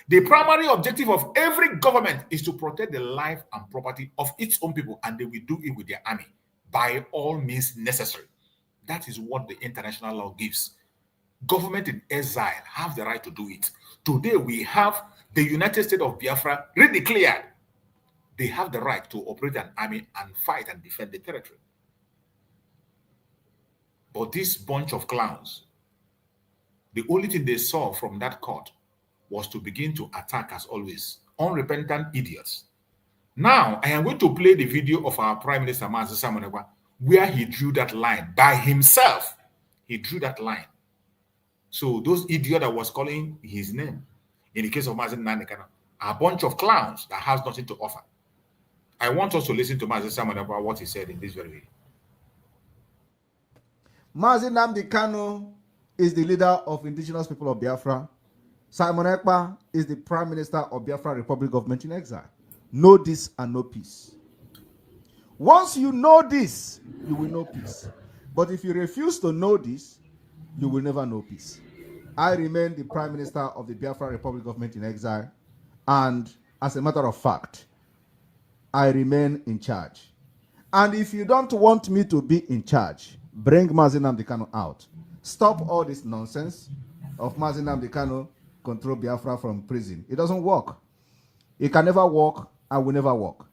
The primary objective of every government is to protect the life and property of its own people. And they will do it with their army by all means necessary. That is what the international law gives. Government in exile have the right to do it. Today we have the United States of Biafra redeclared. They have the right to operate an army and fight and defend the territory. But this bunch of clowns, the only thing they saw from that court was to begin to attack, as always, unrepentant idiots. Now, I am going to play the video of our Prime Minister, Mazen Simon Ekpa, where he drew that line by himself He drew that line. So those idiot that was calling his name, in the case of Mazi Nnamdi Kanu, are a bunch of clowns that has nothing to offer. I want us to listen to Mazi Simon about what he said in this very video. Mazi Nnamdi Kanu is the leader of indigenous people of Biafra. Simon Ekpa is the Prime Minister of Biafra Republic Government in Exile. Know this and know peace. Once you know this, you will know peace. But if you refuse to know this, you will never know peace. I remain the Prime Minister of the Biafra Republic Government in Exile, and as a matter of fact, I remain in charge. And if you don't want me to be in charge, bring Mazi Nnamdi Kanu out. Stop all this nonsense of Mazi Nnamdi Kanu control Biafra from prison. It doesn't work. It can never work and will never work.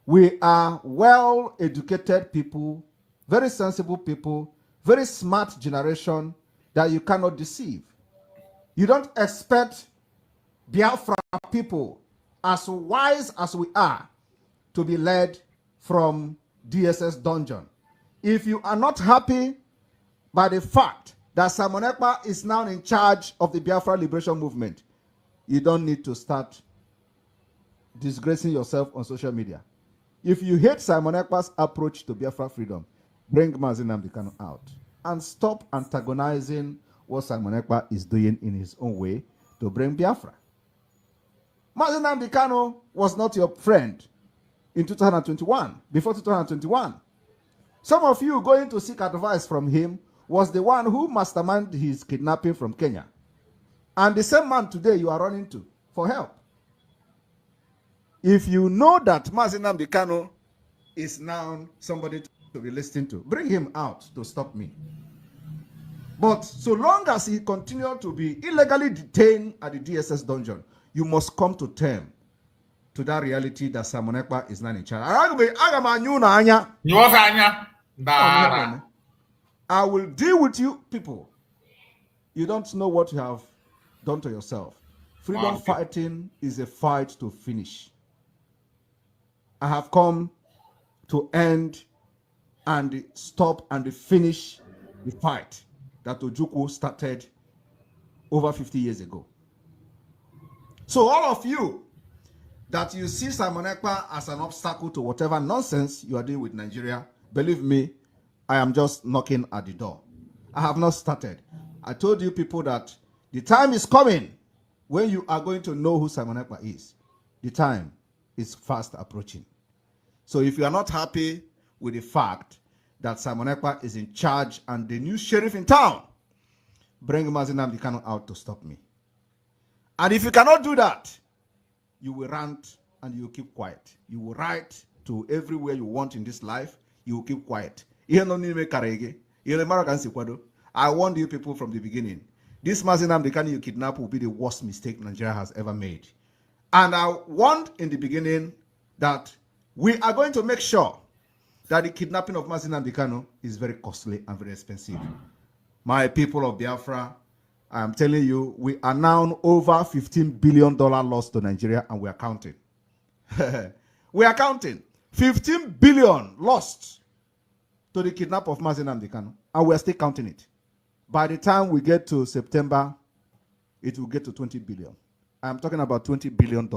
We are well-educated people, very sensible people, very smart generation that you cannot deceive. You don't expect Biafra people, as wise as we are, to be led from DSS dungeon. If you are not happy by the fact that Simon Ekpa is now in charge of the Biafra Liberation Movement, you don't need to start disgracing yourself on social media. If you hate Simon Ekpa's approach to Biafra freedom, bring Mazi Nnamdi Kanu out and stop antagonizing what Simon Ekpa is doing in his own way to bring Biafra. Mazi Nnamdi Kanu was not your friend in 2021, before 2021. Some of you going to seek advice from him was the one who masterminded his kidnapping from Kenya. And the same man today you are running to for help. If you know that Mazi Nnamdi Kanu is now somebody to be listening to, bring him out to stop me. But so long as he continues to be illegally detained at the DSS dungeon, you must come to terms to that reality that Simon Ekpa is not in charge. I will deal with you people. You don't know what you have done to yourself. Freedom fighting is a fight to finish. I have come to end and stop and finish the fight that Ojukwu started over 50 years ago. So all of you that you see Simon Ekpa as an obstacle to whatever nonsense you are doing with Nigeria, believe me, I am just knocking at the door. I have not started. I told you people that the time is coming when you are going to know who Simon Ekpa is. The time is fast approaching. So if you are not happy with the fact that Simon Ekpa is in charge and the new sheriff in town, bring Mazi Nnamdi Kanu out to stop me. And if you cannot do that, you will rant and you will keep quiet. You will write to everywhere you want in this life, you will keep quiet. I warned you people from the beginning. This Mazi Nnamdi Kanu you kidnap will be the worst mistake Nigeria has ever made. And I warned in the beginning that we are going to make sure that the kidnapping of Mazi Nnamdi Kanu is very costly and very expensive. My people of Biafra, I am telling you, we are now over $15 billion loss to Nigeria, and we are counting. We are counting. 15 billion lost to the kidnap of Mazi Nnamdi Kanu, and we are still counting it. By the time we get to September, it will get to 20 billion. I'm talking about $20 billion.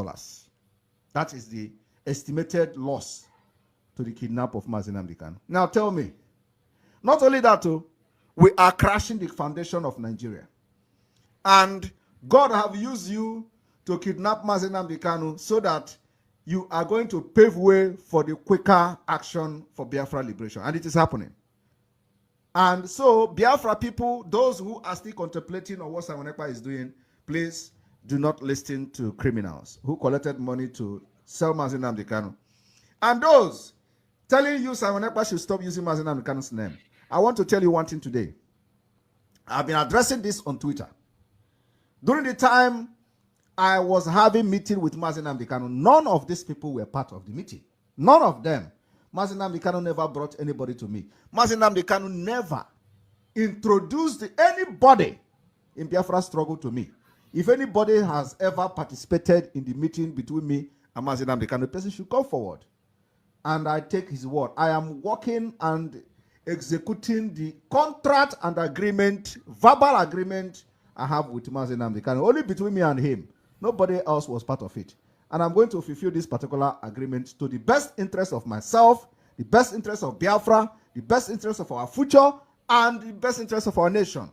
That is the estimated loss to the kidnap of Mazi Nnamdi Kanu. Now tell me, not only that, we are crashing the foundation of Nigeria. And God have used you to kidnap Mazi Nnamdi Kanu so that you are going to pave way for the quicker action for Biafra liberation. And it is happening. And so, Biafra people, those who are still contemplating on what Simon Ekpa is doing, please do not listen to criminals who collected money to sell Mazi Nnamdi Kanu. And those telling you Simon Ekpa should stop using Mazi Nnamdi Kanu's name, I want to tell you one thing today. I've been addressing this on Twitter. During the time I was having meeting with Mazi Nnamdi Kanu, none of these people were part of the meeting. None of them. Mazi Nnamdi Kanu never brought anybody to me. Mazi Nnamdi Kanu never introduced anybody in Biafra struggle to me. If anybody has ever participated in the meeting between me and Mazi Nnamdi Kanu, the person should come forward. And I take his word. I am working, and executing the contract and agreement, verbal agreement I have with Mazi Nnamdi Kanu. Only between me and him. Nobody else was part of it. And I'm going to fulfill this particular agreement to the best interest of myself, the best interest of Biafra, the best interest of our future, and the best interest of our nation.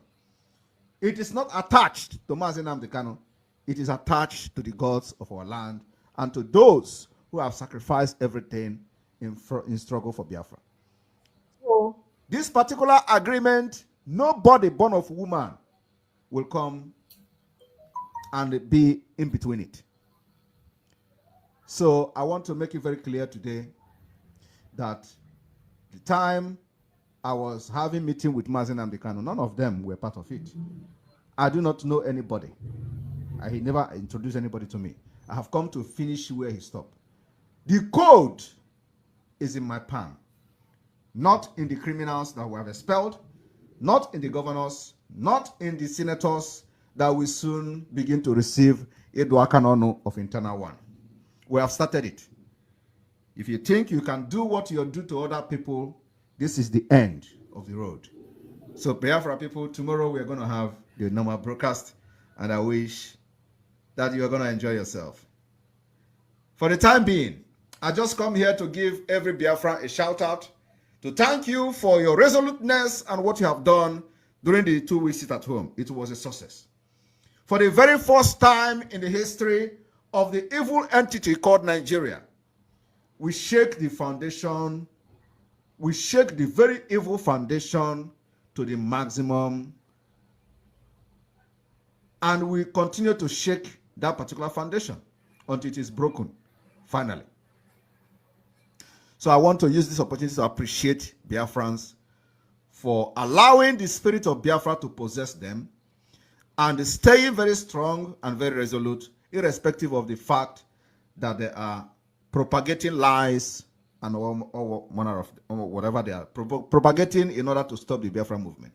It is not attached to Mazi Nnamdi Kanu. It is attached to the gods of our land and to those who have sacrificed everything in struggle for Biafra. So, this particular agreement, nobody born of woman will come and be in between it. So I want to make it very clear today that the time I was having meeting with Mazi Nnamdi Kanu, none of them were part of it. I do not know anybody. He never introduced anybody to me. I have come to finish where he stopped. The code is in my palm, not in the criminals that we have expelled, not in the governors, not in the senators that will soon begin to receive Edwakanono of Internal One. We have started it. If you think you can do what you do to other people, this is the end of the road. So Biafra people, tomorrow we are going to have the normal broadcast, and I wish that you are going to enjoy yourself. For the time being, I just come here to give every Biafra a shout out, to thank you for your resoluteness and what you have done during the 2 weeks sit at home. It was a success. For the very first time in the history of the evil entity called Nigeria, we shake the foundation, we shake the very evil foundation to the maximum, and we continue to shake that particular foundation until it is broken, finally. So I want to use this opportunity to appreciate Biafrans for allowing the spirit of Biafra to possess them and staying very strong and very resolute, irrespective of the fact that they are propagating lies and all manner of whatever they are propagating in order to stop the Biafra movement.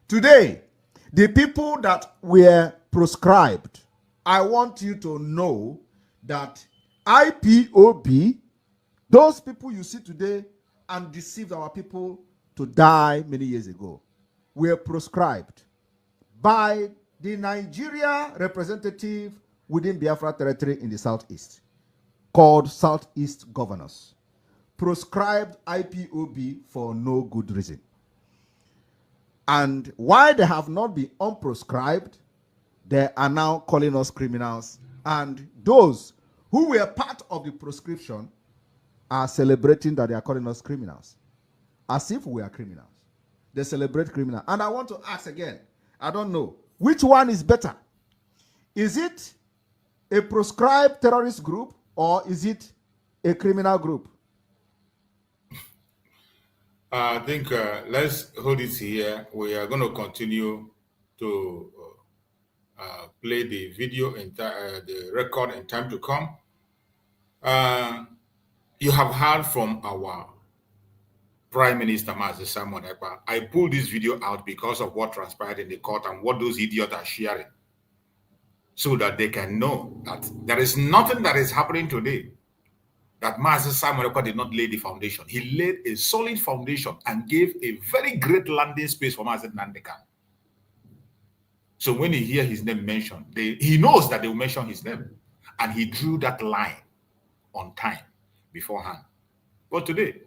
Today, the people that were proscribed, I want you to know that IPOB, those people you see today and deceived our people to die many years ago, were proscribed by the Nigeria representative within Biafra territory in the southeast, called Southeast Governors, proscribed IPOB for no good reason. And why they have not been unproscribed, they are now calling us criminals. And those who were part of the proscription are celebrating that they are calling us criminals, as if we are criminals. They celebrate criminal. And I want to ask again, I don't know, which one is better? Is it a proscribed terrorist group or is it a criminal group? I think let's hold it here. We are going to continue to play the video, the record in time to come. You have heard from our Prime Minister, Mazi Simon Ekpa. I pulled this video out because of what transpired in the court and what those idiots are sharing, so that they can know that there is nothing that is happening today that Mazi Simon Ekpa did not lay the foundation. He laid a solid foundation and gave a very great landing space for Mazi Nnamdi Kanu. So when you hear his name mentioned, he knows that they will mention his name. And he drew that line on time beforehand. But today,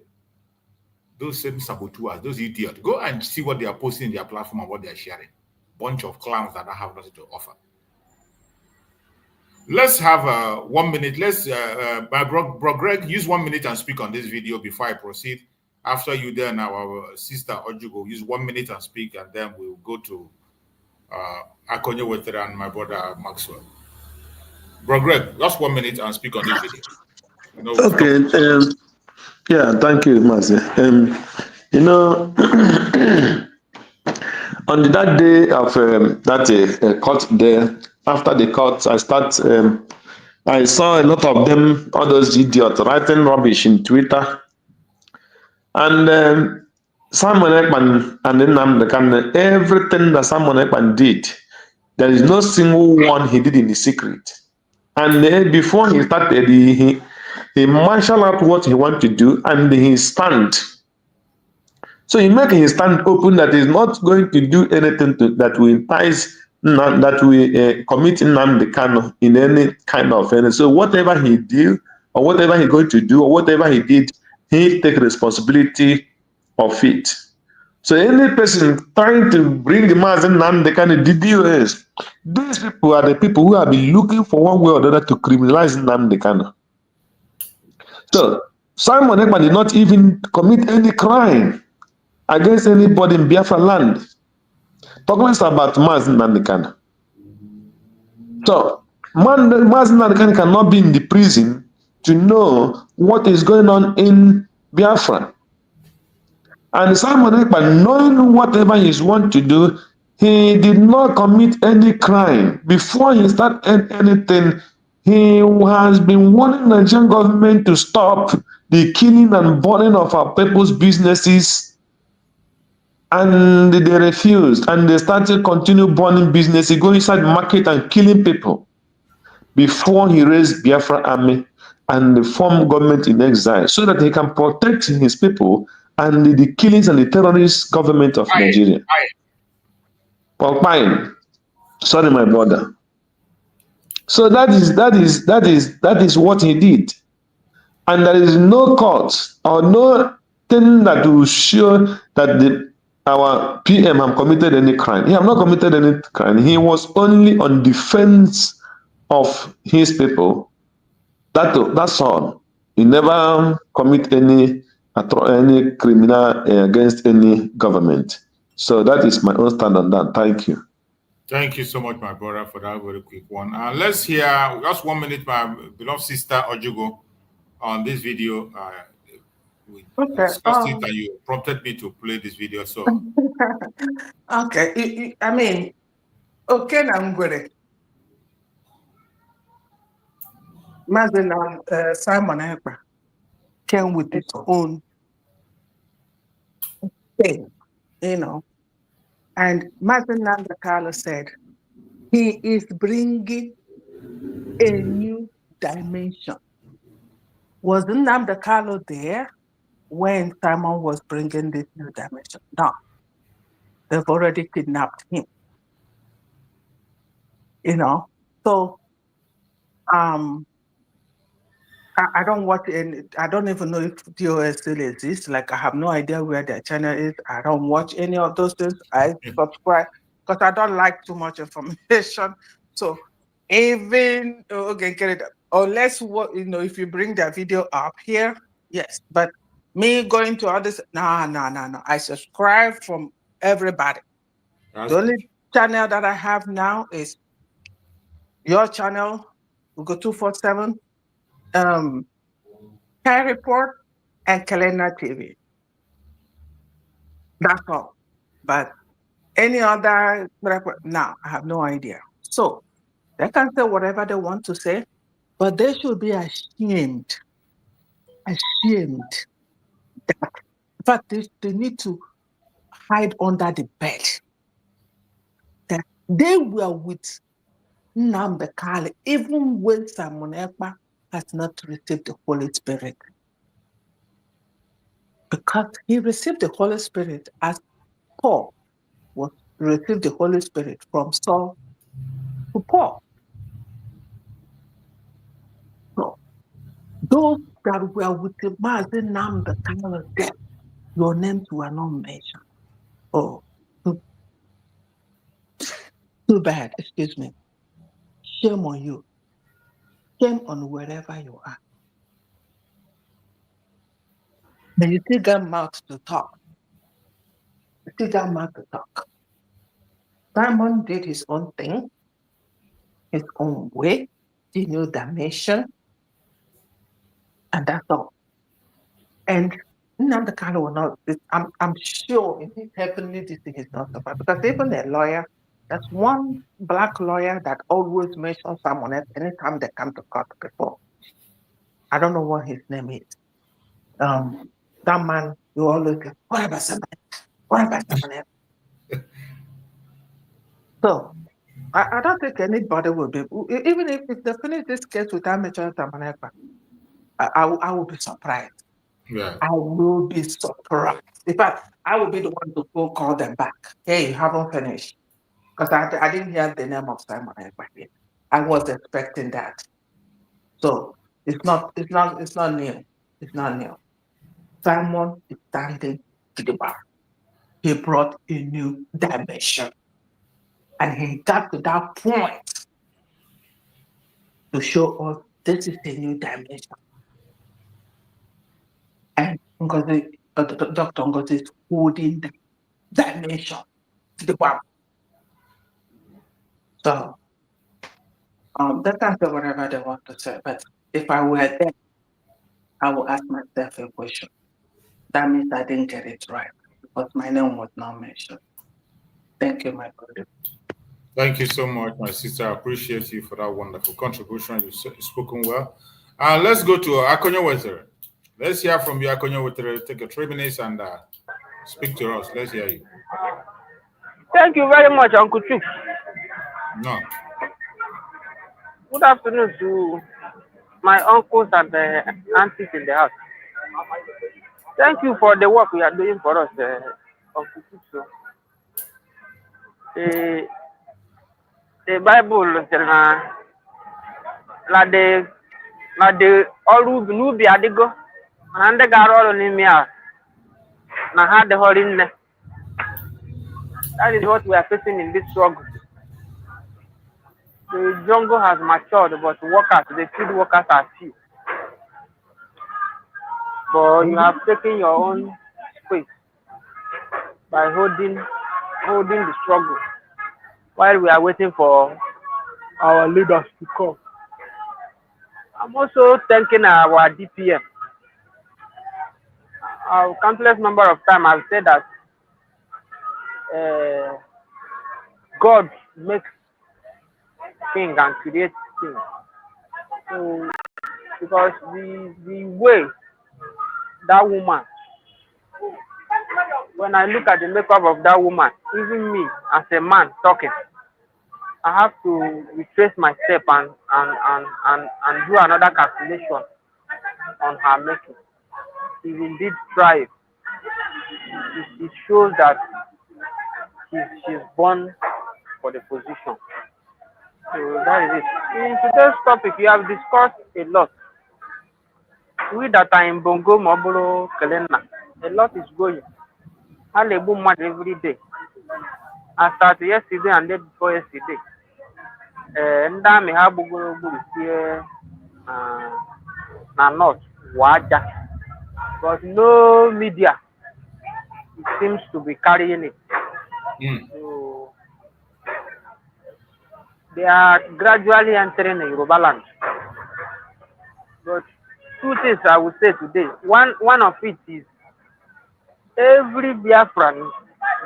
those same saboteurs, those idiots, go and see what they are posting in their platform and what they are sharing. Bunch of clowns that don't have nothing to offer. Let's have 1 minute. Let's, Bro Greg, use 1 minute and speak on this video before I proceed. After you, then our sister Ojugo, use 1 minute and speak, and then we'll go to Akonye Wetere and my brother Maxwell. Bro Greg, just 1 minute and speak on this video. Okay. Yeah, thank you, Mazi. You know, on that day of that court there, after the court, I saw a lot of them, all those idiots, writing rubbish in Twitter. And Simon Ekman and then Nnamdi Kanu, everything that Simon Ekman did, there is no single one he did in the secret. And before he started, he marshaled out what he wanted to do, and he stand So he making his stand open that he's not going to do anything that will entice, that will commit Nnamdi Kanu in any kind of any. So whatever he did, or whatever he's going to do, or whatever he did, he take responsibility of it. So any person trying to bring the mass in the kind of DDoS, these people are the people who have been looking for one way or the other to criminalize Nnamdi Kanu. So Simon Ekpa did not even commit any crime against anybody in Biafra land. Talking about Mazi Nnamdi Kanu. So Mazi Nnamdi Kanu cannot be in the prison to know what is going on in Biafra. And Simon Ekpa, knowing whatever he wants to do, he did not commit any crime. Before he started anything, he has been warning the Nigerian government to stop the killing and burning of our people's businesses. And they refused. And they started continue burning businesses, going inside the market and killing people. Before he raised Biafra army and the form government in exile, so that he can protect his people and the killings and the terrorist government of Nigeria. Paul Pine, sorry, my brother. So that is what he did, and there is no court or no thing that will show that our PM have committed any crime. He have not committed any crime. He was only on defense of his people. That's all. He never commit any criminal against any government. So that is my own stand on that. Thank you. Thank you so much, my brother, for that very quick one. Let's hear just 1 minute, my beloved sister Ojugo, on this video. We discussed it, and you prompted me to play this video. So, okay, I mean, okay, I'm good. Imagine Simon Ekpa came with his own thing, you know. And Martin Nandakala said, he is bringing a new dimension. Was Nandakala there when Simon was bringing this new dimension? No. They've already kidnapped him. You know? So, I don't watch any, I don't even know if DOS still exists. Like, I have no idea where their channel is. I don't watch any of those things. I subscribe because I don't like too much information. So even, okay, get it, unless, if you bring their video up here, yes. But me going to others, no. I subscribe from everybody. The only channel that I have now is your channel. We go 247. Hair Report and Kalena TV. That's all. But any other, no, I have no idea. So they can say whatever they want to say, but they should be ashamed. Ashamed that, in fact, they need to hide under the bed. That they were with Nnamdi Kanu even when Simon Ekpa has not received the Holy Spirit. Because he received the Holy Spirit as Paul received the Holy Spirit from Saul to Paul. So those that were with the Mazi Nnamdi Kanu death, your names were not mentioned. Oh, too bad, excuse me. Shame on you. Shame on wherever you are. But you still got mouth to talk. You still got mouth to talk. Simon did his own thing, his own way, the new dimension, and that's all. And Nnamdi Kanu will not, I'm sure if it happened, this thing is not surprised. Because even a lawyer, that's one black lawyer that always mentions someone else anytime they come to court before. I don't know what his name is. That man, you always go, what about someone else? What about someone else? So, I don't think anybody will be, even if they finish this case without mentioning someone else, I will be surprised. Yeah. I will be surprised. In fact, I will be the one to go call them back. Hey, you haven't finished. Because I didn't hear the name of Simon Ekpa. I was expecting that. So it's not new. It's not new. Simon is standing to the bar. He brought a new dimension. And he got to that point to show us this is a new dimension. And Dr. Ngozi is holding the dimension to the bar. So they can say whatever they want to say, but if I were there, I will ask myself a question. That means I didn't get it right because my name was not mentioned. Thank you, my brother. Thank you so much, my sister. I appreciate you for that wonderful contribution. You've spoken well. Let's go to Akonyo-Wetere. Let's hear from you, Akonyo-Wetere. Take 3 minutes and speak to us. Let's hear you. Thank you very much, Uncle Chuk. No. Good afternoon to my uncles and aunties in the house. Thank you for the work you are doing for us, Uncle Chuk. The Bible says na the ọrụ ubi n'ubi adịgo na ndị gara ọrụ n'ime a na ha adịghọrị nne. That is what we are facing in this struggle. The jungle has matured, but the field workers are few. But you have taken your own space by holding the struggle while we are waiting for our leaders to come. I'm also thanking our DPM. Countless number of times I've said that God makes king and creates king. So, because the way that woman, when I look at the makeup of that woman, even me as a man talking, I have to retrace my step and do another calculation on her making. She indeed thrive. It shows that she's born for the position. So that is it. In today's topic, we have discussed a lot. We that are in Bongo, Mobolo, Kelena, a lot is going. I label much every day. I started yesterday and day before yesterday. And I have here not Waja. But no media seems to be carrying it. So they are gradually entering the Yoruba land. But two things I would say today. One of it is every Biafran,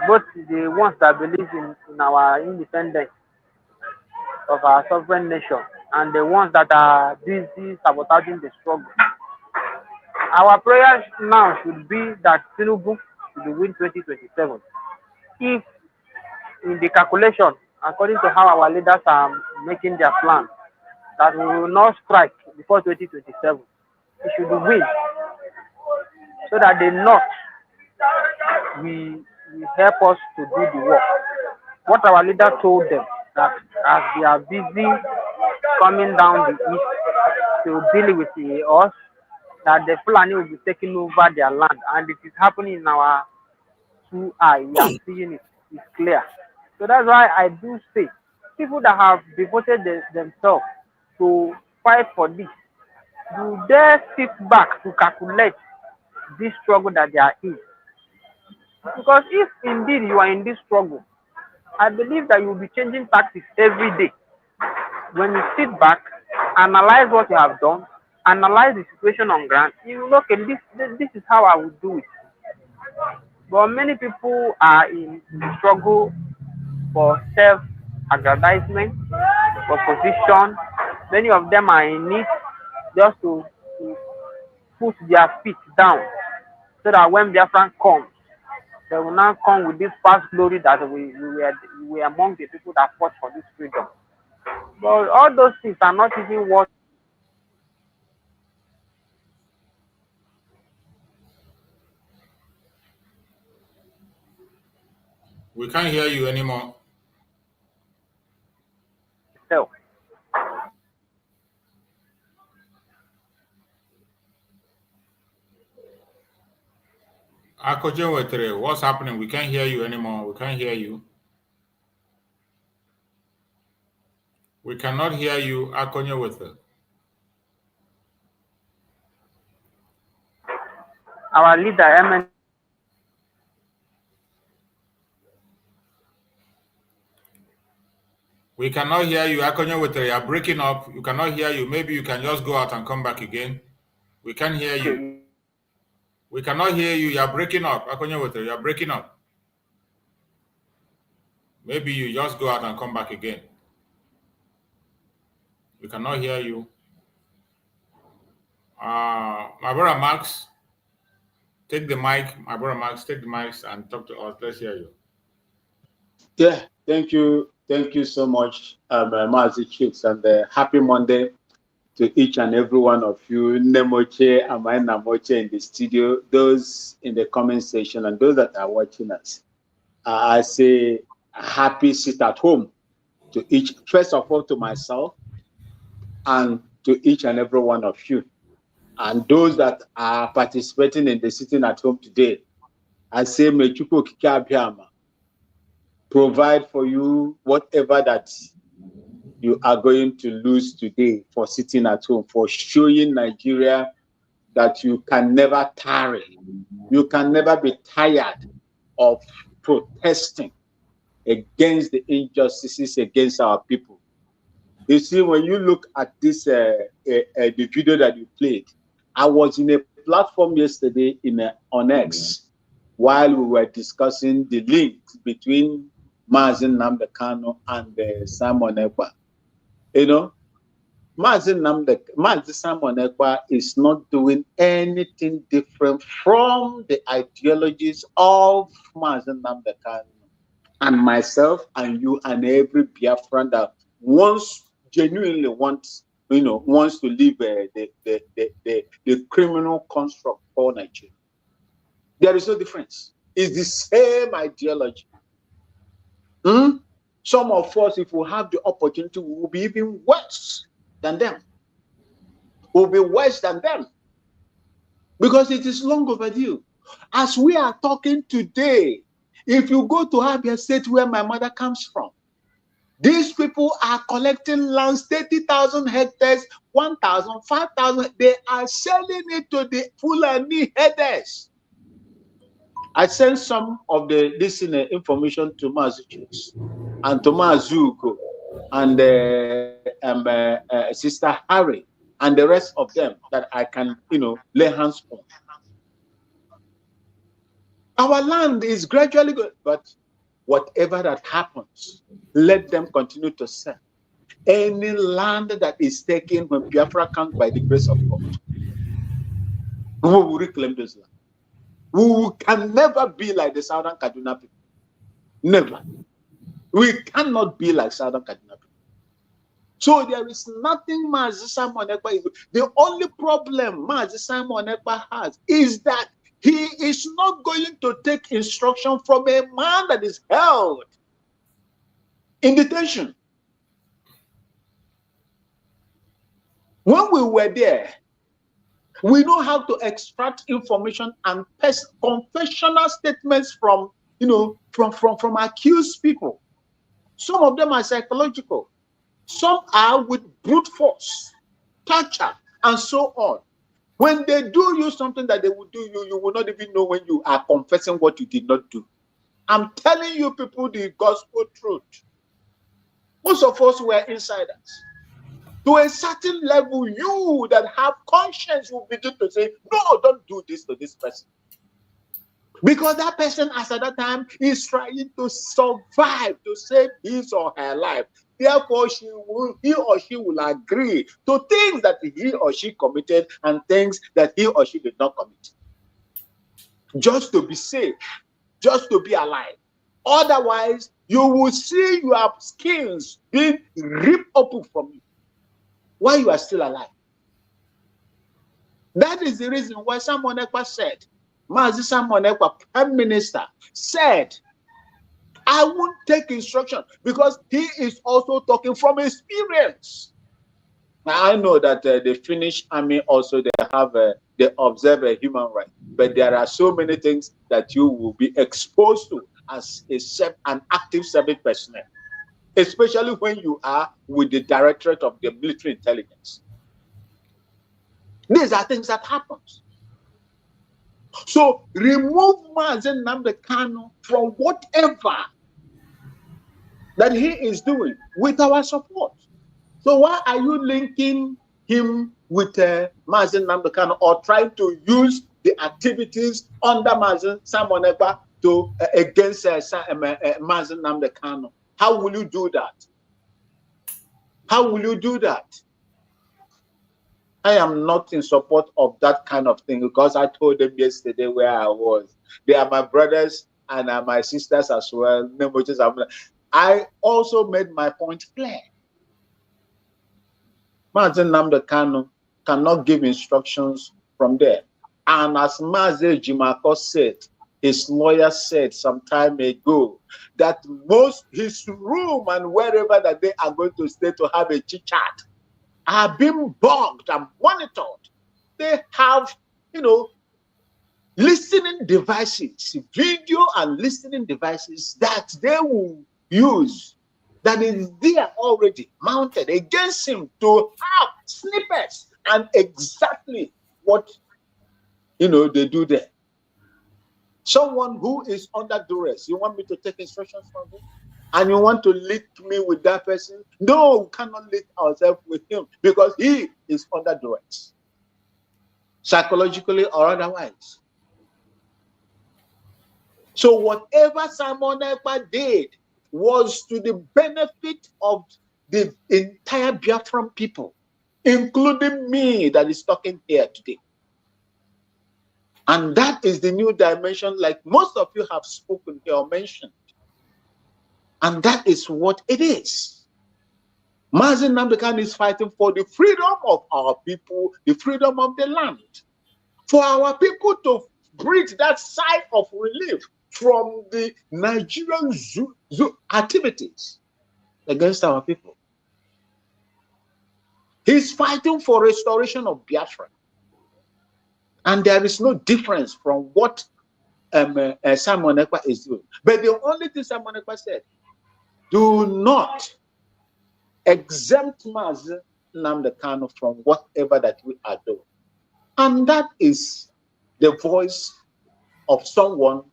both the ones that believe in our independence of our sovereign nation and the ones that are busy sabotaging the struggle. Our prayers now should be that Tinubu should win 2027. If in the calculation, according to how our leaders are making their plan, that we will not strike before 2027, we should win so that the North will help us to do the work. What our leader told them, that as they are busy coming down the east to deal with us, that the Fulani will be taking over their land, and it is happening in our 2 eyes. We are seeing it. It's clear. So that's why I do say, people that have devoted themselves to fight for this, do they sit back to calculate this struggle that they are in? Because if indeed you are in this struggle, I believe that you will be changing tactics every day. When you sit back, analyze what you have done, analyze the situation on ground, you look at this is how I would do it. But many people are in struggle for self-aggrandizement, for position. Many of them are in need just to put their feet down so that when Biafra comes, they will now come with this past glory that we were among the people that fought for this freedom. But all those things are not even worth. We can't hear you anymore. So, Akojewetere, what's happening? We can't hear you anymore. We can't hear you. We cannot hear you, Akonyewetere. our leader, We cannot hear you, Akonyewetere. You're breaking up. You cannot hear you. Maybe you can just go out and come back again. We can't hear you. We cannot hear you. You're breaking up, Akonyewetere. You're breaking up. Maybe you just go out and come back again. We cannot hear you. My brother Max, take the mic. My brother Max, take the mic and talk to us. Let's hear you. Yeah, thank you. Thank you so much, Mazi Chicks, and happy Monday to each and every one of you. Nemoche, Amai Namoche in the studio, those in the comment section, and those that are watching us. I say happy sit at home to each, first of all, to myself, and to each and every one of you. And those that are participating in the sitting at home today, I say, Mechuko Kikabiama, provide for you whatever that you are going to lose today for sitting at home, for showing Nigeria that you can never tarry. You can never be tired of protesting against the injustices against our people. You see, when you look at this, the video that you played, I was in a platform yesterday on X while we were discussing the link between Mazi Nnamdi Kanu and Simon Ekpa. You know, Mazi Simon Ekpa is not doing anything different from the ideologies of Mazi Nnamdi Kanu and myself and you and every Biafran that genuinely wants to leave the criminal construct for Nigeria. There is no difference. It's the same ideology. Some of us, if we have the opportunity, we will be even worse than them. We'll be worse than them. Because it is long overdue. As we are talking today, if you go to Abia State, where my mother comes from, these people are collecting lands, 30,000 hectares, 1,000, 5,000. They are selling it to the Fulani headers. I sent some of this information to Mazuchus and to Mazuko and Sister Harry and the rest of them that I can, lay hands on. Our land is gradually good, but whatever that happens, let them continue to sell. Any land that is taken when Biafra comes by the grace of God, we will reclaim this land. We can never be like the Southern Kaduna people. Never. We cannot be like Southern Kaduna people. So there is nothing Mazi Simon Ekpa is. The only problem Mazi Simon Ekpa has is that he is not going to take instruction from a man that is held in detention. When we were there, we know how to extract information and confessional statements from accused people. Some of them are psychological. Some are with brute force, torture, and so on. When they do you something that they will do you, you will not even know when you are confessing what you did not do. I'm telling you people the gospel truth. Most of us were insiders. To a certain level, you that have conscience will begin to say, no, don't do this to this person. Because that person, as at that time, is trying to survive, to save his or her life. Therefore, he or she will agree to things that he or she committed and things that he or she did not commit. Just to be safe, just to be alive. Otherwise, you will see your skins being ripped open from you while you are still alive. That is the reason why Simon Ekpa said, Mazi Simon Ekpa, Prime Minister, said, I won't take instruction because he is also talking from experience. Now, I know that the Finnish army also they observe a human right, but there are so many things that you will be exposed to as an active service personnel, especially when you are with the Directorate of the Military Intelligence. These are things that happen. So remove Mazen Nnamdi Kanu from whatever that he is doing with our support. So why are you linking him with Mazen Nnamdi Kanu or trying to use the activities under Mazen Simon Ekpa to against Mazen Nnamdi Kanu? How will you do that? How will you do that? I am not in support of that kind of thing because I told them yesterday where I was. They are my brothers and my sisters as well. I also made my point clear. Mazen Nnamdi Kanu cannot give instructions from there. And as Mazen Jimako said, his lawyer said some time ago that his room and wherever that they are going to stay to have a chit-chat are being bugged and monitored. They have, listening devices, video and listening devices that they will use that is there already mounted against him to have snippets and exactly what, they do there. Someone who is under duress, you want me to take instructions from him? And you want to link me with that person? No, we cannot link ourselves with him because he is under duress, psychologically or otherwise. So whatever Simon Ekpa did was to the benefit of the entire Biafran people, including me that is talking here today. And that is the new dimension, like most of you have spoken here or mentioned. And that is what it is. Mazen Nnamdi Kanu is fighting for the freedom of our people, the freedom of the land. For our people to breathe that sigh of relief from the Nigerian activities against our people. He's fighting for restoration of Biafra. And there is no difference from what Simon Ekpa is doing. But the only thing Simon Ekpa said, do not exempt Mazen Nnamdi Kanu from whatever that we are doing. And that is the voice of someone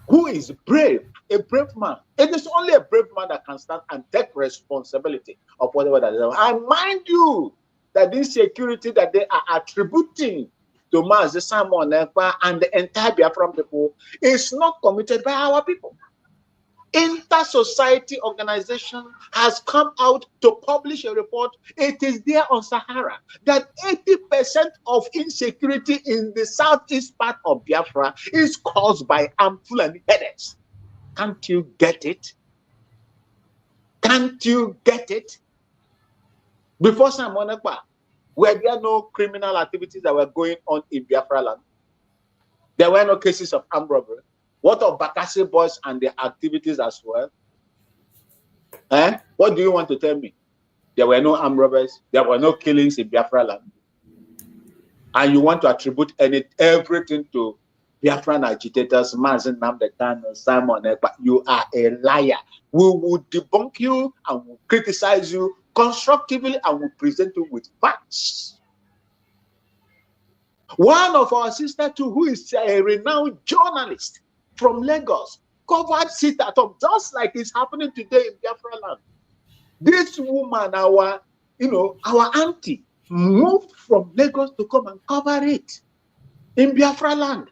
who is brave, a brave man. It is only a brave man that can stand and take responsibility of whatever that is. And mind you, that this security that they are attributing to Mazen Simon Ekpa and the entire Biafran people is not committed by our people. Inter-society organization has come out to publish a report. It is there on Sahara that 80% of insecurity in the southeast part of Biafra is caused by harmful and headaches. Can't you get it? Can't you get it? Before Simon Ekpa, were there no criminal activities that were going on in Biafra land? There were no cases of armed robbery. What of Bakassi boys and their activities as well? What do you want to tell me? There were no armed robbers. There were no killings in Biafra land. And you want to attribute everything to Biafran agitators, Mazen Nnamdi Kanu, Simon Ekpa. You are a liar. We will debunk you and will criticize you constructively and will present you with facts. One of our sisters too, who is a renowned journalist from Lagos, covered sit at home, just like it's happening today in Biafra land. This woman, our auntie, moved from Lagos to come and cover it in Biafra land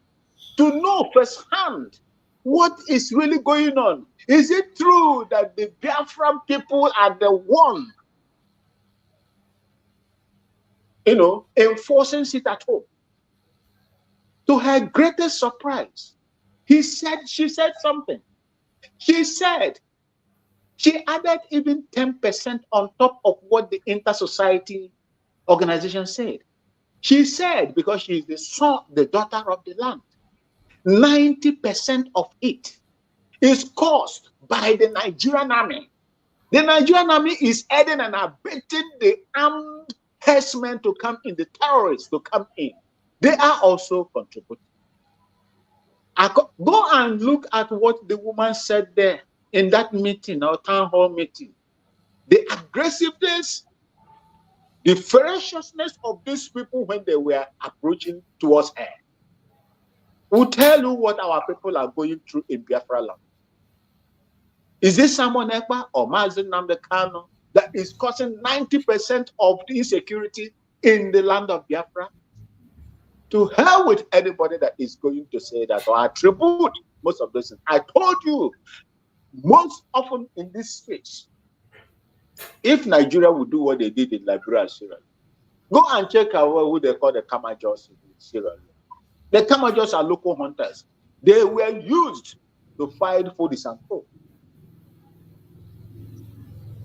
to know firsthand what is really going on. Is it true that the Biafran people are the one, enforcing sit at home? To her greatest surprise, she said something. She said she added even 10% on top of what the inter-society organization said. She said, because she is the daughter of the land, 90% of it is caused by the Nigerian army. The Nigerian army is aiding and abetting the armed herdsmen to come in, the terrorists to come in. They are also contributing. Go and look at what the woman said there in that meeting, our town hall meeting. The aggressiveness, the ferociousness of these people when they were approaching towards her will tell you what our people are going through in Biafra land. Is this Simon Ekpa or Mazi Nnamdi Kanu that is causing 90% of the insecurity in the land of Biafra? To hell with anybody that is going to say that or attribute most of those things. I told you, most often in this space, if Nigeria would do what they did in Liberia and Sierra Leone, go and check out who they call the Kamajos in Sierra Leone. The Kamajos are local hunters. They were used to fight for the Sanko.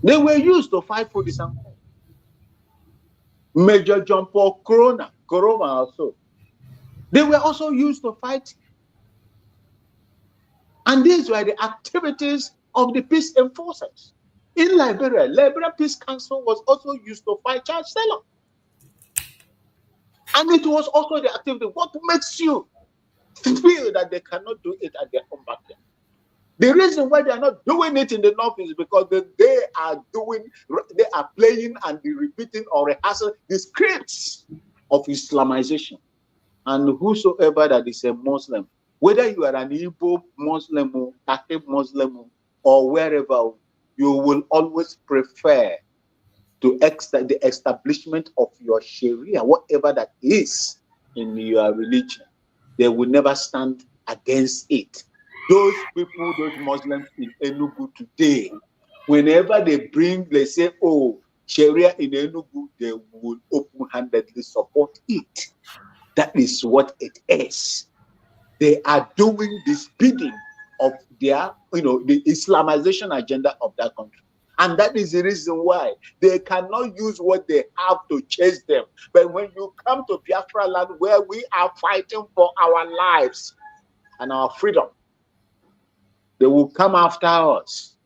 They were used to fight for the Sanko. Major John Paul Corona also. They were also used to fight. And these were the activities of the peace enforcers. In Liberia, Liberia Peace Council was also used to fight Charles Taylor. And it was also the activity. What makes you feel that they cannot do it at their own backyard? The reason why they are not doing it in the north is because they are playing and repeating or rehearsing the scripts of Islamization. And whosoever that is a Muslim, whether you are an Igbo Muslim, Catholic Muslim, or wherever, you will always prefer to the establishment of your Sharia, whatever that is in your religion. They will never stand against it. Those people, those Muslims in Enugu today, whenever they say, oh, Sharia in Enugu, they will open-handedly support it. That is what it is. They are doing this bidding of their, the Islamization agenda of that country. And that is the reason why they cannot use what they have to chase them. But when you come to Biafra land where we are fighting for our lives and our freedom, they will come after us.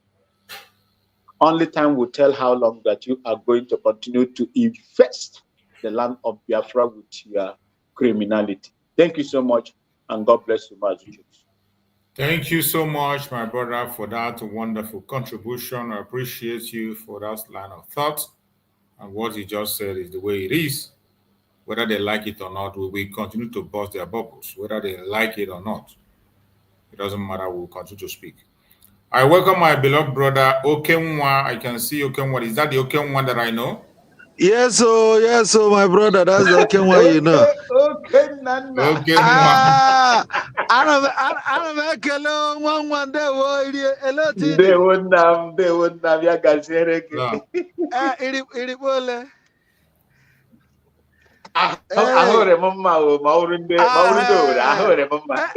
Only time will tell how long that you are going to continue to infest the land of Biafra with your criminality. Thank you so much, and God bless you, Mazi. Thank you so much, my brother, for that wonderful contribution. I appreciate you for that line of thought. And what you just said is the way it is. Whether they like it or not, we will continue to bust their bubbles. Whether they like it or not, it doesn't matter. We will continue to speak. I welcome my beloved brother, Okenwa. I can see Okenwa. Is that the Okenwa that I know? Yes, so my brother, that's the Okenwa, you know. Okay, Nana. Okay, They wouldn't have ya gasereke. Ahore mama o maurunde ahore mama.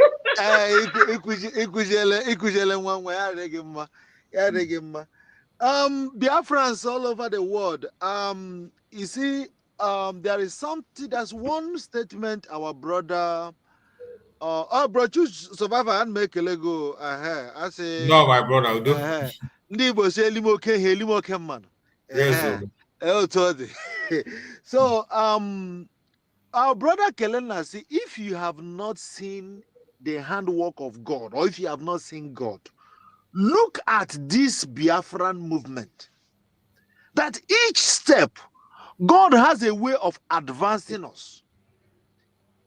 Ikujele nwanwa ya adịghị mma. Biafrans all over the world. You see, there is something. There's one statement our brother, bro, choose survivor and make a Lego. I say, no, my brother, I'll do. Ndibo say limoke man. Yes, so, our brother Kelena say, if you have not seen the handwork of God, or if you have not seen God, look at this Biafran movement. That each step, God has a way of advancing us.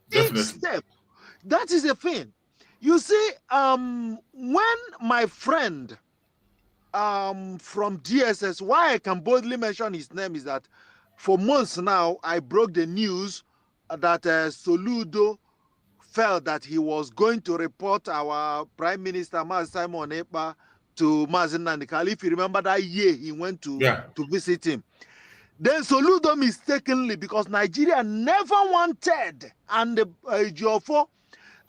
Definitely. Each step. That is the thing. You see, when my friend from DSS, why I can boldly mention his name is that for months now, I broke the news that Soludo felt that he was going to report our Prime Minister, Simon Ekpa, to Mazi Nnamdi Kanu. If you remember that year he went to visit him. Then Soludo mistakenly, because Nigeria never wanted, and Jofo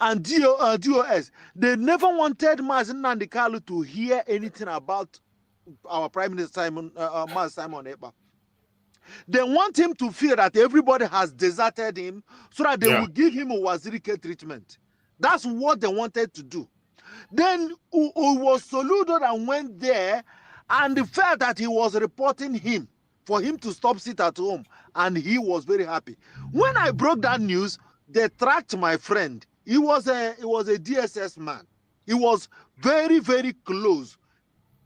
and DOS, they never wanted Mazi Nnamdi Kanu to hear anything about our Prime Minister Simon Ekpa. They want him to feel that everybody has deserted him so that they will give him a Wazirike treatment. That's what they wanted to do. Then who was saluted and went there and felt that he was reporting him for him to stop sit at home, and he was very happy. When I broke that news, they tracked my friend. He was a DSS man. He was very, very close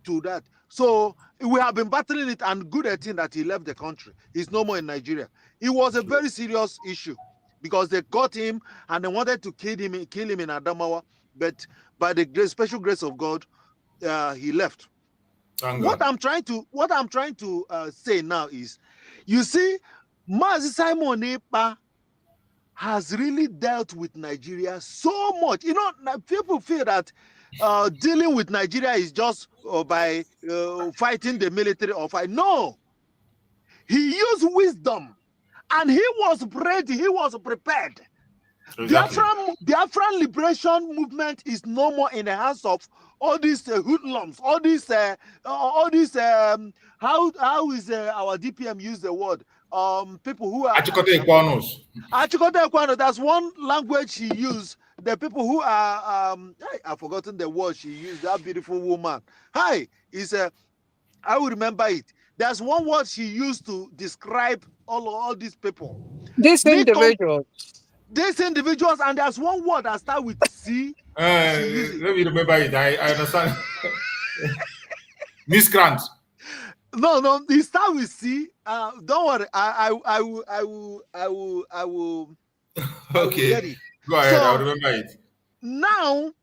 to that. So we have been battling it, and good at it that he left the country. He's no more in Nigeria. It was a very serious issue because they caught him and they wanted to kill him in Adamawa, but by the special grace of God, he left. What I'm trying to say now is, you see, Mazi Simon Ekpa has really dealt with Nigeria so much. You know, people feel that dealing with Nigeria is just by fighting the military or fight. No, he used wisdom, and he was ready. He was prepared. Exactly. Biafran liberation movement is no more in the hands of all these hoodlums, all these how is our DPM use the word? People who are Achikote Ekwanos. That's one language he used. The people who are I've forgotten the word she used. That beautiful woman. Hi, is I will remember it. There's one word she used to describe all these people. These individuals. These individuals, and there's one word that starts with C. Let me remember it. I understand. Miscreant. No, it starts with C. Don't worry. I will. Okay. Get it. Go ahead. I'll remember it. Now,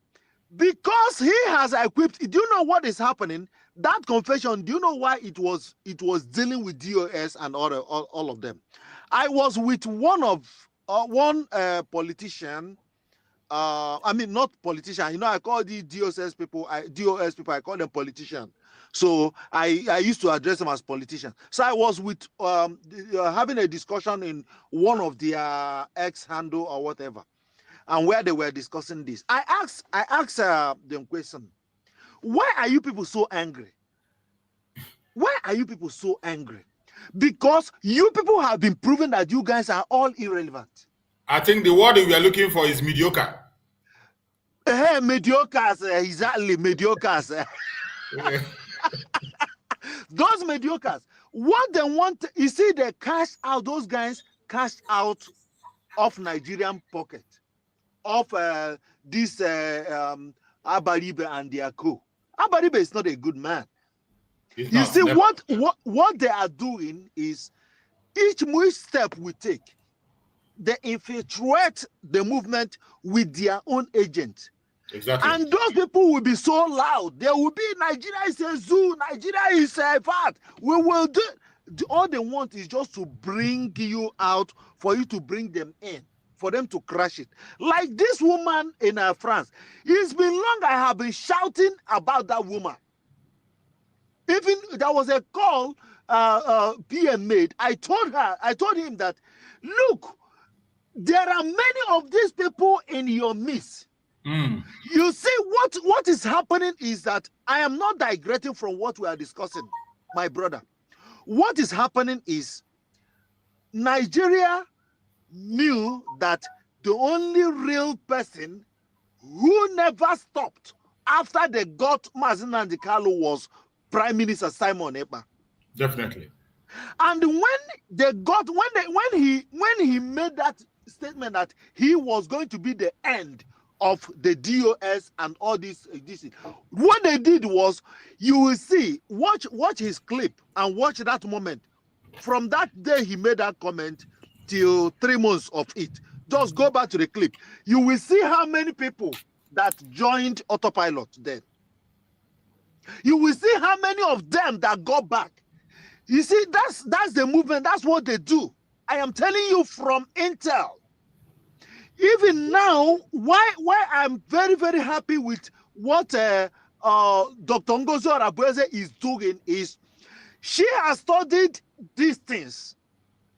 because he has equipped, do you know what is happening? That confession, do you know why it was dealing with DOS and all of them? I was with one politician. I mean, not politician. You know, I call the DOS people. I call them politicians. So I used to address them as politicians. So I was with having a discussion in one of their X handle or whatever, and where they were discussing this. I asked them question: why are you people so angry? Why are you people so angry? Because you people have been proven that you guys are all irrelevant. I think the word we are looking for is mediocre. Mediocres, exactly, mediocres. Those mediocres, what they want, you see, they cash out, those guys cashed out of Nigerian pocket, of this Abaribe and their co. Abaribe is not a good man. You see, what they are doing is, each step we take, they infiltrate the movement with their own agent. Exactly. And those people will be so loud. They will be, Nigeria is a zoo, Nigeria is a fat. We will do. All they want is just to bring you out, for you to bring them in, for them to crash it. Like this woman in France. It's been long I have been shouting about that woman. Even there was a call PM made. I told him that, look, there are many of these people in your midst. You see, what is happening is that I am not digressing from what we are discussing, my brother. What is happening is Nigeria knew that the only real person who never stopped after they got Mazi Nnamdi Kanu was Prime Minister Simon Ekpa. Definitely. And when he made that statement that he was going to be the end of the DOS and all this, what they did was, you will see, watch his clip and watch that moment. From that day he made that comment till 3 months of it. Just go back to the clip. You will see how many people that joined autopilot then. You will see how many of them that got back. You see, that's the movement. That's what they do. I am telling you from intel. Even now, why I'm very, very happy with what Dr. DrNgoziOrabueze is doing is, she has studied these things,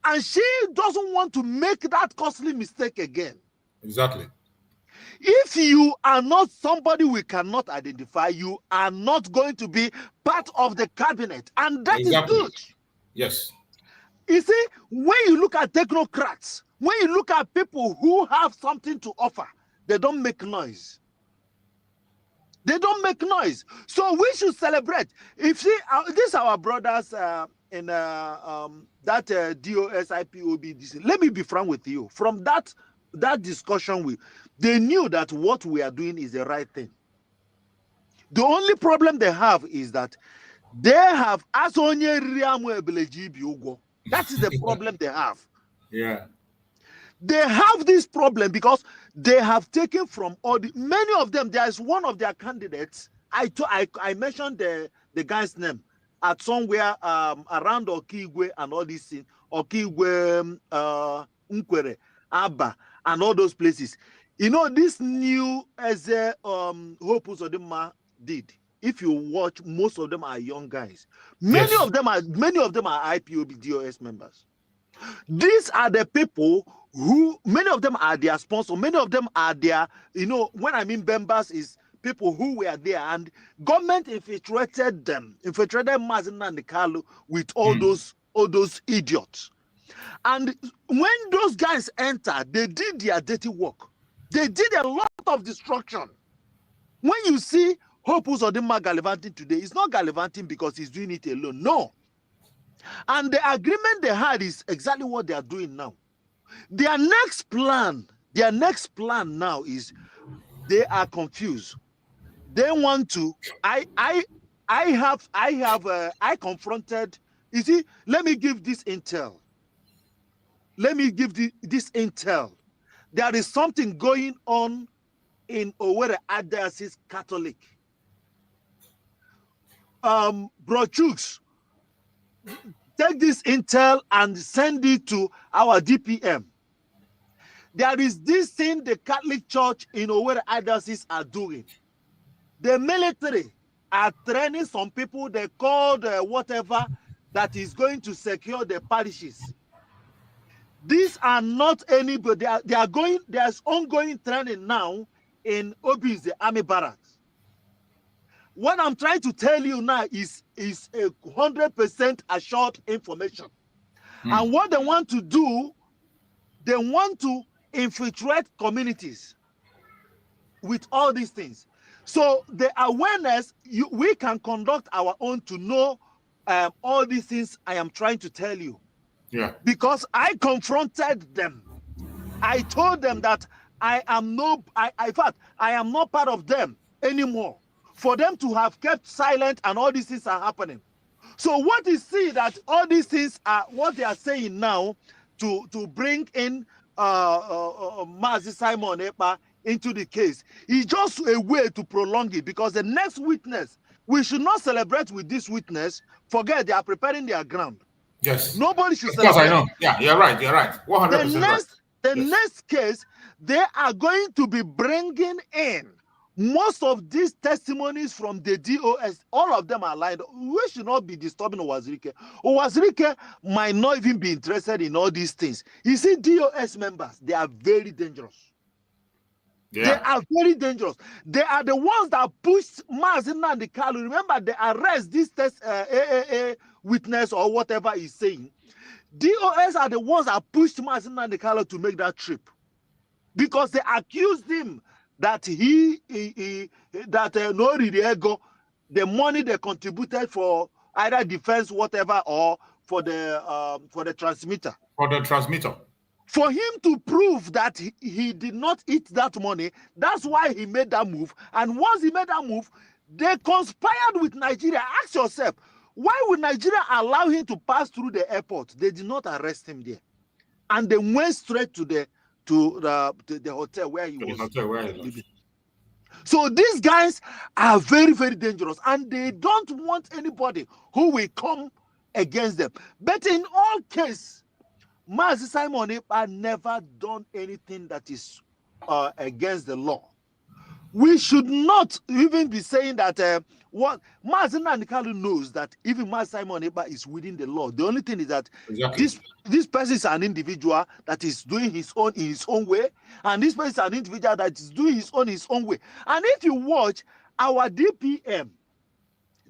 and she doesn't want to make that costly mistake again. Exactly. If you are not somebody we cannot identify, you are not going to be part of the cabinet, and that is good. Yes. You see, when you look at technocrats, when you look at people who have something to offer, they don't make noise. They don't make noise. So we should celebrate. If see, these our brothers in that DOSIPOB. Let me be frank with you. From that discussion, they knew that what we are doing is the right thing. The only problem they have is that they have that is the problem they have. Yeah. They have this problem because they have taken from all many of them. There is one of their candidates. I mentioned the guy's name at somewhere around Okigwe and all these things. Okigwe, Nkwere, Abba, and all those places. You know, this new as Hope Uzodimma did. If you watch, most of them are young guys. Many of them are IPOB DOS members. These are the people who, many of them are their sponsors, many of them are their, you know, when I mean members is people who were there, and government infiltrated Mazin and Kalu with all those idiots. And when those guys entered, they did their dirty work. They did a lot of destruction. When you see Hope Uzodimma gallivanting today, it's not gallivanting because he's doing it alone. No. And the agreement they had is exactly what they are doing now. Their next plan now is they are confused. They want to. I confronted. You see, let me give this intel. This intel. There is something going on in Owerri Diocese Catholic. Bro Chooks, take this intel and send it to our DPM. There is this thing the Catholic Church in Owerri Diocese are doing. The military are training some people they called whatever that is going to secure the parishes. These are not anybody. They are going. There's ongoing training now in Obis, the army barracks. What I'm trying to tell you now is 100% assured information. And what they want to do, they want to infiltrate communities with all these things. So the awareness, we can conduct our own to know all these things I am trying to tell you. Yeah. Because I confronted them. I told them that I am not part of them anymore. For them to have kept silent and all these things are happening. So what you see that all these things are what they are saying now to bring in Mazi Simon Ekpa into the case is just a way to prolong it, because the next witness, we should not celebrate with this witness. Forget, they are preparing their ground. Yes. Nobody should celebrate. Of course, I know. Yeah, you're right. 100% right. The next case, they are going to be bringing in most of these testimonies from the DOS. All of them are lined up. We should not be disturbing Owazirike. Owazirike might not even be interested in all these things. You see, DOS members, they are very dangerous. Yeah. They are very dangerous. They are the ones that pushed Mazin and the Kalu. Remember, they arrest this witness or whatever he's saying. DOS are the ones that pushed Mazin and the Kalu to make that trip, because they accused him that the money they contributed for either defense, whatever, or for the transmitter. For the transmitter. For him to prove that he did not eat that money, that's why he made that move. And once he made that move, they conspired with Nigeria. Ask yourself, why would Nigeria allow him to pass through the airport? They did not arrest him there, and they went straight to the hotel where he was living. So these guys are very, very dangerous, and they don't want anybody who will come against them. But in all cases, Mazi Simon Ekpa never done anything that is against the law. We should not even be saying that what Mazi Nandikalu knows, that even Mazi Simon Ekpa is within the law. The only thing is that this person is an individual that is doing his own in his own way, and this person is an individual that is doing his own way. And if you watch our DPM,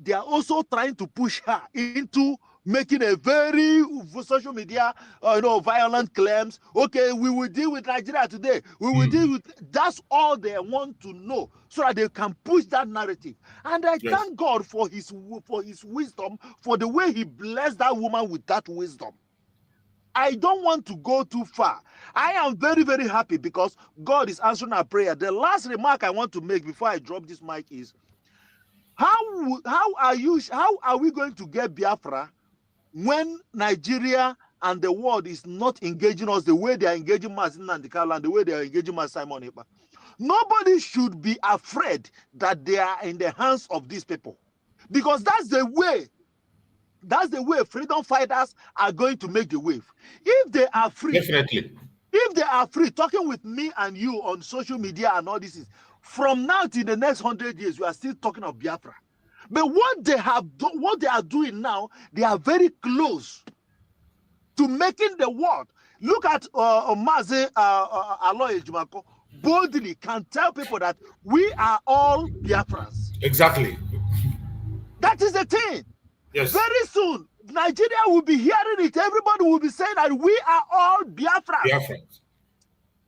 they are also trying to push her into making a very social media, violent claims. Okay, we will deal with Nigeria today. We will deal with. That's all they want to know, so that they can push that narrative. And I thank God for his wisdom, for the way he blessed that woman with that wisdom. I don't want to go too far. I am very, very happy because God is answering our prayer. The last remark I want to make before I drop this mic is, how are we going to get Biafra when Nigeria and the world is not engaging us the way they are engaging Mazin Nandikala and the way they are engaging Simon Ekpa? Nobody should be afraid that they are in the hands of these people, because that's the way freedom fighters are going to make the wave. If they are free, definitely. If they are free, talking with me and you on social media and all this, from now to the next 100 years, we are still talking of Biafra. But what they are doing now, they are very close to making the world. Look at Mazi Aloy Ejimako boldly can tell people that we are all Biafrans. Exactly. That is the thing. Yes. Very soon, Nigeria will be hearing it. Everybody will be saying that we are all Biafrans. Biafrans.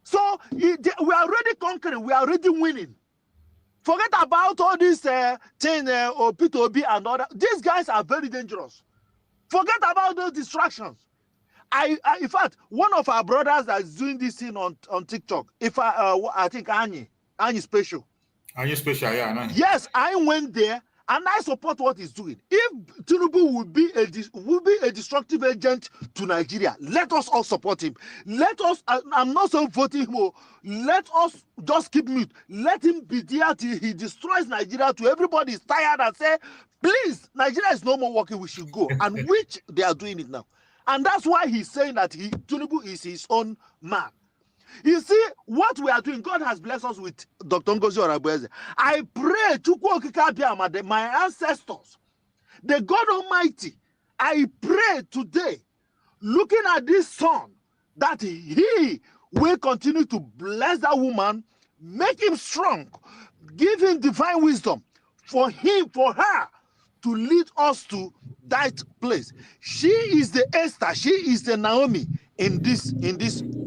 So we are already conquering. We are already winning. Forget about all this thing or P2B and all that. These guys are very dangerous. Forget about those distractions. In fact, one of our brothers that is doing this thing on TikTok, I think Anyi Special. Anyi Special, yeah, I know. Yes, I went there. And I support what he's doing. If Tinubu would be a destructive agent to Nigeria, let us all support him. Let us. I'm not so voting him. Let us just keep mute. Let him be there till he destroys Nigeria. To everybody is tired and say, please, Nigeria is no more working. We should go. And which they are doing it now. And that's why he's saying that Tinubu is his own man. You see, what we are doing, God has blessed us with DrNgoziOrabueze. I pray, my ancestors, the God Almighty, I pray today, looking at this son, that he will continue to bless that woman, make him strong, give him divine wisdom for her to lead us to that place. She is the Esther, she is the Naomi in this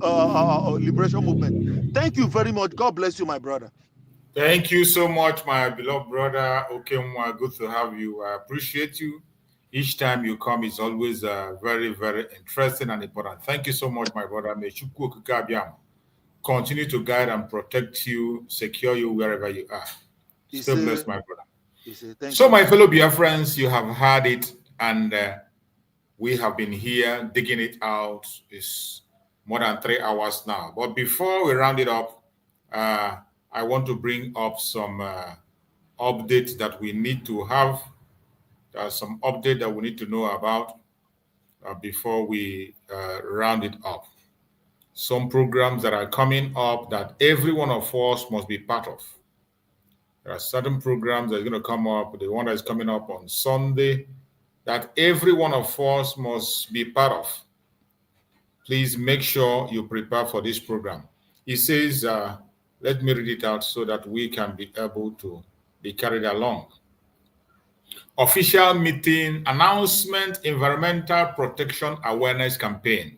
liberation movement. Thank you very much. God bless you, my brother. Thank you so much, my beloved brother Okemwa. Good to have you. I appreciate you. Each time you come, it's always very, very interesting and important. Thank you so much, my brother. May Chukwu Okike continue to guide and protect you, secure you wherever you are. Stay blessed, my brother. So, my fellow Biafrans, you have heard it, and we have been here digging it out. It's more than 3 hours now. But before we round it up, I want to bring up some updates that we need to have. There are some updates that we need to know about before we round it up. Some programs that are coming up that every one of us must be part of. There are certain programs that are going to come up. The one that is coming up on Sunday, that every one of us must be part of. Please make sure you prepare for this program. It says, let me read it out so that we can be able to be carried along. Official meeting announcement, environmental protection awareness campaign.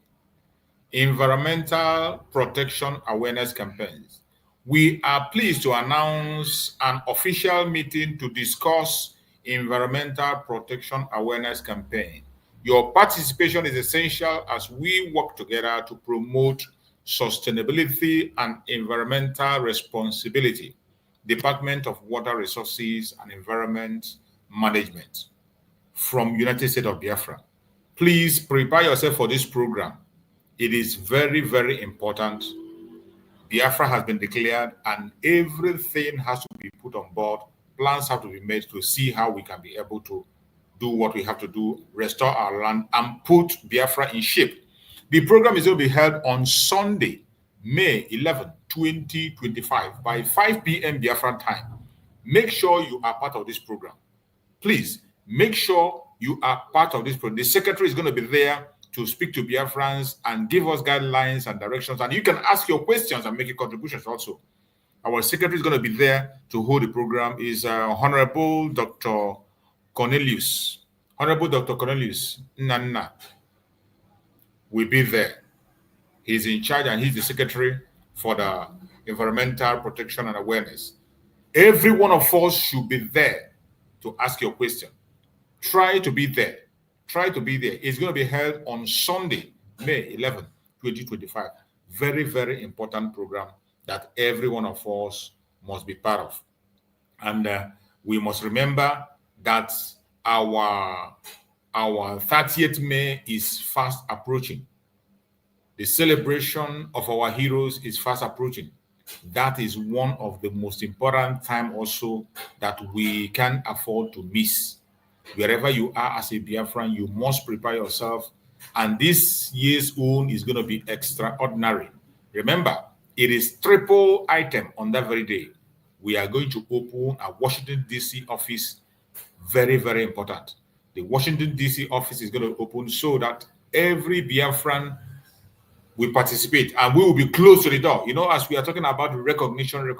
Environmental protection awareness campaigns. We are pleased to announce an official meeting to discuss environmental protection awareness campaign. Your participation is essential as we work together to promote sustainability and environmental responsibility. Department of Water Resources and Environment Management from United States of Biafra. Please prepare yourself for this program. It is very, very important. Biafra has been declared and everything has to be put on board. Plans have to be made to see how we can be able to do what we have to do, restore our land, and put Biafra in shape. The program is going to be held on Sunday, May 11, 2025, by 5 p.m. Biafran time. Make sure you are part of this program. Please, make sure you are part of this program. The secretary is going to be there to speak to Biafrans and give us guidelines and directions. And you can ask your questions and make your contributions also. Our secretary is going to be there to hold the program. Is Honorable Dr. Cornelius Honorable Dr. Cornelius Nana will be there. He's in charge and he's the secretary for the environmental protection and awareness. Every one of us should be there to ask your question. Try to be there. Try to be there. It's going to be held on Sunday, May 11, 2025. Very, very important program that every one of us must be part of. And we must remember that our 30th May is fast approaching. The celebration of our heroes is fast approaching. That is one of the most important time also that we can afford to miss. Wherever you are as a Biafran, you must prepare yourself. And this year's own is going to be extraordinary. Remember, it is triple item on that very day. We are going to open a Washington, D.C. office. Very, very important. The Washington, D.C. office is going to open so that every Biafran will participate and we will be close to the door. You know, as we are talking about recognition,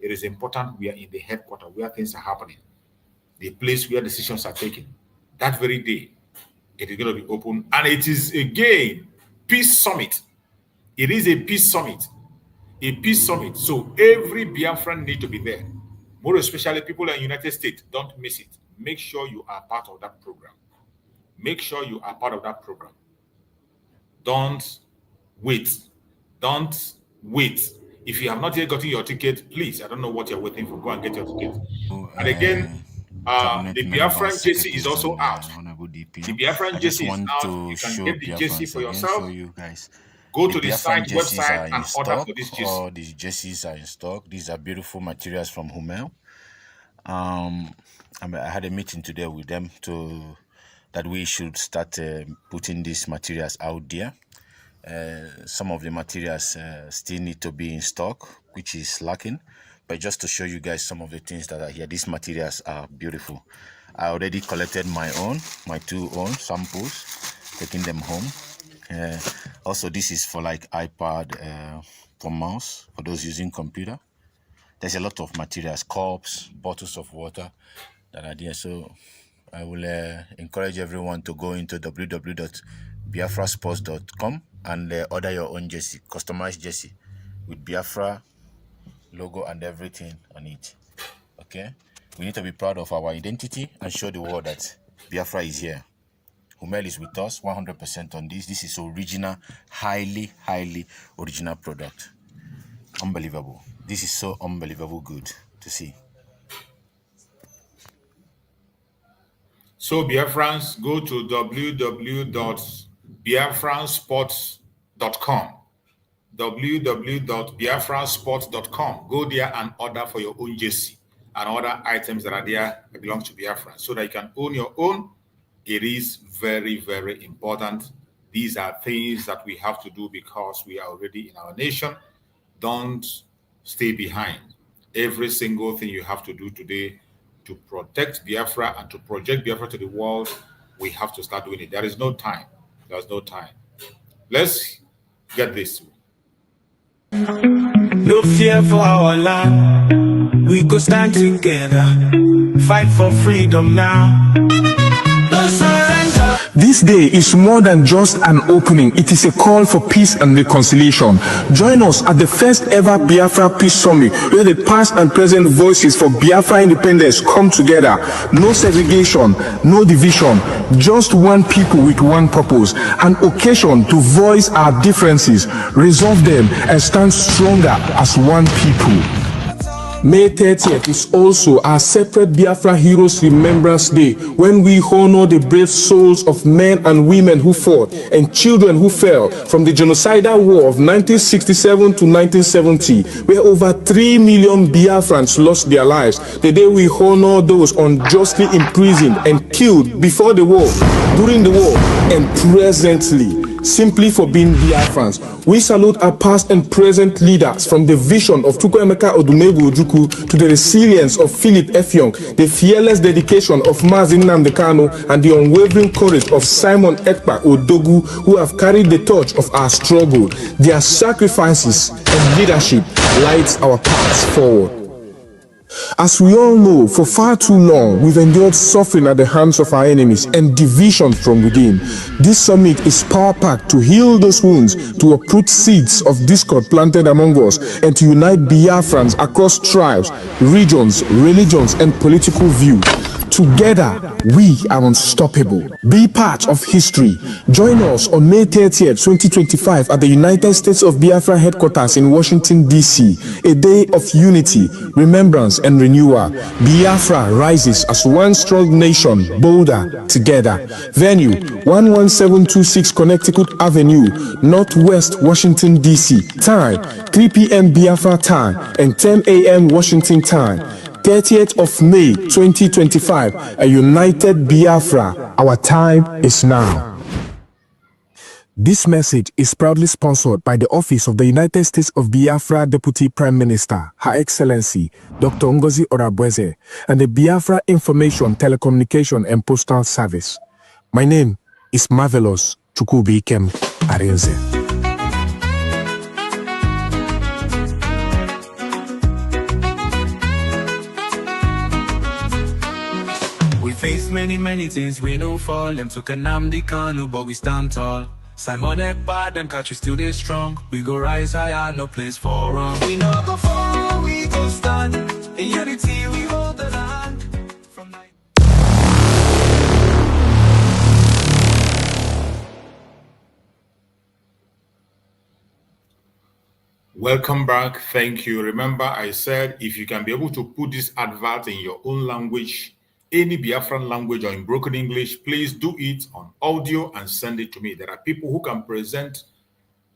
it is important we are in the headquarters where things are happening, the place where decisions are taken. That very day, it is going to be open. And it is, again, peace summit. It is a peace summit. A peace summit. So every Biafran need to be there. More especially people in the United States. Don't miss it. Make sure you are part of that program. Make sure you are part of that program. Don't wait. Don't wait. If you have not yet gotten your ticket, please, I don't know what you're waiting for. Go and get your ticket. And again, the Biafran JC is also out. The Biafran JC is out. You can get the JC for yourself. Go to the site website and order for this JC. All these JCs are in stock. These are beautiful materials from Humel. I had a meeting today with them that we should start putting these materials out there. Some of the materials still need to be in stock, which is lacking. But just to show you guys some of the things that are here, these materials are beautiful. I already collected my two own samples, taking them home. Also, this is for like iPad, for mouse, for those using computer. There's a lot of materials, cups, bottles of water that are there. So I will encourage everyone to go into www.biafrasports.com and order your own jersey, customized jersey with Biafra logo and everything on it. Okay, we need to be proud of our identity and show the world that Biafra is here. Humel is with us 100% on this. This is original, highly original product. Unbelievable. This is so unbelievable good to see. So Biafrans, go to www.biafransports.com. www.biafransports.com. Go there and order for your own jersey and other items that are there that belong to Biafra so that you can own your own. It is very, very important. These are things that we have to do because we are already in our nation. Don't stay behind. Every single thing you have to do today to protect Biafra and to project Biafra to the world, we have to start doing it. There is no time. There's no time. Let's get this. No fear for our land. We go stand together. Fight for freedom now. No surrender. This day is more than just an opening. It is a call for peace and reconciliation. Join us at the first ever Biafra Peace Summit, where the past and present voices for Biafra independence come together. No segregation, no division, just one people with one purpose. An occasion to voice our differences, resolve them, and stand stronger as one people. May 30th is also our separate Biafra Heroes Remembrance Day, when we honor the brave souls of men and women who fought and children who fell from the genocidal war of 1967 to 1970, where over 3 million Biafrans lost their lives. The day we honor those unjustly imprisoned and killed before the war, during the war, and presently, simply for being Biafrans. We salute our past and present leaders, from the vision of Chukwuemeka Odumegwu Ojukwu to the resilience of Philip Effiong, the fearless dedication of Mazi Nnamdi Kanu, and the unwavering courage of Simon Ekpa Odogu, who have carried the torch of our struggle. Their sacrifices and leadership lights our paths forward. As we all know, for far too long, we've endured suffering at the hands of our enemies and division from within. This summit is power-packed to heal those wounds, to uproot seeds of discord planted among us, and to unite Biafrans across tribes, regions, religions, and political views. Together, we are unstoppable. Be part of history. Join us on May 30th, 2025 at the United States of Biafra headquarters in Washington, D.C. A day of unity, remembrance, and renewal. Biafra rises as one strong nation, bolder together. Venue, 11726 Connecticut Avenue, Northwest Washington, D.C. Time, 3 p.m. Biafra time and 10 a.m. Washington time. 30th of May 2025, a united Biafra. Our time is now. This message is proudly sponsored by the Office of the United States of Biafra Deputy Prime Minister, Her Excellency Dr. NgoziOrabueze, and the Biafra Information, Telecommunication and Postal Service. My name is Marvelous Chukwubikem Arinze. Face many things, we don't fall. Them took a Nnamdi Kanu, but we stand tall. Simon Ekpa, them country still they strong. We go rise higher, no place for wrong. We no go fall, we go stand. In unity, we hold the land. Welcome back. Thank you. Remember, I said if you can be able to put this advert in your own language, any Biafran language or in broken English, please do it on audio and send it to me. There are people who can present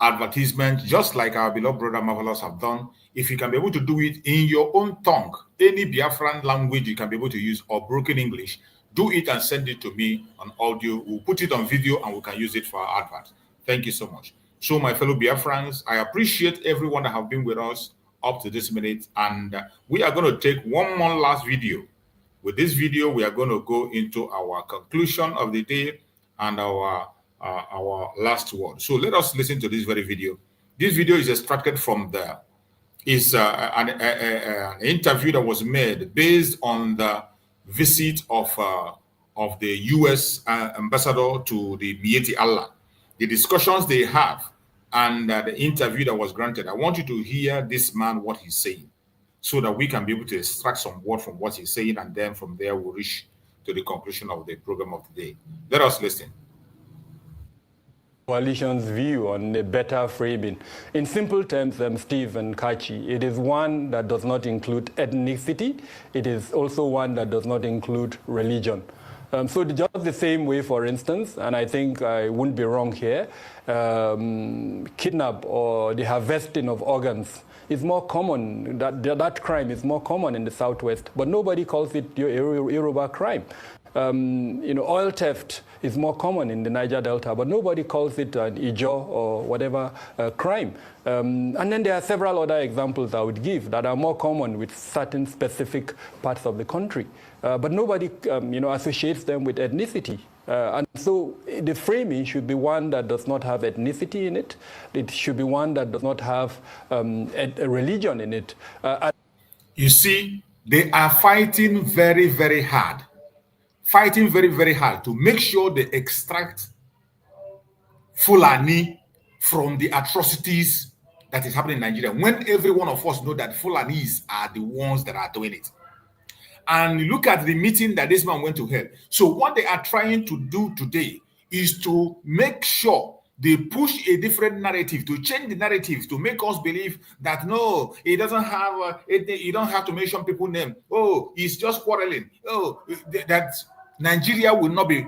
advertisement just like our beloved brother Marvelous have done. If you can be able to do it in your own tongue, any Biafran language you can be able to use or broken English, do it and send it to me on audio. We'll put it on video and we can use it for our advert. Thank you so much. So my fellow Biafrans, I appreciate everyone that have been with us up to this minute. And we are going to take one more last video. With this video, we are going to go into our conclusion of the day and our last word. So let us listen to this very video. This video is extracted from an interview that was made based on the visit of the U.S. ambassador to the Mieti Allah, the discussions they have, and the interview that was granted. I want you to hear this man, what he's saying, so that we can be able to extract some word from what he's saying, and then from there we'll reach to the conclusion of the program of the day. Let us listen. Coalition's view on a better framing. In simple terms, Steve and Kachi, it is one that does not include ethnicity. It is also one that does not include religion. So just the same way, for instance, and I think I wouldn't be wrong here, kidnap or the harvesting of organs is more common, that crime is more common in the Southwest, but nobody calls it a Yoruba crime. Oil theft is more common in the Niger Delta, but nobody calls it an Ijo or whatever crime. And then there are several other examples I would give that are more common with certain specific parts of the country. But nobody associates them with ethnicity. And so the framing should be one that does not have ethnicity in it. It should be one that does not have a religion in it. You see, they are fighting very, very hard. Fighting very, very hard to make sure they extract Fulani from the atrocities that is happening in Nigeria, when every one of us know that Fulanis are the ones that are doing it. And look at the meeting that this man went to hell. So what they are trying to do today is to make sure they push a different narrative, to change the narrative, to make us believe that no, it doesn't have, you don't have to mention people's name. Oh, it's just quarreling. Oh, that Nigeria will not be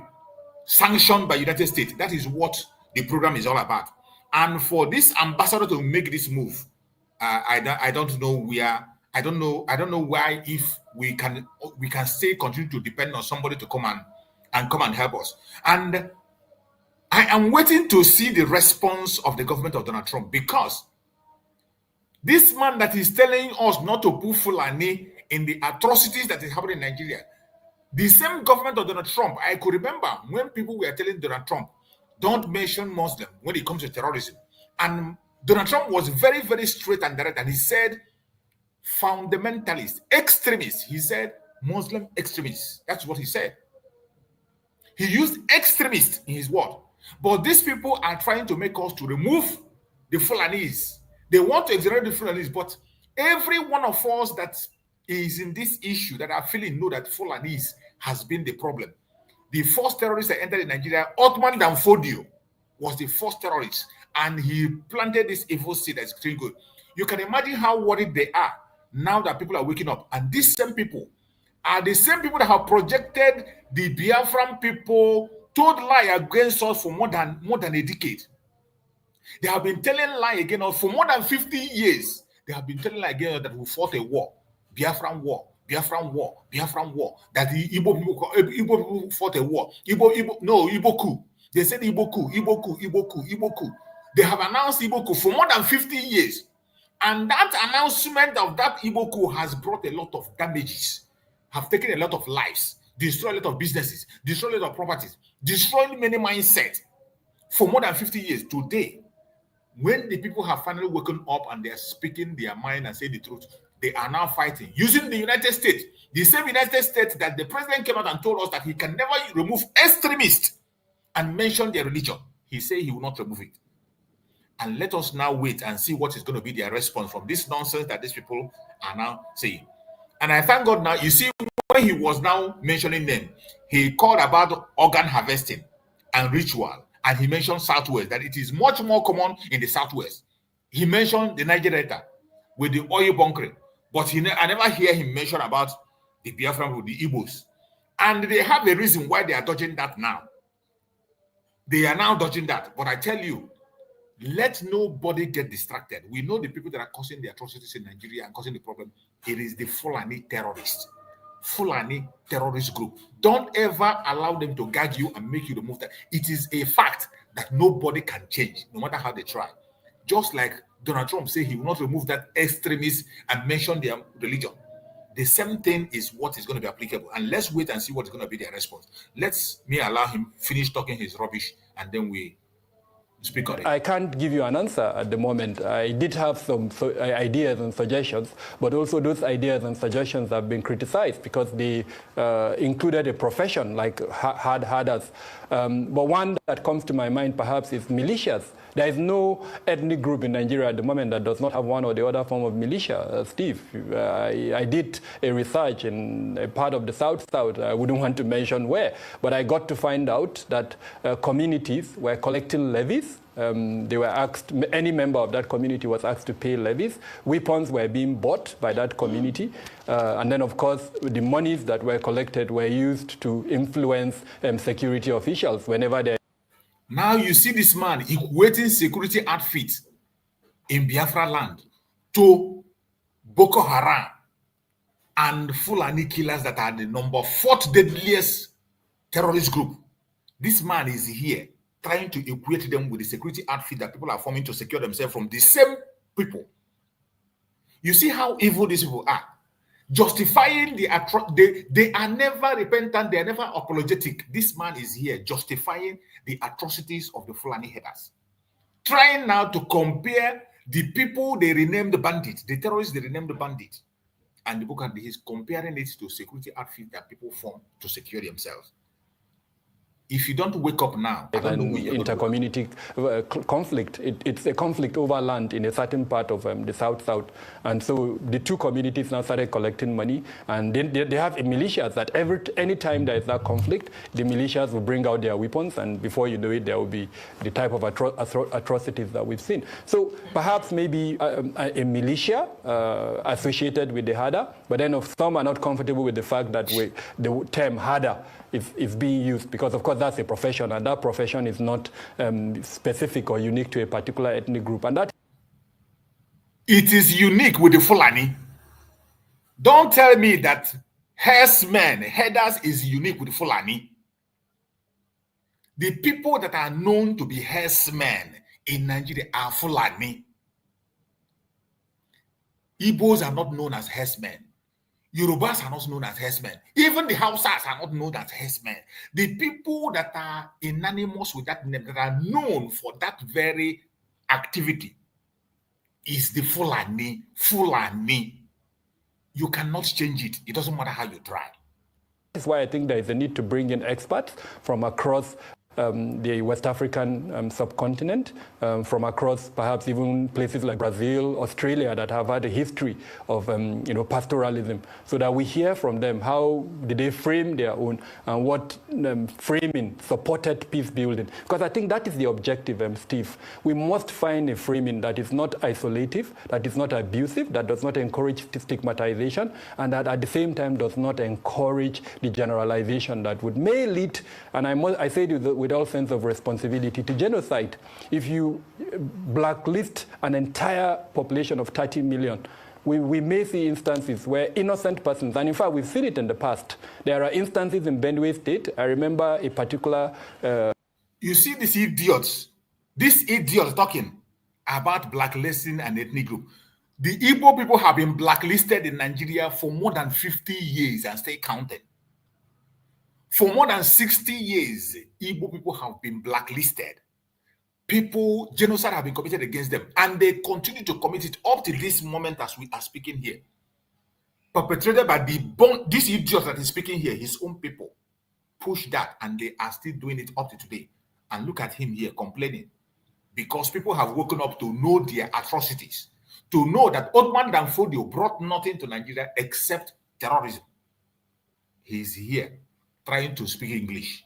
sanctioned by United States. That is what the program is all about. And for this ambassador to make this move, I don't know where. I don't know why, if we can still continue to depend on somebody to come and help us. And I am waiting to see the response of the government of Donald Trump, because this man that is telling us not to put Fulani in the atrocities that is happening in Nigeria, the same government of Donald Trump, I could remember when people were telling Donald Trump, don't mention Muslim when it comes to terrorism. And Donald Trump was very, very straight and direct, and he said, fundamentalists, extremists. He said Muslim extremists. That's what he said. He used extremists in his word. But these people are trying to make us to remove the Fulanis. They want to exonerate the Fulanis, but every one of us that is in this issue that are feeling know that Fulanis has been the problem. The first terrorist that entered in Nigeria, Ottoman Danfodio, was the first terrorist, and he planted this evil seed that's extremely good. You can imagine how worried they are now that people are waking up. And these same people are the same people that have projected the Biafran people, told lie against us for more than a decade. They have been telling lie against us for more than 50 years. They have been telling lie against us that we fought a war, Biafran war, Biafran war, Biafran war. That the Igbo people fought a war. Igbo coup. They said Igbo coup, Igbo coup, Igbo coup, Igbo coup. They have announced Igbo coup for more than 50 years. And that announcement of that Igbo coup has brought a lot of damages, have taken a lot of lives, destroyed a lot of businesses, destroyed a lot of properties, destroyed many mindsets for more than 50 years. Today, when the people have finally woken up and they are speaking their mind and saying the truth, they are now fighting using the United States, the same United States that the president came out and told us that he can never remove extremists and mention their religion. He said he will not remove it. And let us now wait and see what is going to be their response from this nonsense that these people are now saying. And I thank God now, you see, when he was now mentioning them, he called about organ harvesting and ritual, and he mentioned Southwest, that it is much more common in the Southwest. He mentioned the Niger Delta with the oil bunkering, but I never hear him mention about the Biafran with the Igbos. And they have a reason why they are dodging that now. They are now dodging that. But I tell you, let nobody get distracted. We know the people that are causing the atrocities in Nigeria and causing the problem. It is the Fulani terrorists. Fulani terrorist group. Don't ever allow them to guide you and make you remove that. It is a fact that nobody can change, no matter how they try. Just like Donald Trump said he will not remove that extremist and mention their religion. The same thing is what is going to be applicable. And let's wait and see what is going to be their response. Let's allow him finish talking his rubbish, and then we speak on it. I can't give you an answer at the moment. I did have some ideas and suggestions, but also those ideas and suggestions have been criticized because they included a profession like herders. But one that comes to my mind perhaps is militias. There is no ethnic group in Nigeria at the moment that does not have one or the other form of militia. Steve, I did a research in a part of the South. I wouldn't want to mention where, but I got to find out that communities were collecting levies. They were asked, any member of that community was asked to pay levies. Weapons were being bought by that community. And then, of course, the monies that were collected were used to influence security officials whenever they... Now you see this man equating security outfits in Biafra land to Boko Haram and Fulani killers that are the number 4th deadliest terrorist group. This man is here trying to equate them with the security outfit that people are forming to secure themselves from the same people. You see how evil these people are. Justifying they are never repentant, they are never apologetic. This man is here justifying the atrocities of the Fulani headers. Trying now to compare the people they renamed bandits, the terrorists they renamed bandits, and the book he's comparing it to security outfit that people form to secure themselves. If you don't wake up now, I don't know where you're intercommunity conflict. It's a conflict over land in a certain part of the South. And so the two communities now started collecting money, and they have a militias that any time there is that conflict, the militias will bring out their weapons, and before you know it, there will be the type of atrocities that we've seen. So perhaps maybe a militia associated with the herder, but then if some are not comfortable with the fact that the term herder is being used, because of course that's a profession, and that profession is not specific or unique to a particular ethnic group, and that it is unique with the Fulani. Don't tell me that headers is unique with the Fulani. The people that are known to be herdsmen in Nigeria are Fulani. Igbos are not known as herdsmen. Yorubas are not known as herdsmen. Even the Hausas are not known as herdsmen. The people that are synonymous with that name, that are known for that very activity, is the Fulani. You cannot change it. It doesn't matter how you try. That's why I think there is a need to bring in experts from across the West African subcontinent, from across perhaps even places like Brazil, Australia, that have had a history of pastoralism, so that we hear from them how did they frame their own and what framing supported peace building. Because I think that is the objective, Steve. We must find a framing that is not isolative, that is not abusive, that does not encourage stigmatization, and that at the same time does not encourage the generalization that may lead, and I say it with all sense of responsibility, to genocide. If you blacklist an entire population of 30 million, we may see instances where innocent persons, and in fact we've seen it in the past. There are instances in Benue State. I remember a particular... You see these idiots talking about blacklisting an ethnic group. The Igbo people have been blacklisted in Nigeria for more than 50 years and stay counting. For more than 60 years, Igbo people have been blacklisted. Genocide have been committed against them, and they continue to commit it up to this moment as we are speaking here. Perpetrated by this idiot that is speaking here, his own people push that, and they are still doing it up to today. And look at him here complaining, because people have woken up to know their atrocities, to know that Othman Danfodio brought nothing to Nigeria except terrorism. He's here trying to speak English.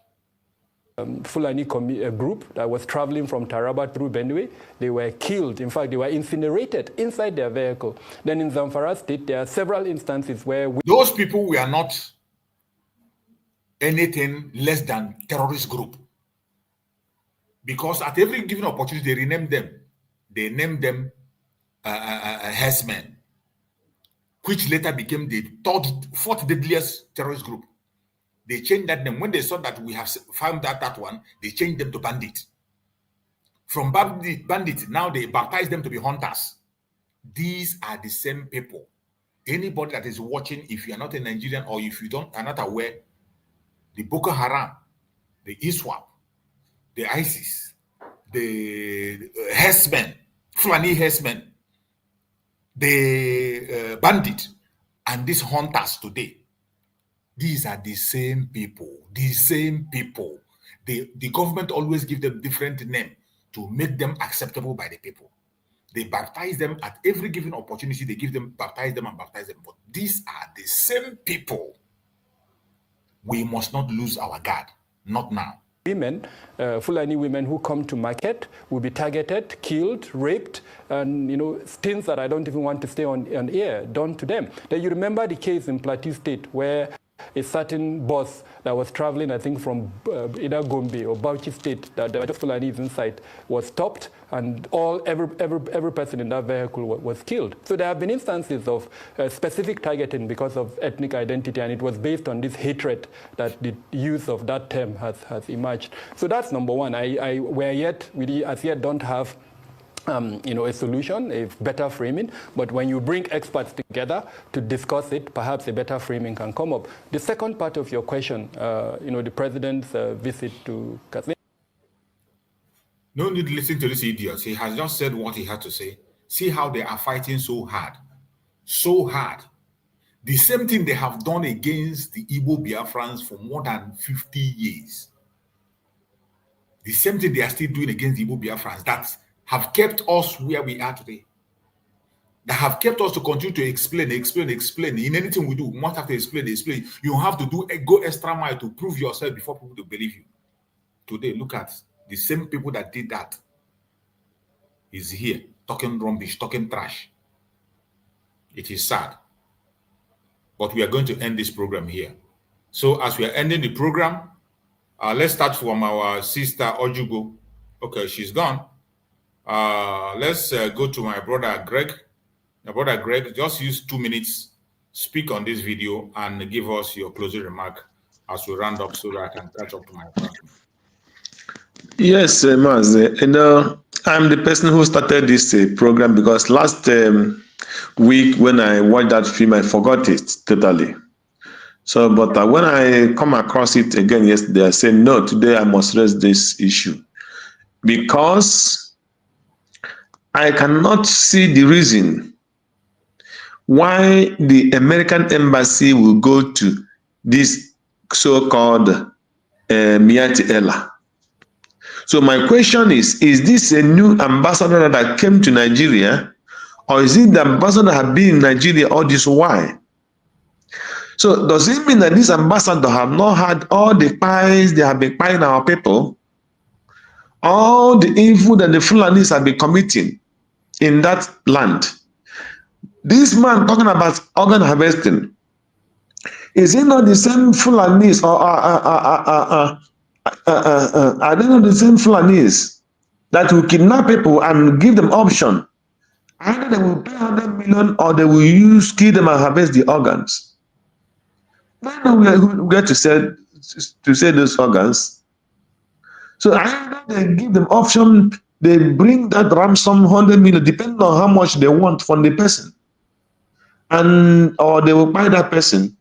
Fulani group that was traveling from Taraba through Benue, they were killed. In fact, they were incinerated inside their vehicle. Then in Zamfara State, there are several instances where... Those people were not anything less than terrorist group. Because at every given opportunity, they rename them. They named them herdsmen, which later became the fourth deadliest terrorist group. They changed that name. When they saw that we have found that one, they changed them to bandit. From bandit, now they baptize them to be hunters. These are the same people. Anybody that is watching, if you are not a Nigerian or if you are not aware, the Boko Haram, the ISWAP, the ISIS, the herdsmen, Fulani herdsmen, the bandit, and these hunters today, these are the same people, The government always gives them different name to make them acceptable by the people. They baptize them at every given opportunity. They baptize them. But these are the same people. We must not lose our guard. Not now. Women, Fulani women who come to market will be targeted, killed, raped, and things that I don't even want to stay on air done to them. Then you remember the case in Plateau State where a certain bus that was traveling, I think, from either Gombe or Bauchi State, that there were just Fulanis inside, was stopped, and every person in that vehicle was killed. So there have been instances of specific targeting because of ethnic identity, and it was based on this hatred that the use of that term has emerged. So that's number one. We as yet don't have a solution, a better framing, but when you bring experts together to discuss it, perhaps a better framing can come up. The second part of your question, the president's visit to Katsina. No need to listen to this idiot. He has just said what he had to say. See how they are fighting so hard. So hard. The same thing they have done against the Igbo Biafrans for more than 50 years. The same thing they are still doing against the Igbo Biafrans that have kept us where we are today. That have kept us to continue to explain. In anything we do, we must have to explain. You have to go extra mile to prove yourself before people to believe you. Today, look at the same people that did that is here talking rubbish, talking trash. It is sad. But we are going to end this program here. So as we are ending the program, let's start from our sister Ojugo. Okay, she's gone. Let's go to my brother Greg. My brother Greg, just use 2 minutes, speak on this video, and give us your closing remark as we round up so that I can catch up to my brother. Yes, Maz. I'm the person who started this program because last week when I watched that film, I forgot it totally. So, but when I come across it again yesterday, I said, no, today I must raise this issue because I cannot see the reason why the American embassy will go to this so-called Miati Ella. So my question is this a new ambassador that came to Nigeria, or is it the ambassador that have been in Nigeria all this while? So does it mean that this ambassador have not had all the pies they have been paying our people, all the evil that the Fulanis have been committing in that land? This man talking about organ harvesting, is it not the same Fulanis, or are they not the same Fulanis that will kidnap people and give them option? Either they will pay 100 million or they will kill them and harvest the organs. Then we get to sell those organs. So either they give them option, they bring that ransom 100 million, depending on how much they want from the person, or they will buy that person.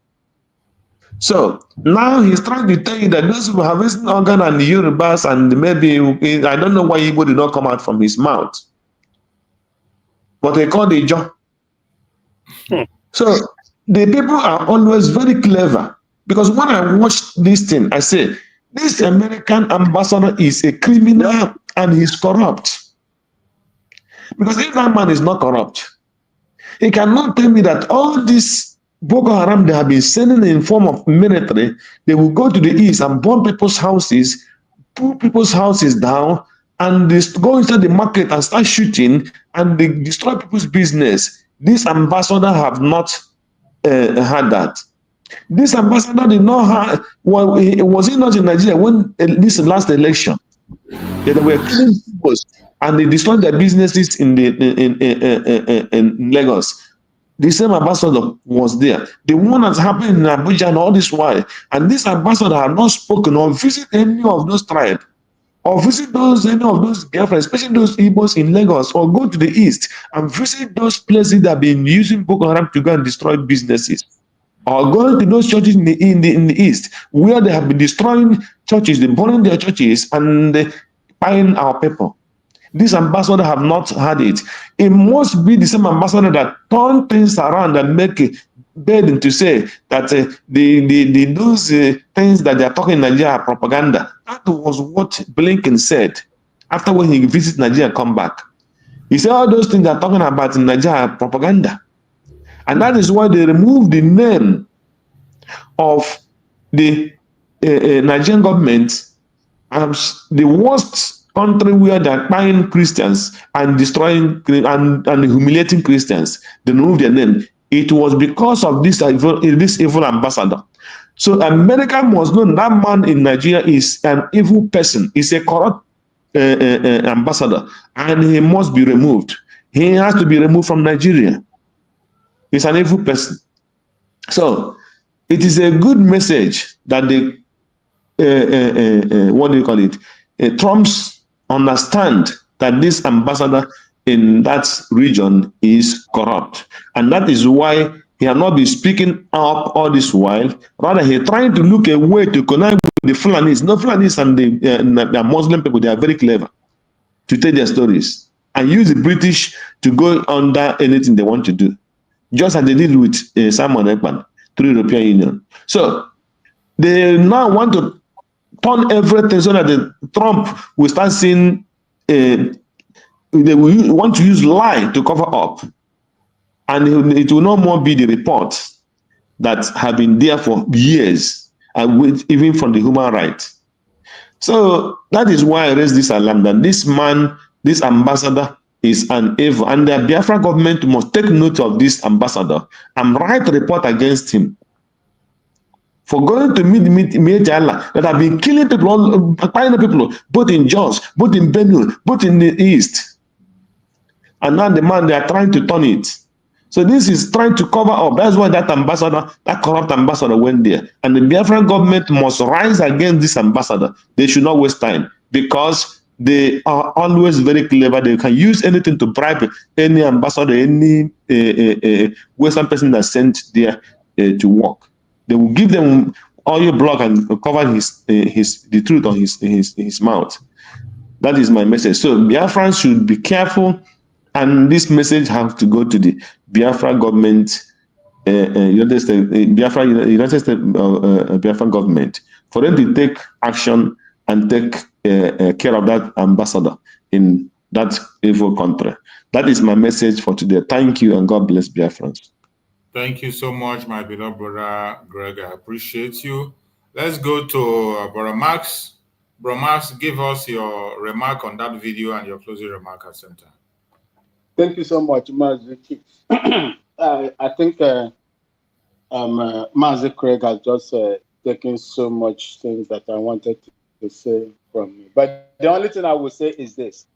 So now he's trying to tell you that those who are harvesting organ and the Yorubas, and maybe, I don't know why Igbo did not come out from his mouth, but they call the John. So the people are always very clever, because when I watched this thing, I say, this American ambassador is a criminal and he's corrupt. Because if that man is not corrupt, he cannot tell me that all this Boko Haram they have been sending in form of military, they will go to the east and burn people's houses, pull people's houses down, and they go inside the market and start shooting, and they destroy people's business. This ambassador have not had that. This ambassador did not have, well, was he not in Nigeria when this last election? They were killing people and they destroyed their businesses in Lagos. The same ambassador was there. The one that's happened in Abuja and all this while, and this ambassador had not spoken or visit any of those tribes, or visit any of those Biafrans, especially those Igbos in Lagos, or go to the east and visit those places that have been using Boko Haram to go and destroy businesses, or going to those churches in the east where they have been destroying churches, they burning their churches and buying our people. This ambassador have not had it. It must be the same ambassador that turn things around and make a burden to say that those things that they are talking in Nigeria are propaganda. That was what Blinken said after when he visited Nigeria and come back. He said all those things they are talking about in Nigeria are propaganda. And that is why they removed the name of the Nigerian government as the worst country where they are buying Christians and destroying and humiliating Christians. They removed their name. It was because of this evil ambassador. So America must know that man in Nigeria is an evil person. He's a corrupt ambassador, and he must be removed. He has to be removed from Nigeria. He's an evil person. So it is a good message that the what do you call it? Trump's understand that this ambassador in that region is corrupt, and that is why he has not been speaking up all this while. Rather, he trying to look a way to connect with the Fulanis. No, Fulanis and the Muslim people, they are very clever to tell their stories and use the British to go under anything they want to do, just as they did with Simon Ekman through the European Union. So they now want to turn everything so that Trump will start seeing, they will want to use lie to cover up. And it will no more be the report that have been there for years, even from the human rights. So that is why I raised this alarm that this man, this ambassador, is an evil, and the Biafra government must take note of this ambassador and write a report against him for going to meet Allah that have been killing people, both in Jos, both in Benue, both in the east. And now the man, they are trying to turn it. So this is trying to cover up. That's why that ambassador, that corrupt ambassador went there. And the Biafran government must rise against this ambassador. They should not waste time, because they are always very clever. They can use anything to bribe any ambassador, any Western person that's sent there to work. They will give them oil block and cover the truth on his mouth. That is my message. So Biafrans should be careful, and this message has to go to the Biafra government, United States, United States Biafra government, for them to take action and take care of that ambassador in that evil country. That is my message for today. Thank you and God bless Biafrans. Thank you so much, my beloved brother Greg. I appreciate you. Let's go to Brother Max. Brother Max, give us your remark on that video and your closing remark at the same time. Thank you so much, Mazi. I think Mazi Craig has just taken so much things that I wanted to say from me. But the only thing I will say is this.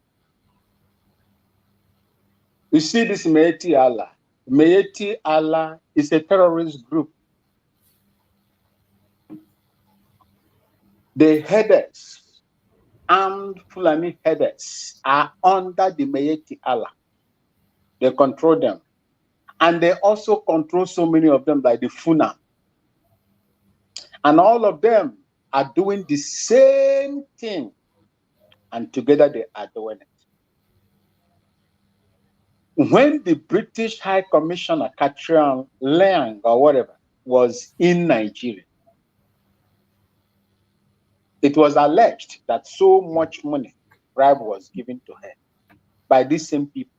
You see this Meeti Allah. Meeti Allah is a terrorist group. The headers, armed Fulani headers, are under the Meeti Allah. They control them. And they also control so many of them, like the Funa. And all of them are doing the same thing. And together they are doing it. When the British High Commissioner, Catriona Lang or whatever, was in Nigeria, it was alleged that so much money, bribe, was given to her by these same people.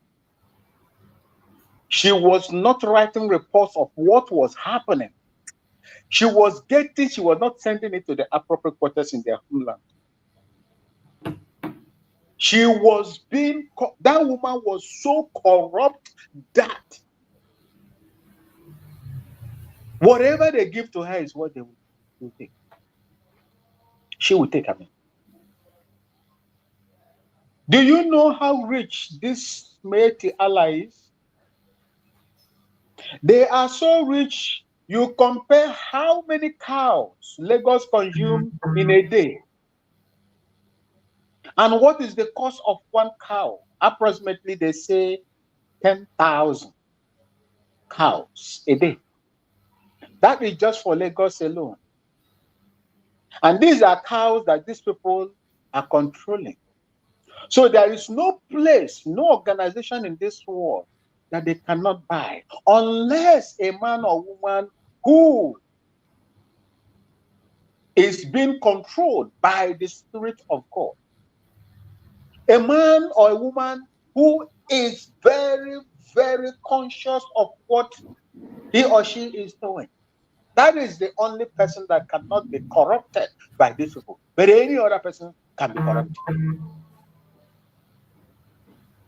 She was not writing reports of what was happening. She was not sending it to the appropriate quarters in their homeland. She was that woman was so corrupt that whatever they give to her is what they will take. She will take, I mean. Do you know how rich this Meeti Allah is? They are so rich, you compare how many cows Lagos consume in a day. And what is the cost of one cow? Approximately, they say 10,000 cows a day. That is just for Lagos alone. And these are cows that these people are controlling. So there is no place, no organization in this world that they cannot buy, unless a man or woman who is being controlled by the Spirit of God. A man or a woman who is very, very conscious of what he or she is doing. That is the only person that cannot be corrupted by these people. But any other person can be corrupted.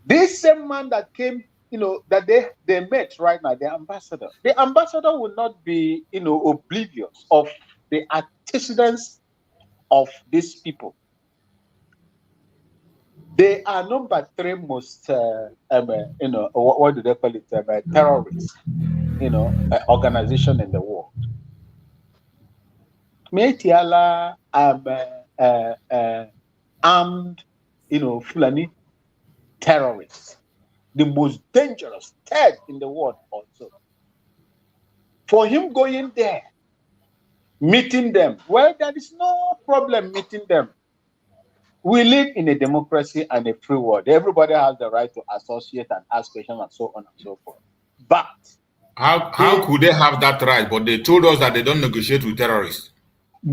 This same man that came, that they met right now, the ambassador will not be, oblivious of the antecedents of these people. They are number 3 most, what do they call it, terrorist, organization in the world. Meeti Allah, armed, Fulani terrorists, the most dangerous, third in the world also. For him going there, meeting them, well, there is no problem meeting them. We live in a democracy and a free world. Everybody has the right to associate and ask questions and so on and so forth. But how could they have that right? But they told us that they don't negotiate with terrorists.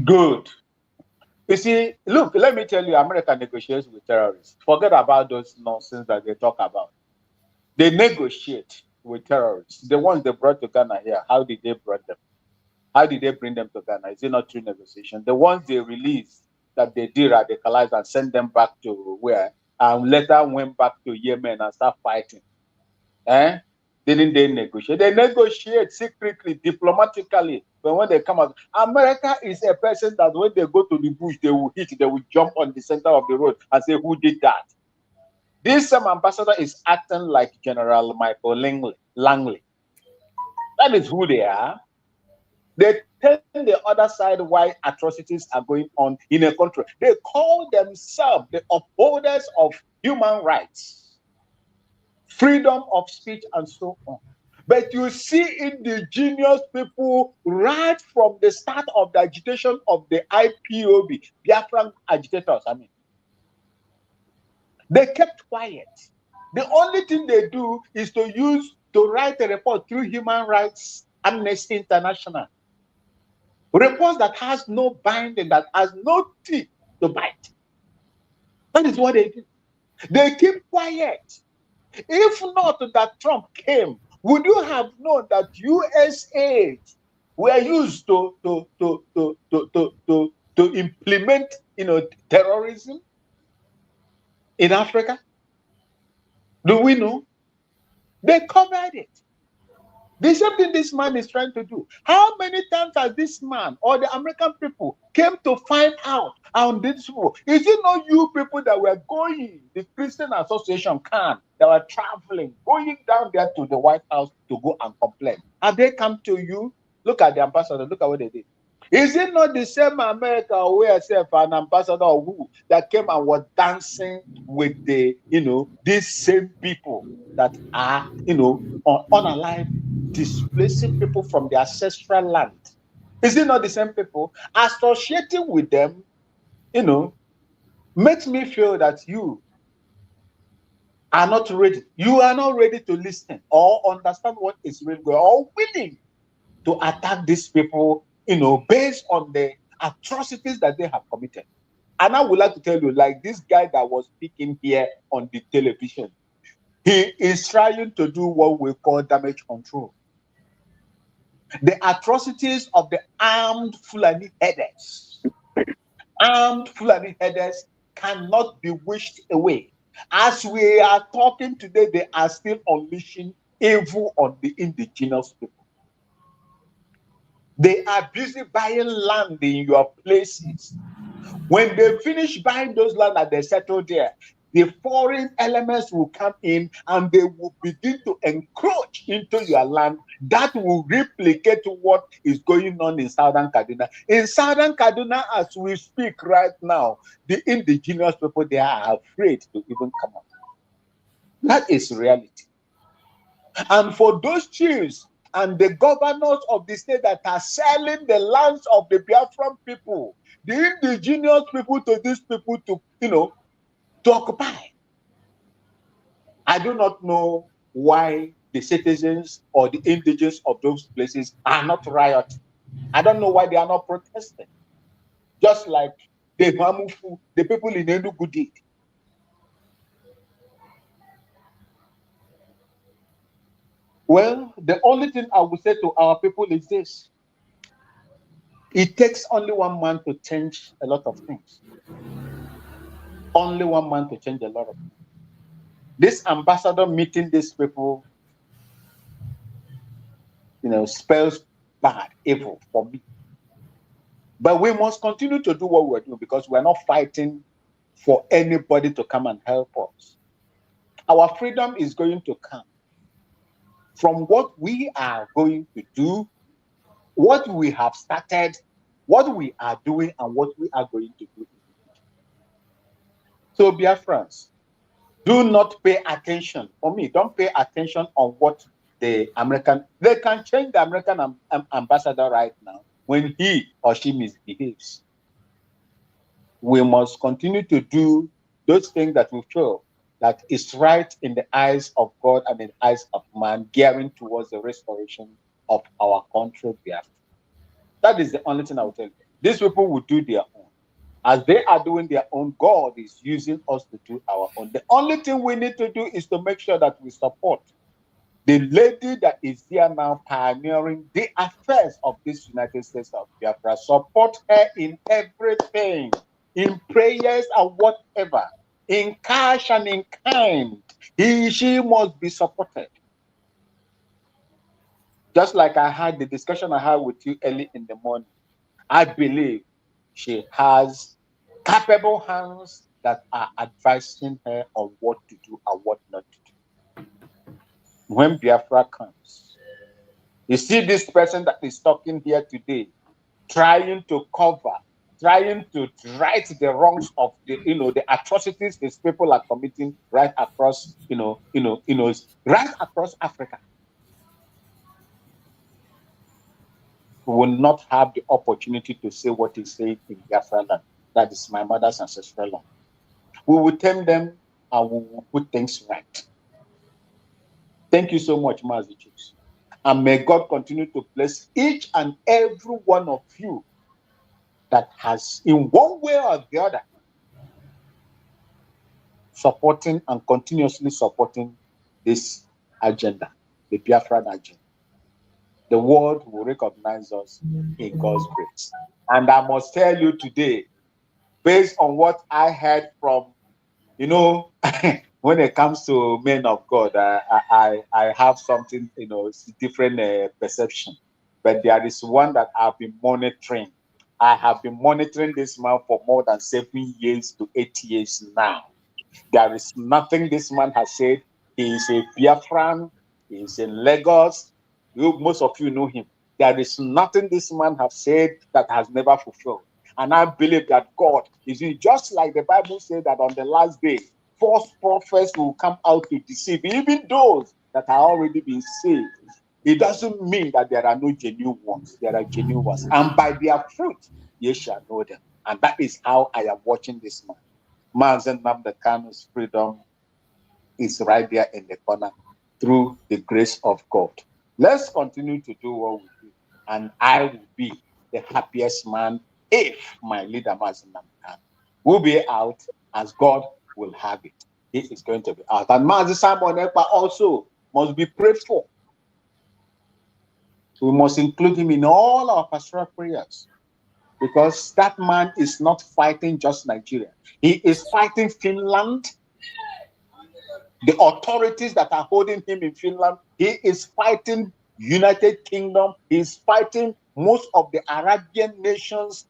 Good. You see, look, let me tell you, America negotiates with terrorists. Forget about those nonsense that they talk about. They negotiate with terrorists. The ones they brought to Ghana here, how did they bring them? How did they bring them to Ghana? Is it not through negotiation? The ones they released, that they de-radicalize and send them back to where? And later went back to Yemen and start fighting. Didn't they negotiate? They negotiate secretly, diplomatically. But when they come out, America is a person that when they go to the bush, they will jump on the center of the road and say, who did that? This ambassador is acting like General Michael Langley. That is who they are. They tell the other side why atrocities are going on in a country. They call themselves the upholders of human rights, freedom of speech, and so on. But you see indigenous people right from the start of the agitation of the IPOB, Biafran agitators, they kept quiet. The only thing they do is to to write a report through Human Rights Amnesty International. Reports that has no binding, that has no teeth to bite. That is what they do. They keep quiet. If not that Trump came, would you have known that US aid were used to implement, terrorism in Africa? Do we know? They covered it. The same thing this man is trying to do. How many times has this man or the American people came to find out on these people? Is it not you people that were going, the Christian Association that were traveling, going down there to the White House to go and complain? Have they come to you? Look at the ambassador, look at what they did. Is it not the same America or yourself, an ambassador or who that came and was dancing with the, these same people that are, unalive, displacing people from their ancestral land? Is it not the same people? Associating with them, makes me feel that you are not ready. You are not ready to listen or understand what is really going on, or willing to attack these people, based on the atrocities that they have committed. And I would like to tell you, like this guy that was speaking here on the television, he is trying to do what we call damage control. The atrocities of the armed Fulani headers cannot be wished away. As we are talking today, they are still unleashing evil on the indigenous people. They are busy buying land in your places. When they finish buying those land and they settle there, the foreign elements will come in and they will begin to encroach into your land. That will replicate what is going on in Southern Kaduna. In Southern Kaduna, as we speak right now, the indigenous people, they are afraid to even come out. That is reality. And for those chiefs and the governors of the state that are selling the lands of the Biafran people, the indigenous people, to these people to, to occupy. I do not know why the citizens or the indigenous of those places are not rioting. I don't know why they are not protesting. Just like the Mamufu, the people in Enugu did. Well, the only thing I would say to our people is this. It takes only one man to change a lot of things. Only one man to change a lot of things. This ambassador meeting these people, spells bad, evil for me. But we must continue to do what we're doing, because we're not fighting for anybody to come and help us. Our freedom is going to come from what we are going to do, what we have started, what we are doing, and what we are going to do. So, Biafrans, do not pay attention. For me, don't pay attention on what the American, they can change the American ambassador right now when he or she misbehaves. We must continue to do those things that we feel that is right in the eyes of God and in the eyes of man, gearing towards the restoration of our country, Biafra. That is the only thing I will tell you. These people will do their own. As they are doing their own, God is using us to do our own. The only thing we need to do is to make sure that we support the lady that is here now pioneering the affairs of this United States of Biafra. Support her in everything, in prayers and whatever, in cash and in kind. She must be supported. Just like I had the discussion I had with you early in the morning, I believe she has capable hands that are advising her on what to do and what not to do. When Biafra comes, you see this person that is talking here today, trying to cover, trying to right the wrongs of the, the atrocities these people are committing right across, right across Africa. We will not have the opportunity to say what is said in Biafra land. That is my mother's ancestral land. We will tame them and we will put things right. Thank you so much, Mazi Chiefs. And may God continue to bless each and every one of you that has, in one way or the other, supporting and continuously supporting this agenda, the Biafran agenda. The world will recognize us in God's grace. And I must tell you today, based on what I heard from, you know, when it comes to men of God, I have something, you know, different perception. But there is one that I've been monitoring. I have been monitoring this man for more than 7 years to 8 years now. There is nothing this man has said. He is a Biafran. He is in Lagos. Most of you know him. There is nothing this man has said that has never fulfilled. And I believe that God is just like the Bible said that on the last day, false prophets will come out to deceive even those that are already been saved. It doesn't mean that there are no genuine ones. There are genuine ones. And by their fruit, ye shall know them. And that is how I am watching this man. Mazen Namdekano's freedom is right there in the corner through the grace of God. Let's continue to do what we do. And I will be the happiest man if my leader, Mazen Namdekano, will be out as God will have it. He is going to be out. And Mazen Simon Ekpa also must be prayed for. We must include him in all our pastoral prayers, because that man is not fighting just Nigeria. He is fighting Finland, the authorities that are holding him in Finland. He is fighting United Kingdom. He is fighting most of the Arabian nations,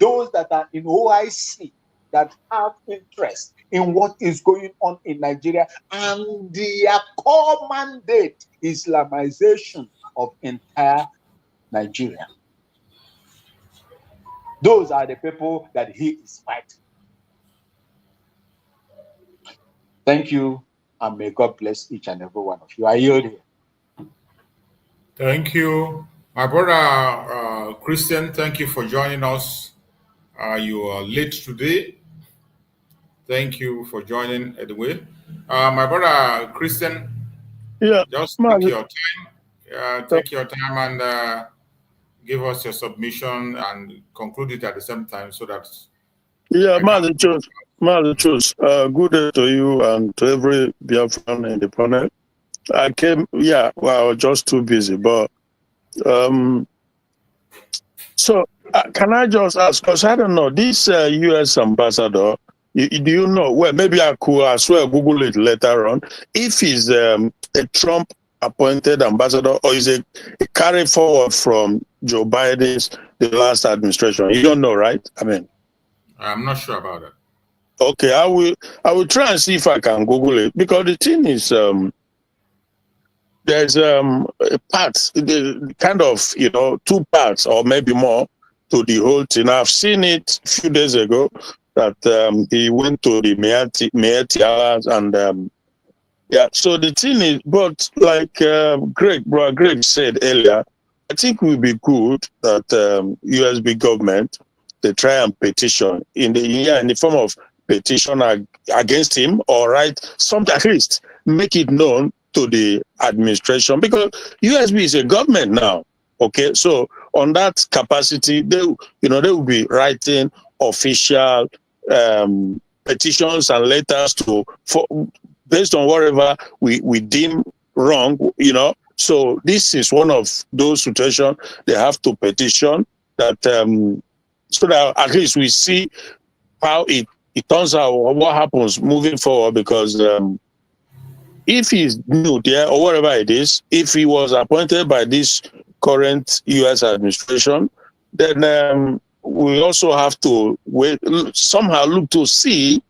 those that are in OIC, that have interest in what is going on in Nigeria. And their core mandate is Islamization of entire Nigeria. Those are the people that he is fighting. Thank you, and may God bless each and every one of you. I yield here. Thank you. My brother Christian, thank you for joining us. You are late today. Thank you for joining anyway. My brother Christian, just take your time. Take your time and give us your submission and conclude it at the same time so that... Yeah, Mother Chus, good day to you and to every Biafran in the panel. I came, I was just too busy, but so can I just ask, because I don't know, this U.S. ambassador, do you know, well, maybe I could as well Google it later on, if he's a Trump appointed ambassador or is a carry forward from Joe Biden's the last administration. You don't know, right? I mean, I'm not sure about that. Okay, I will try and see if I can Google it, because the thing is, there's a part, kind of, you know, 2 parts or maybe more to the whole thing. I've seen it a few days ago that he went to the Meati Hours and so the thing is, but like Greg said earlier, I think it would be good that USB government, they try and petition in the form of petition against him, or write something, at least make it known to the administration, because USB is a government now. Okay, so on that capacity, they will be writing official petitions and letters based on whatever we deem wrong, you know. So this is one of those situations they have to petition that so that at least we see how it turns out, what happens moving forward, because if he's new there or whatever it is, if he was appointed by this current U.S. administration, then we also have to somehow look to see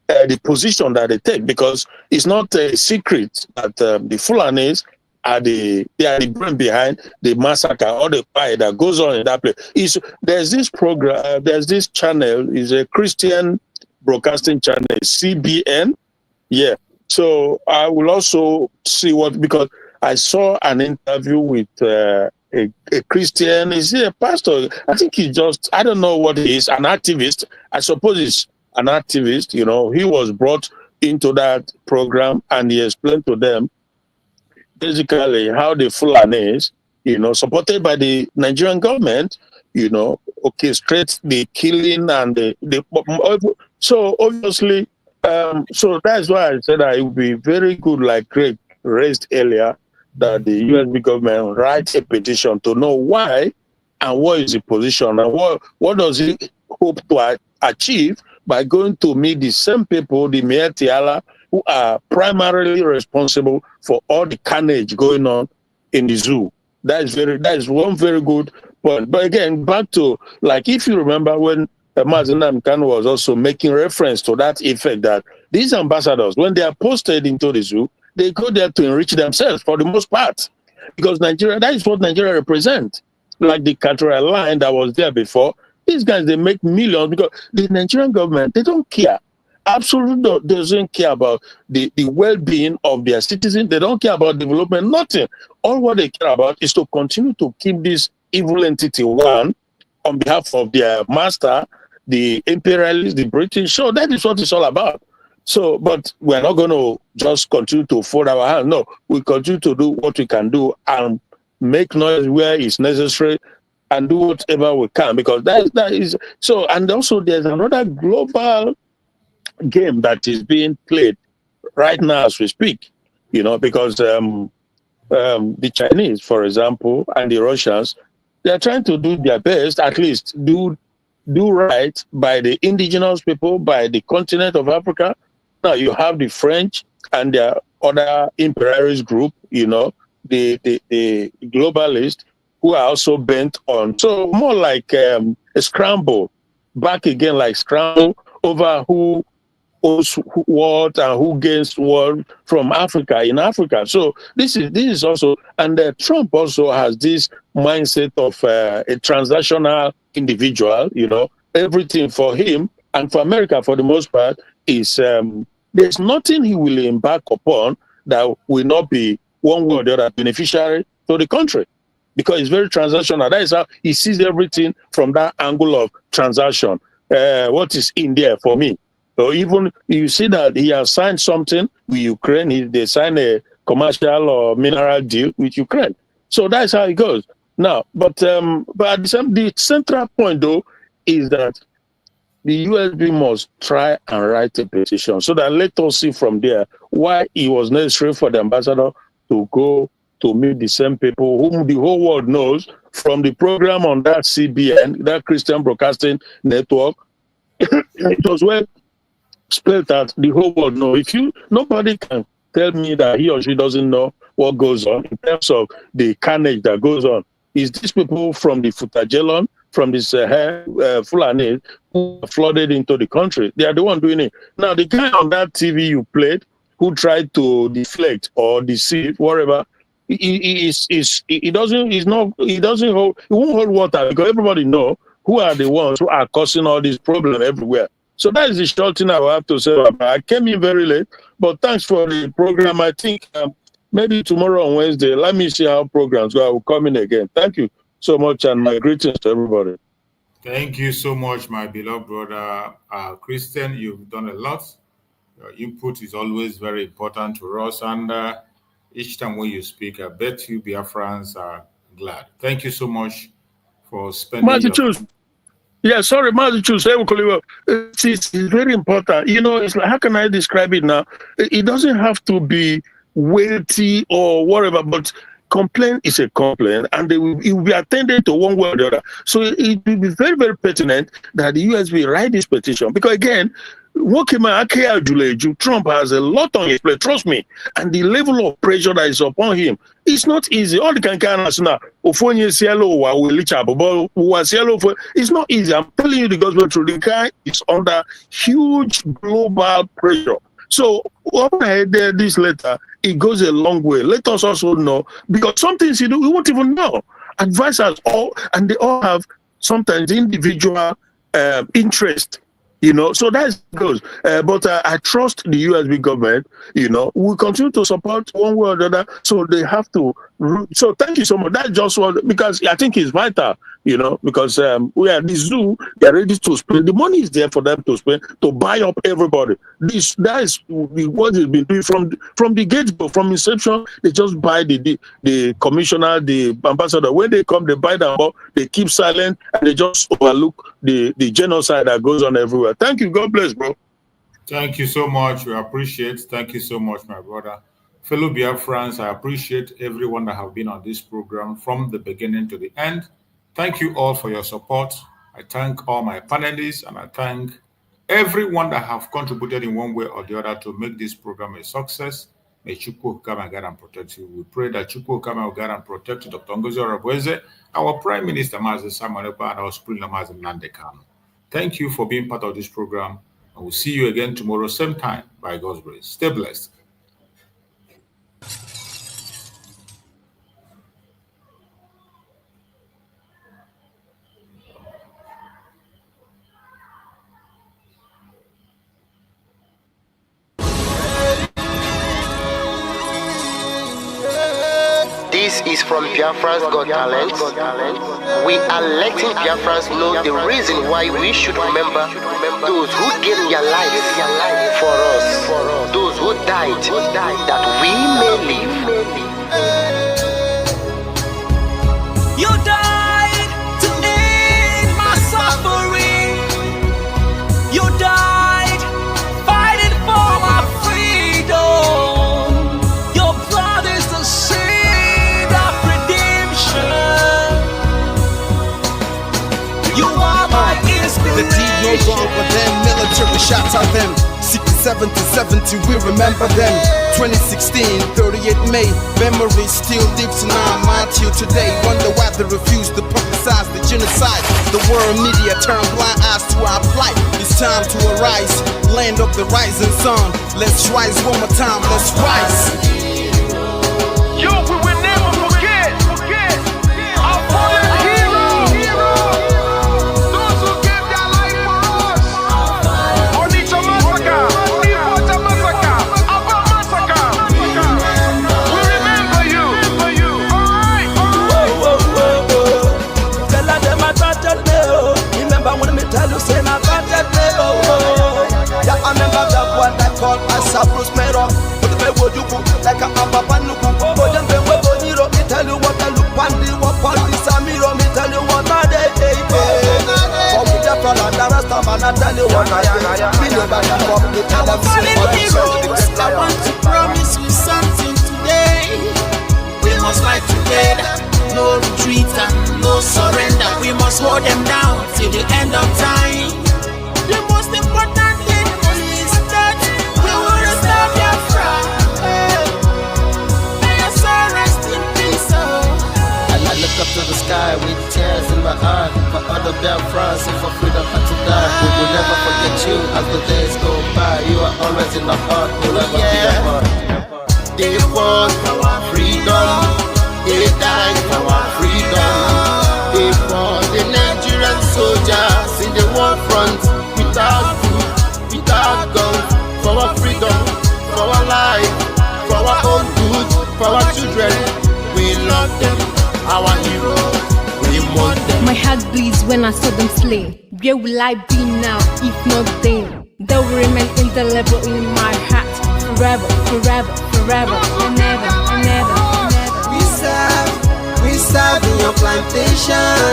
the position that they take, because it's not a secret that the Fulanis are the brain behind the massacre or the fire that goes on in that place. There's this program, there's this channel, is a Christian broadcasting channel, CBN. Yeah. So I will also see because I saw an interview with a Christian, is he a pastor? I think I don't know what he is, an activist. I suppose he's an activist, you know. He was brought into that program and he explained to them basically how the Fulanis, supported by the Nigerian government, orchestrate the killing and so obviously, so that's why I said that it would be very good, like Craig raised earlier, that the USB government write a petition to know why and what is the position and what does it hope to achieve by going to meet the same people, the Mayor Tiala, who are primarily responsible for all the carnage going on in the zoo. That is one very good point. But again, back to, like, if you remember when Mazen Khan was also making reference to that effect, that these ambassadors, when they are posted into the zoo, they go there to enrich themselves for the most part. Because Nigeria, that is what Nigeria represents. Like the cultural line that was there before, these guys, they make millions because the Nigerian government, they don't care. Absolutely doesn't care about the well-being of their citizens. They don't care about development, nothing. All what they care about is to continue to keep this evil entity one on behalf of their master, the imperialists, the British. So that is what it's all about. So, but we're not going to just continue to fold our hands. No, we continue to do what we can do and make noise where it's necessary and do whatever we can, because that is so. And also there's another global game that is being played right now as we speak, because the Chinese, for example, and the Russians, they are trying to do their best, at least do right by the indigenous people, by the continent of Africa. Now you have the French and their other imperialist group, the globalists, who are also bent on, so more like a scramble, back again, like scramble over who owns what and who gains what from Africa in Africa. So this is also, and Trump also has this mindset of a transactional individual. Everything for him and for America, for the most part, is there's nothing he will embark upon that will not be one way or the other beneficiary to the country, because it's very transactional. That is how he sees everything, from that angle of transaction. What is in there for me? So even you see that he has signed something with Ukraine, they signed a commercial or mineral deal with Ukraine. So that's how it goes. Now, but the central point though is that the USB must try and write a petition, so that let us see from there why it was necessary for the ambassador to go to meet the same people whom the whole world knows from the program on that CBN, that Christian Broadcasting Network. It was well spelled that the whole world knows. Nobody can tell me that he or she doesn't know what goes on in terms of the carnage that goes on. Is these people from the Futajelon, from the Fulani, who flooded into the country? They are the one doing it. Now, the guy on that TV you played, who tried to deflect or deceive, whatever, he won't hold water, because everybody know who are the ones who are causing all this problem everywhere. So that is the short thing I will have to say. I came in very late, but thanks for the program. I think maybe tomorrow on Wednesday, let me see how programs go. I will come in again. Thank you so much, and my greetings to everybody. Thank you so much, my beloved brother Christian. You've done a lot. Your input is always very important to us, and each time when you speak, I bet you Biafrans are glad. Thank you so much for spending your time. Yeah, sorry, it's very important. It's like, how can I describe it now? It doesn't have to be weighty or whatever, but complaint is a complaint, and it will be attended to one way or the other. So it will be very, very pertinent that the USB write this petition, because again, Trump has a lot on his plate, trust me, and the level of pressure that is upon him, it's not easy. All the can now, it's not easy. I'm telling you the gospel truth. The guy is under huge global pressure. So when I heard this letter, it goes a long way. Let us also know, because some things we won't even know. Advisors and they all have sometimes individual interest. So that goes. But I trust the USB government, we continue to support one way or the other. So they have to. So thank you so much. That's just what, because I think it's vital, you know, because we are the zoo, they're ready to spend. The money is there for them to spend, to buy up everybody. That is what they've been doing from the get-go, from inception. They just buy the commissioner, the ambassador. When they come, they buy them up, they keep silent, and they just overlook the genocide that goes on everywhere. Thank you. God bless, bro. Thank you so much. We appreciate. Thank you so much, my brother. Fellow Biafrans, I appreciate everyone that have been on this program from the beginning to the end. Thank you all for your support. I thank all my panelists, and I thank everyone that have contributed in one way or the other to make this program a success. May Chukwu come and guide and protect you. We pray that Chukwu come and guide and protect Dr. NgoziOrabueze, our Prime Minister, Mazi Simon Ekpa, and our Supreme Leader, Mazi Nnamdi Kanu. Thank you for being part of this program, and we'll see you again tomorrow, same time, by God's grace. Stay blessed. This is from Biafrans Got Talent. We are letting Biafrans know the reason why we should remember those who gave their lives for us, those who died, that we may live. You died to end my suffering. You died fighting for my freedom. Your blood is the seed of redemption. You are my inspiration. The deed no longer them, military shots at them. 67 to 70, we remember them. 2016, 38 May, memory still lives in our mind till today. Wonder why they refuse to publicize the genocide. The world media turn blind eyes to our plight. It's time to arise, land of the rising sun. Let's rise one more time, let's rise. Yo, we will never forget our fallen heroes. Those who gave their life for us. Onitsha massacre, Ipocha massacre, Aba massacre. We remember you. Alright. Tell them I got that day. Remember when me tell you say I got that day. Yeah, I remember that one that called myself Bruce Mero. Would you put like a Abapanuku? Oh, them be we go Niro. Me tell you what I look pandi, what pandi Samiro. Me tell you what I day. Come with the Prada, the Rasta man, I tell you what I day. Me know back and forth, me tell them fallen heroes, I want to promise you something today. We must fight together, no retreat and no surrender. We must hold them down till the end of time. The most important thing is that we will restore Biafra. I look up to the sky with tears in my eyes. For other Biafrans, and for freedom had to die. We will never forget you as the days go by. You are always in our heart, we'll never be apart. They fought for our freedom. They died for our freedom. They fought the Nigerian soldiers in the war front. Without food, without guns. For our freedom, for our life, for our own good, for our children. We love them. Our heroes, we want them. My heart bleeds when I saw them slain. Where will I be now, if not then? They will remain indelible in my heart. Forever, forever, forever, and never, and never, and never. We serve in your plantation.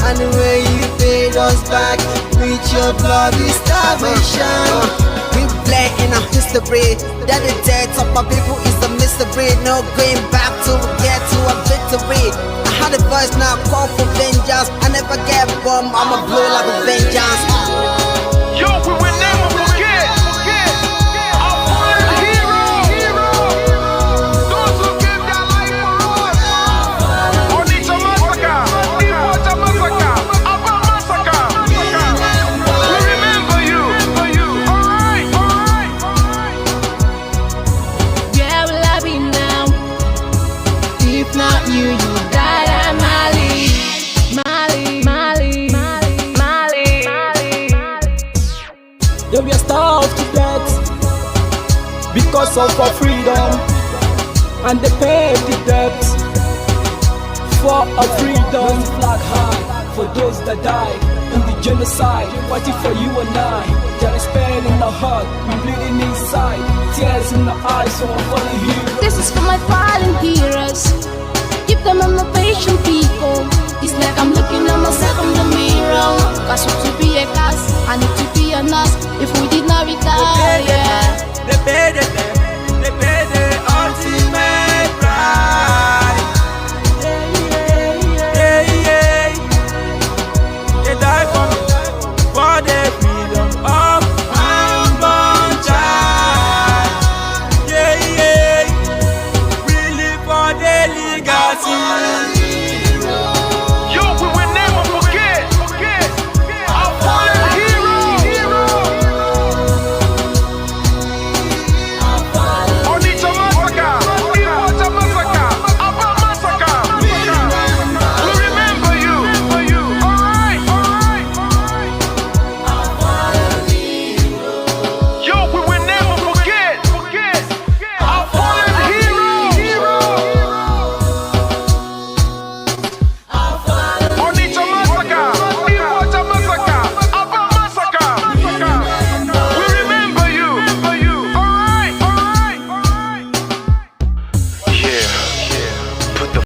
And the way you paid us back with your bloody starvation. We play in our history. That the death of my people is a mystery. No going back to get to a victory. I had a voice now call for vengeance. I never get bomb, I'ma blow like a vengeance. Yo, we will never forget our fallen heroes. Those who gave their life for us. Onitsha massacre, Ipocha massacre, Aba massacre. We remember you. Alright. Where will I be now? If not you, you died at Mali. Yeah, we are starved to death because of our freedom, and they paid the debt for our freedom. Flag high. for those that died in the genocide, fighting for you and I. There is pain in the heart, we bleeding inside, tears in the eyes, so I'm falling here. This is for my fallen heroes,